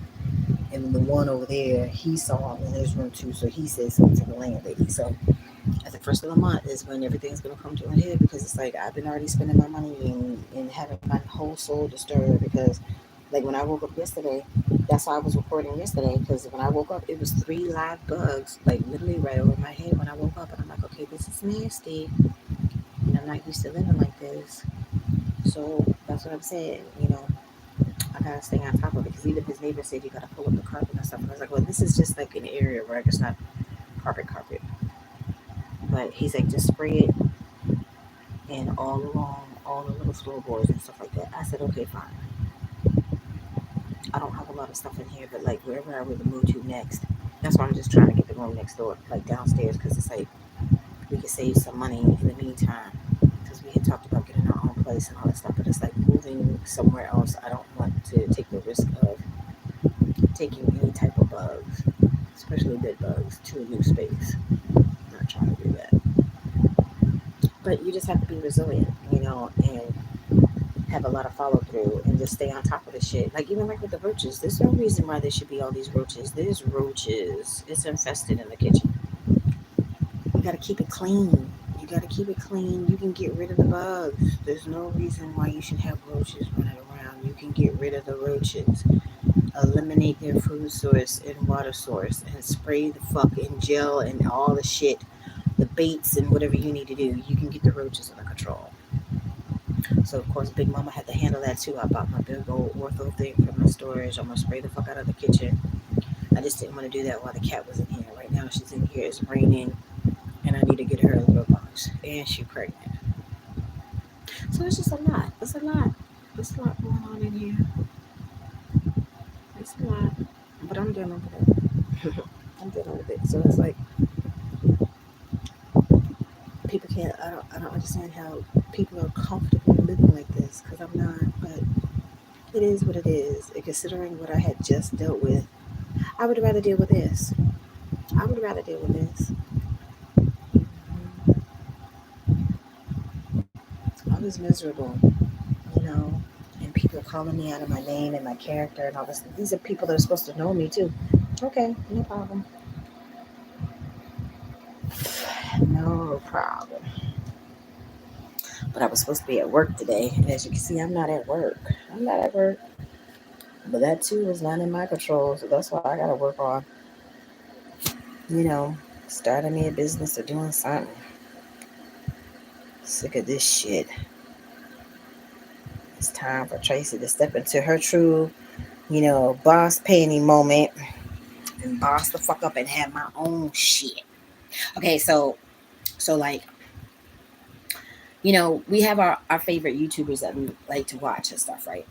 And the one over there, he saw him in his room too, so he said something to the landlady. So at the first of the month is when everything's gonna come to a head because it's like I've been already spending my money and having my whole soul disturbed because like when I woke up yesterday, that's why I was recording yesterday because when I woke up it was three live bugs like literally right over my head when I woke up and I'm like, okay, this is nasty and I'm not used to living like this. So that's what I'm saying, I gotta stay on top of it because even his neighbor said you gotta pull up the carpet and stuff. And I was like, well, this is just like an area where it's not carpet. But he's like, just spray it and all along all the little floorboards and stuff like that. I said, okay, fine. I don't have a lot of stuff in here, but like wherever I would move to next, that's why I'm just trying to get the room next door, like downstairs, because it's like we could save some money in the meantime. Because we had talked about getting our own place and all that stuff, but it's like moving somewhere else. I don't want to take the risk of taking any type of bugs, especially bed bugs, to a new space. I'm not trying to do that. But you just have to be resilient, and have a lot of follow through and just stay on top of the shit. Like even like with the roaches, there's no reason why there should be all these roaches. There's roaches. It's infested in the kitchen. You gotta keep it clean. You gotta keep it clean. You can get rid of the bugs. There's no reason why you should have roaches running around. You can get rid of the roaches. Eliminate their food source and water source and spray the fucking gel and all the shit, the baits and whatever you need to do. You can get the roaches under control. So of course, Big Mama had to handle that too. I bought my big old ortho thing from my storage. I'm gonna spray the fuck out of the kitchen. I just didn't want to do that while the cat was in here. Right now, she's in here. It's raining, and I need to get her a little box. And she's pregnant, so it's just a lot. It's a lot. It's a lot going on in here. It's a lot, but I'm dealing with it. I'm dealing with it. So it's like people can't. I don't understand how people are comfortable living like this because I'm not. But it is what it is. And considering what I had just dealt with, I would rather deal with this. I would rather deal with this. I was miserable, you know, and people calling me out of my name and my character and all this. These are people that are supposed to know me too. Okay, no problem. No problem. But I was supposed to be at work today, and as you can see, I'm not at work. I'm not at work. But that too is not in my control, so that's why I gotta work on, you know, starting me a business or doing something. Sick of this shit. It's time for Tracy to step into her true, boss panty moment and boss the fuck up and have my own shit. Okay, so like we have our favorite YouTubers that we like to watch and stuff, right?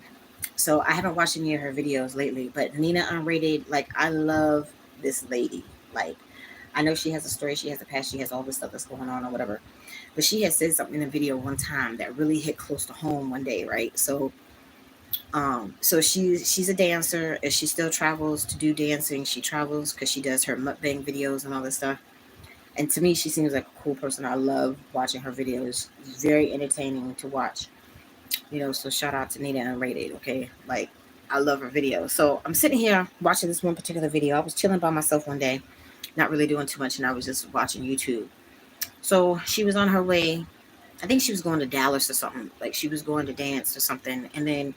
So I haven't watched any of her videos lately, but Nina Unrated, like I love this lady. Like I know she has a story, she has a past, she has all this stuff that's going on or whatever. But she had said something in a video one time that really hit close to home one day, right? So she's a dancer and she still travels to do dancing. She travels because she does her mukbang videos and all this stuff. And to me, she seems like a cool person. I love watching her videos. It's very entertaining to watch. So shout out to Nina Unrated, okay? Like, I love her videos. So I'm sitting here watching this one particular video. I was chilling by myself one day, not really doing too much, and I was just watching YouTube. So she was on her way. I think she was going to Dallas or something. Like she was going to dance or something. And then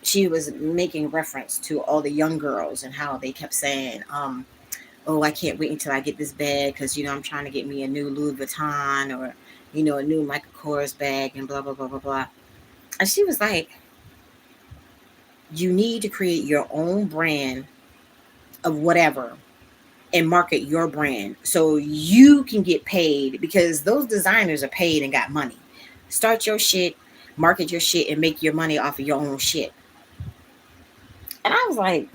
she was making reference to all the young girls and how they kept saying, oh, I can't wait until I get this bag because, I'm trying to get me a new Louis Vuitton or, a new Michael Kors bag and blah, blah, blah, blah, blah. And she was like, you need to create your own brand of whatever and market your brand so you can get paid because those designers are paid and got money. Start your shit, market your shit, and make your money off of your own shit. And I was like,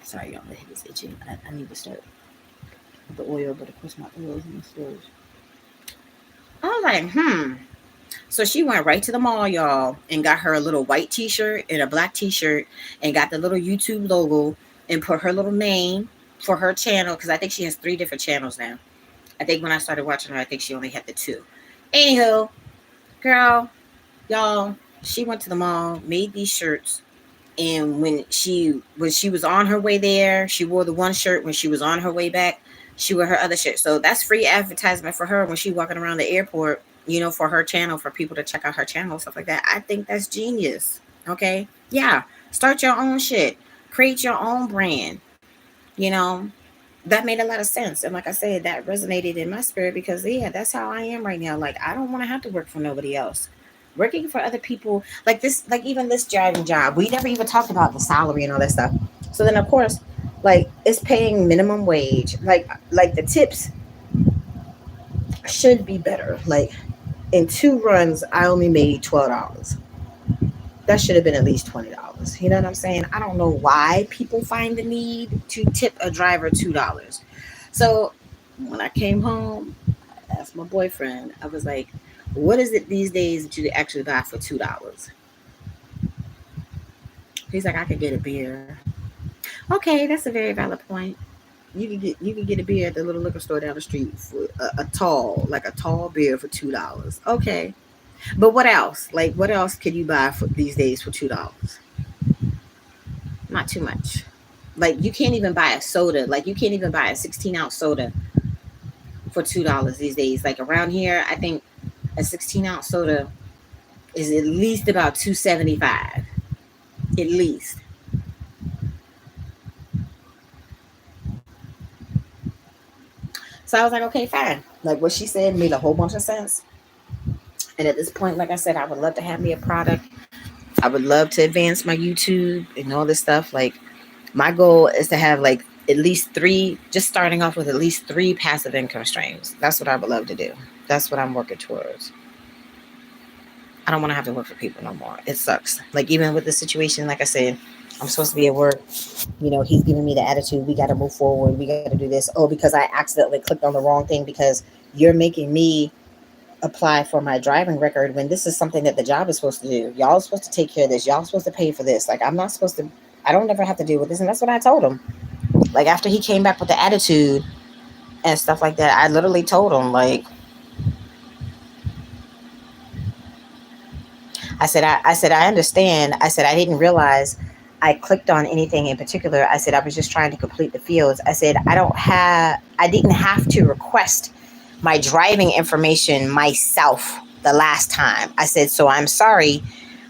sorry, y'all, my head is itching. I need to start with the oil, but of course my oil is in the storage. I was like. So she went right to the mall, y'all, and got her a little white t-shirt and a black t-shirt and got the little YouTube logo and put her little name for her channel because I think she has 3 different channels now. I think when I started watching her, I think she only had the 2. Anywho, girl, y'all, she went to the mall, made these shirts, and when she was on her way there, she wore the one shirt. When she was on her way back, she wore her other shirt. So that's free advertisement for her when she's walking around the airport, for her channel, for people to check out her channel, stuff like that. I think that's genius. Okay. Yeah. Start your own shit. Create your own brand. You know, that made a lot of sense. And like I said, that resonated in my spirit because, yeah, that's how I am right now. Like, I don't want to have to work for nobody else. Working for other people, like this, like even this driving job, we never even talked about the salary and all that stuff. So then, of course, like it's paying minimum wage. Like the tips should be better. Like in 2 runs, I only made $12. That should have been at least $20. You know what I'm saying? I don't know why people find the need to tip a driver $2. So when I came home, I asked my boyfriend, I was like, what is it these days that you actually buy for $2? He's like, I could get a beer. Okay, that's a very valid point. You can get a beer at the little liquor store down the street for a tall beer for $2. Okay. But what else? Like what else can you buy for these days for $2? Not too much. Like you can't even buy a soda. Like you can't even buy a 16-ounce soda for $2 these days. Like around here, I think a 16-ounce soda is at least about $2.75. At least. So I was like, okay, fine. Like what she said made a whole bunch of sense. And at this point, like I said, I would love to have me a product. I would love to advance my YouTube and all this stuff. Like my goal is to have like at least 3, just starting off with at least 3 passive income streams. That's what I would love to do. That's what I'm working towards. I don't want to have to work for people no more. It sucks. Like even with the situation, like I said, I'm supposed to be at work. He's giving me the attitude. We got to move forward. We got to do this. Oh, because I accidentally clicked on the wrong thing because you're making me apply for my driving record when this is something that the job is supposed to do. Y'all are supposed to take care of this. Y'all are supposed to pay for this. Like I'm not supposed to. I don't ever have to deal with this. And that's what I told him. Like after he came back with the attitude and stuff like that, I literally told him like, I said, I understand. I said, I didn't realize I clicked on anything in particular. I said, I was just trying to complete the fields. I said, I didn't have to request my driving information myself the last time. I said, so I'm sorry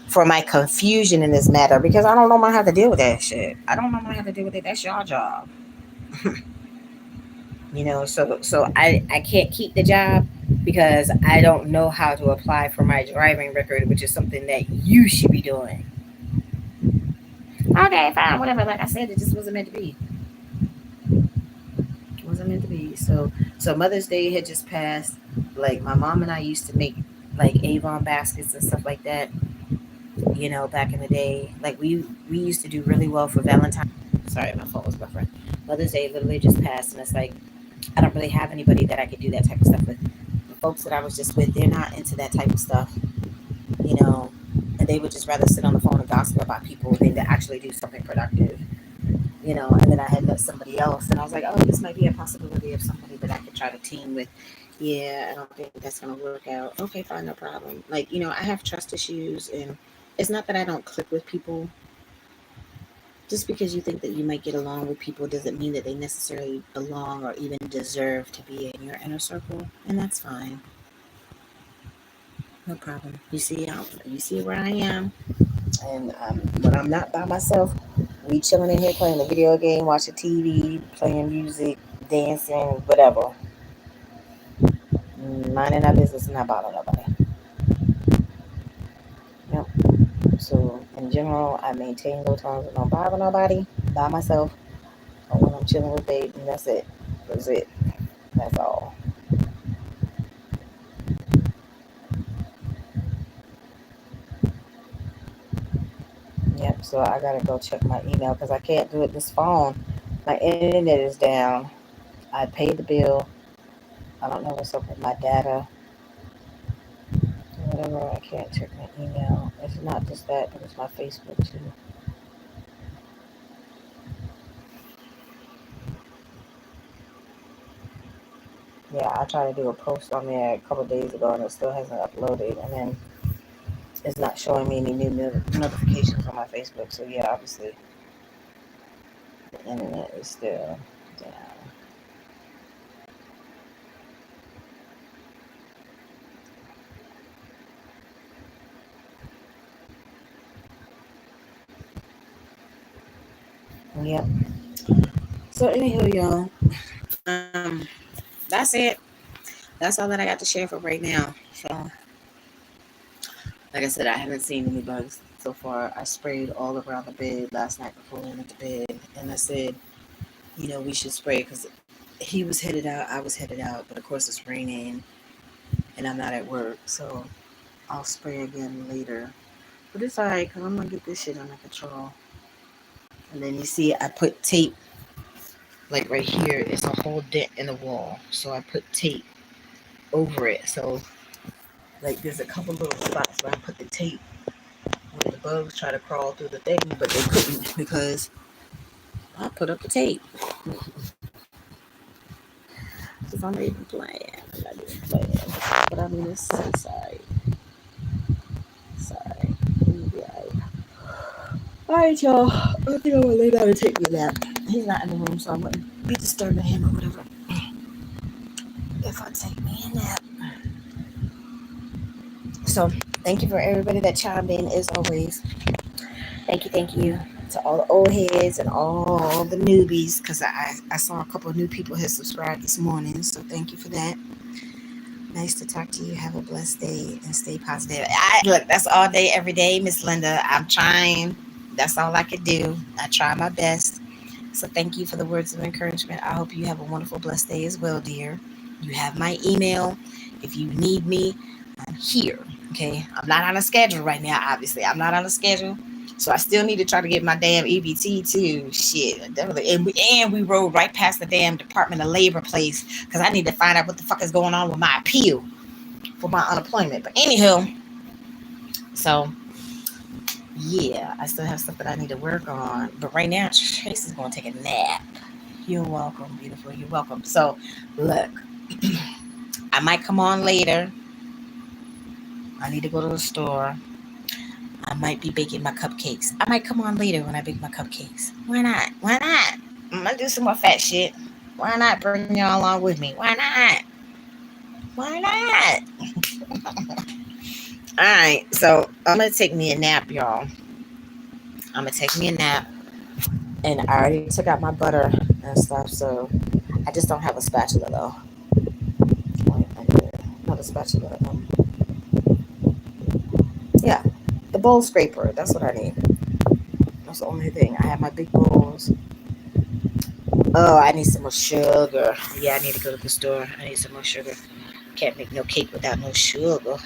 for my confusion in this matter because I don't know how to deal with that shit. I don't know how to deal with it. That's your job. So I can't keep the job because I don't know how to apply for my driving record, which is something that you should be doing. Okay, fine, whatever. Like I said, it just wasn't meant to be. It wasn't meant to be. So Mother's Day had just passed. Like my mom and I used to make like Avon baskets and stuff like that. Back in the day, like we used to do really well for Valentine's. Sorry, my phone was buffering. Mother's Day literally just passed, and it's like I don't really have anybody that I could do that type of stuff with. The folks that I was just with, they're not into that type of stuff, you know, and they would just rather sit on the phone and gossip about people than to actually do something productive. And then I had met somebody else, and I was like, oh, this might be a possibility of somebody that I could try to team with. Yeah, I don't think that's gonna work out. Okay, fine, no problem. Like, I have trust issues, and it's not that I don't click with people. Just because you think that you might get along with people doesn't mean that they necessarily belong or even deserve to be in your inner circle, and that's fine. No problem. You see where I am, and when I'm not by myself, we chilling in here playing a video game, watching TV, playing music, dancing, whatever. Minding our business and not bothering nobody. Yep. So in general, I maintain low tones and don't bother nobody by myself. Or when I'm chilling with babe, and that's it. That's it. That's all. Yep. So I gotta go check my email because I can't do it this phone. My internet is down. I paid the bill. I don't know what's up with my data. Whatever. I can't check my email. It's not just that, but it's my Facebook too. Yeah, I tried to do a post on there a couple of days ago and it still hasn't uploaded. And then it's not showing me any new notifications on my Facebook. So yeah, obviously the internet is still down. Yep. So anywho, y'all, that's it. That's all that I got to share for right now. So, like I said, I haven't seen any bugs so far. I sprayed all around the bed last night before we went to bed, and I said, we should spray because he was headed out, I was headed out, but of course it's raining and I'm not at work, so I'll spray again later. But it's alright because I'm gonna get this shit under control. And then you see, I put tape like right here. It's a whole dent in the wall, so I put tape over it. So like there's a couple little spots where I put the tape where the bugs try to crawl through the thing, but they couldn't because I put up the tape. Because I'm not even playing. I'm not even playing. But I mean, it's sorry. Sorry. Alright, y'all. I think I'm gonna lay down and take me a nap. He's not in the room, so I wouldn't be disturbing him or whatever. If I take me a nap. So, thank you for everybody that chimed in as always. Thank you to all the old heads and all the newbies because I saw a couple of new people had subscribed this morning. So, thank you for that. Nice to talk to you. Have a blessed day and stay positive. Look, that's all day, every day, Miss Linda. I'm trying. That's all I can do. I try my best. So thank you for the words of encouragement. I hope you have a wonderful, blessed day as well, dear. You have my email. If you need me, I'm here. Okay. I'm not on a schedule right now, obviously. I'm not on a schedule. So I still need to try to get my damn EBT too. Shit. Definitely. And we rode right past the damn Department of Labor place because I need to find out what the fuck is going on with my appeal for my unemployment. But anywho, so yeah, I still have stuff that I need to work on. But right now, Trace is going to take a nap. You're welcome, beautiful. You're welcome. So, look, I might come on later. I need to go to the store. I might be baking my cupcakes. I might come on later when I bake my cupcakes. Why not? Why not? I'm going to do some more fat shit. Why not bring y'all along with me? Why not? Why not? All right. So, I'm going to take me a nap, y'all. I'm going to take me a nap. And I already took out my butter and stuff, so I just don't have a spatula though. Not a spatula. Yeah, the bowl scraper. That's what I need. That's the only thing. I have my big bowls. Oh, I need some more sugar. Yeah, I need to go to the store. I need some more sugar. Can't make no cake without no sugar.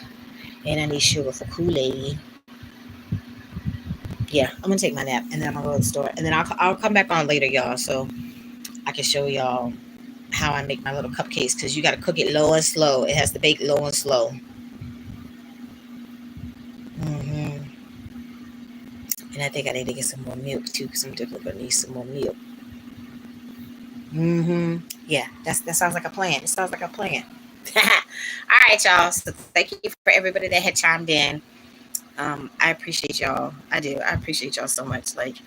And I need sugar for Kool-Aid. Yeah, I'm gonna take my nap and then I'm gonna go to the store and then I'll come back on later, y'all, so I can show y'all how I make my little cupcakes because you got to cook it low and slow. It has to bake low and slow. hmm And I think I need to get some more milk too because I'm definitely gonna need some more milk. Yeah, that sounds like a plan. It sounds like a plan. All right, y'all. So thank you for everybody that had chimed in. I appreciate y'all. I do. I appreciate y'all so much. Like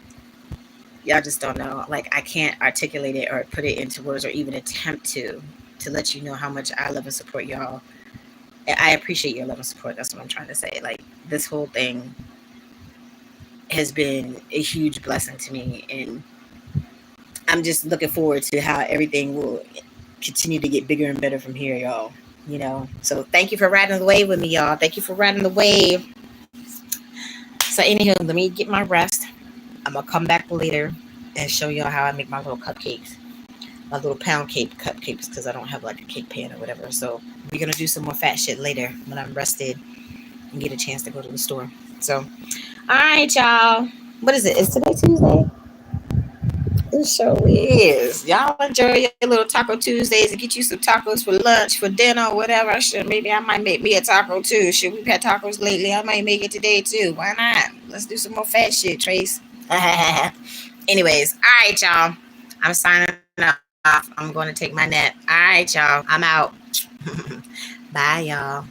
y'all just don't know. Like I can't articulate it or put it into words or even attempt to let you know how much I love and support y'all. I appreciate your love and support. That's what I'm trying to say. Like this whole thing has been a huge blessing to me, and I'm just looking forward to how everything will continue to get bigger and better from here, y'all. You know, so thank you for riding the wave with me, y'all. Thank you for riding the wave. So, anywho, let me get my rest. I'm gonna come back later and show y'all how I make my little cupcakes, my little pound cake cupcakes, because I don't have like a cake pan or whatever. So, we're gonna do some more fat shit later when I'm rested and get a chance to go to the store. So, all right, y'all. What is it? Is today Tuesday? It sure is. Y'all enjoy your little Taco Tuesdays and get you some tacos for lunch, for dinner, whatever. Should maybe I might make me a taco too. Should we've had tacos lately? I might make it today too. Why not? Let's do some more fat shit, Trace. Anyways, all right, y'all. I'm signing off. I'm going to take my nap. All right, y'all. I'm out. Bye, y'all.